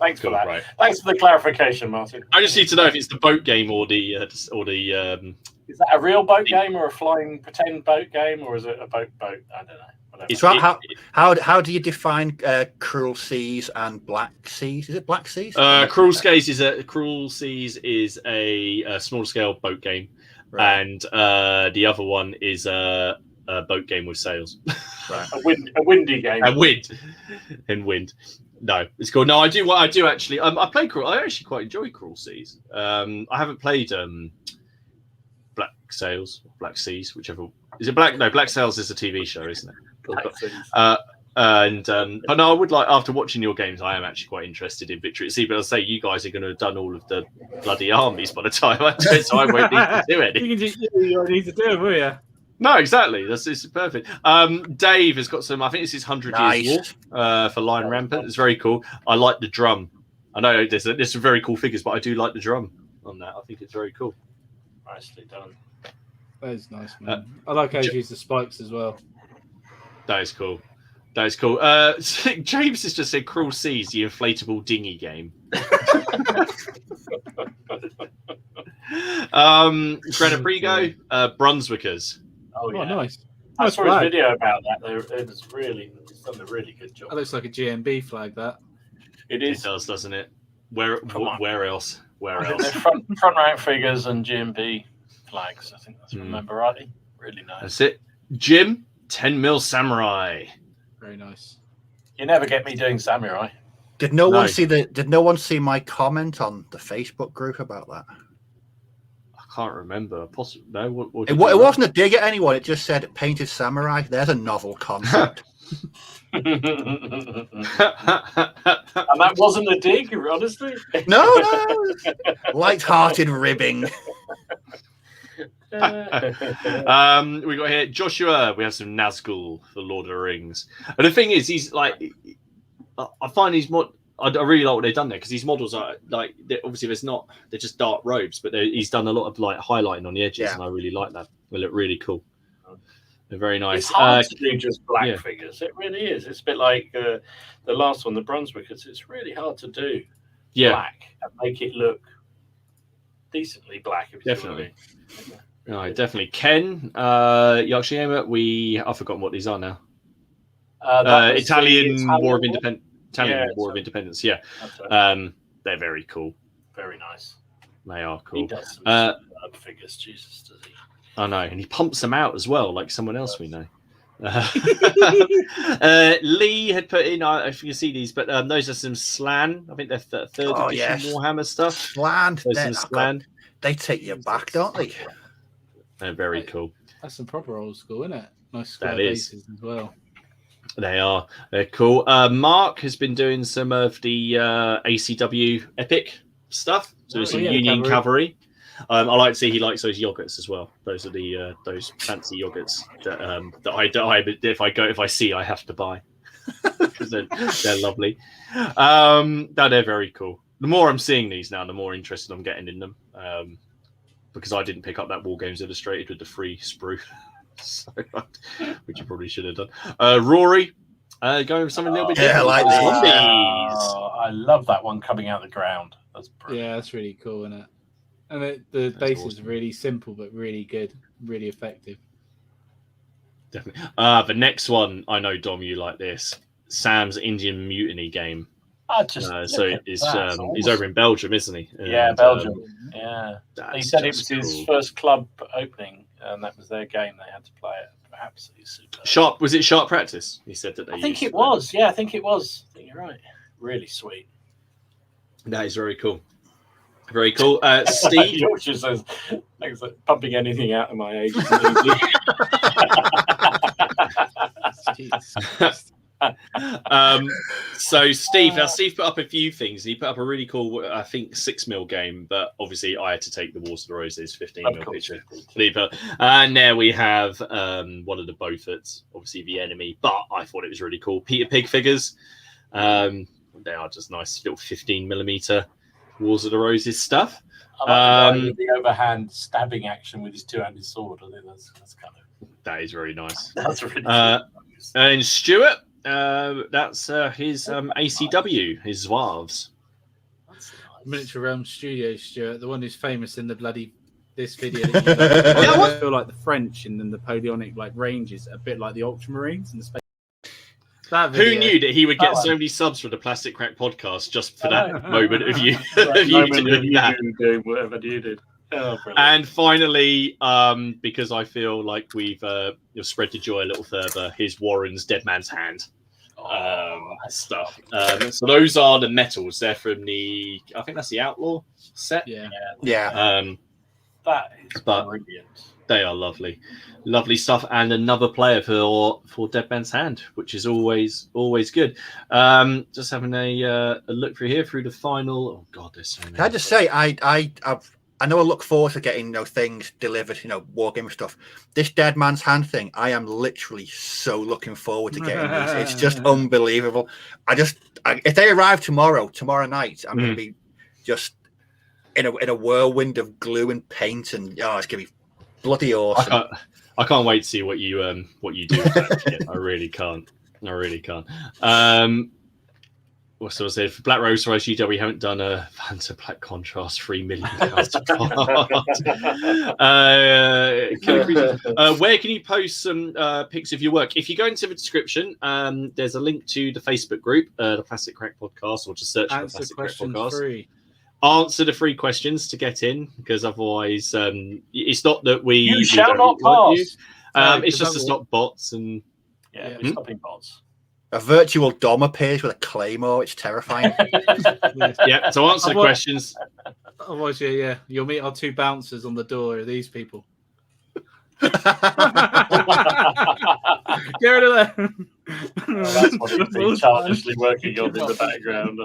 Thanks for that. Right. Thanks for the clarification, Martin. I just need to know if it's the boat game or the. Is that a real boat game or a flying pretend boat game, or is it a boat? I don't know. So how do you define Cruel Seas and Black Seas? Is it Black Seas? Cruel Seas is a small scale boat game. Right. And the other one is a boat game with sails. Right. A windy game. And wind. No, it's cool. No, I do actually. I play Cruel. I actually quite enjoy Cruel Seas. I haven't played Black Seas, whichever. Is it Black? No, Black Sails is a TV show, isn't it? But no, I would like, after watching your games, I am actually quite interested in Victory at Sea. But I'll say you guys are going to have done all of the bloody armies by the time I do it, so I won't need to do it. You don't need to do it, will you? No, exactly. This is perfect. Dave has got some. I think this is 100 Years War for Lion Rampant. It's very cool. I like the drum. I know there's some very cool figures, but I do like the drum on that. I think it's very cool. Nicely done. That is nice, man. I like how you use the spikes as well. That is cool. James has just said Cruel Seas, the inflatable dinghy game. Greta Prigo, Brunswickers. Oh, yeah. Nice. I saw a video about that. It's done a really good job. That looks like a GMB flag, that. It is. It does, doesn't it? Where else? Where else? They're front rank figures and GMB flags. I think that's remember rightly. Really nice. That's it. Jim, 10mm Samurai. Very nice. You never get me doing samurai. Did no one see my comment on the Facebook group about that? I can't remember. Possibly no. It wasn't a dig at anyone. It just said painted samurai. There's a novel concept. And that wasn't a dig, honestly. No. Light-hearted ribbing. We got here Joshua. We have some Nazgul, the Lord of the Rings. And the thing is, he's like, I find he's more. I really like what they've done there because these models are like obviously they're just dark robes, but he's done a lot of like highlighting on the edges, and I really like that. They look really cool. They're very nice. It's hard to do just black figures. It really is. It's a bit like the last one, the Brunswickers. It's really hard to do black and make it look decently black. If definitely. No, definitely. Ken, Yorkshire Gamer, I've forgotten what these are now. Italian War of Independence. War of Independence. Yeah, right. They're very cool. Very nice. They are cool. He does some figures. Jesus, does he? I know, and he pumps them out as well, like someone else we know. Lee had put in, if you can see these, but those are some Slan. I think they're third edition Warhammer stuff. Slan. They take you back, don't they? They're very cool. That's some proper old school, isn't it? Nice square bases as well. They are. They're cool. Mark has been doing some of the ACW Epic stuff. So some Union Cavalry. I like to see he likes those yogurts as well. Those are the those fancy yogurts that if I see I have to buy because they're lovely. No, they're very cool. The more I'm seeing these now, the more interested I'm getting in them. Because I didn't pick up that War Games Illustrated with the free sprue, which you probably should have done. Rory, going with something a little bit different. I like these. I love that one coming out of the ground. That's brilliant. Yeah, that's really cool, isn't it? And the base is really simple but really good, really effective. Definitely. The next one, I know, Dom, you like this. Sam's Indian Mutiny game. So he's over in Belgium, isn't he? Yeah, Belgium. He said it was his first club opening, and that was their game. They had to play it. Perhaps Sharp. Was it Sharp Practice? He said that they. I think it was. Yeah, I think it was. I think you're right. Really sweet. That is very cool. Very cool. Steve. Yorkshire says, thanks for pumping anything out of my age. So Steve put up a few things. He put up a really cool, I think, 6mm game, but obviously I had to take the Wars of the Roses 15mm picture. And there we have one of the Beauforts, obviously the enemy, but I thought it was really cool. Peter Pig figures. They are just nice little 15mm Wars of the Roses stuff. I like the overhand stabbing action with his two-handed sword. I think that's kind of. That is very nice. That's really nice. And Stuart, that's his ACW, his Zouaves. That's nice. Miniature Realm Studios, Stuart, the one who's famous in this video. I feel like the French in the Napoleonic ranges, a bit like the Ultramarines in the space. Who knew that he would get so many subs for the Plastic Crack podcast just for that moment of you, doing that? Doing whatever you did. Oh, and finally, because I feel like we've spread the joy a little further, here's Warren's Dead Man's Hand stuff. So those are the metals. They're from I think that's the Outlaw set. Yeah. That is brilliant. They are lovely stuff, and another player for Dead Man's Hand, which is always good. Just having a look through here through the final. Oh God, there's so many. Can I just say I know I look forward to getting things delivered, wargame stuff. This Dead Man's Hand thing, I am literally so looking forward to getting these. It's just unbelievable. If they arrive tomorrow night, I'm going to be just in a whirlwind of glue and paint, and it's going to be bloody awesome. I can't wait to see what you do with that kit. I really can't. So I said for Black Rose Rise GW, we haven't done a Vanta Black Contrast 3 million pounds. Where can you post some pics of your work? If you go into the description, there's a link to the Facebook group, the Plastic Crack Podcast, or just search for the Plastic Crack Podcast. Free. Answer the 3 questions to get in, because otherwise, it's not that you shall not pass. It's just to stop bots and stopping bots. A virtual Dom appears with a claymore. It's terrifying. Yeah, so answer the questions. Otherwise, you'll meet our 2 bouncers on the door of these people. Get rid of them. That's what he's been childishly working on in the background.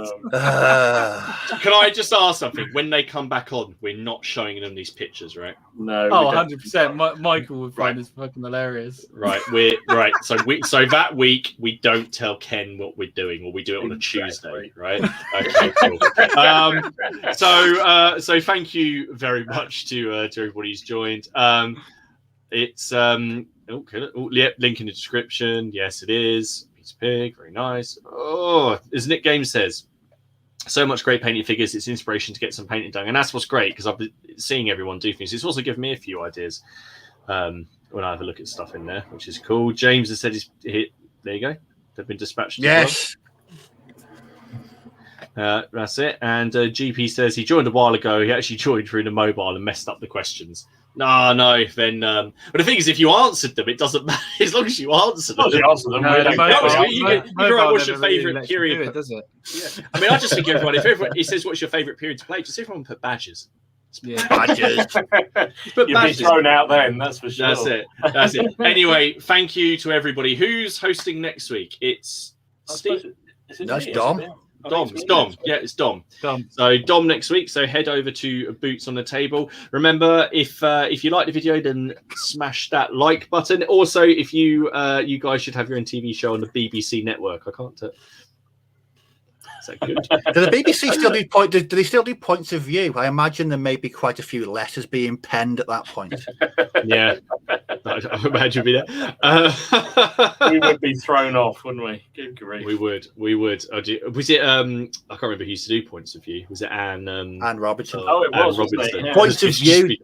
Can I just ask something? When they come back on, we're not showing them these pictures, right? No. Oh, 100%. Michael would find this fucking hilarious. Right, we're right. So that week we don't tell Ken what we're doing, or we do it on a Tuesday, right? Okay, cool. So thank you very much to everybody who's joined. It's link in the description. Yes, it is. Peter Pig, very nice. Oh, as Nick Games says, so much great painted figures. It's inspiration to get some painting done, and that's what's great because I've been seeing everyone do things. It's also given me a few ideas when I have a look at stuff in there, which is cool. James has said he's hit. There you go. They've been dispatched. Yes. That's it. And GP says he joined a while ago. He actually joined through the mobile and messed up the questions. No. Then, but the thing is, if you answered them, it doesn't matter as long as you answer them. You answer them. You can write what's your favourite period. Does it? Yeah. I mean, I just think everyone. If everyone he says what's your favourite period to play, just everyone put badges. Yeah. Badges. Put You'd badges. be thrown out then. That's for sure. That's it. Anyway, thank you to everybody. Who's hosting next week? It's Steve. That's Dom. It's Dom. Yeah, it's Dom. So Dom next week. So head over to Boots on the Table. Remember, if you like the video, then smash that like button. Also, if you guys should have your own TV show on the BBC network. I can't. Is that good? Do the BBC still do point? Do they still do points of view? I imagine there may be quite a few letters being penned at that point. Yeah, I imagine be there. We would be thrown off, wouldn't we? Good grief. We would. Was it? I can't remember who used to do points of view. Was it Anne? Anne Robertson. It was. Robertson. Yeah. Points of view.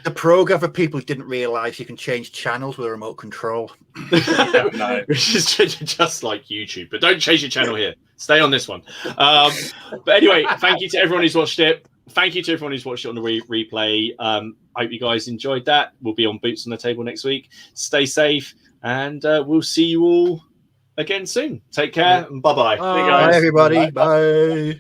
The program for people who didn't realise you can change channels with a remote control. No. Which is just like YouTube, but don't change your channel here. Stay on this one. But anyway, thank you to everyone who's watched it. Thank you to everyone who's watched it on the replay. I hope you guys enjoyed that. We'll be on Boots on the Table next week. Stay safe, and we'll see you all again soon. Take care, and bye-bye. Bye, everybody. Bye.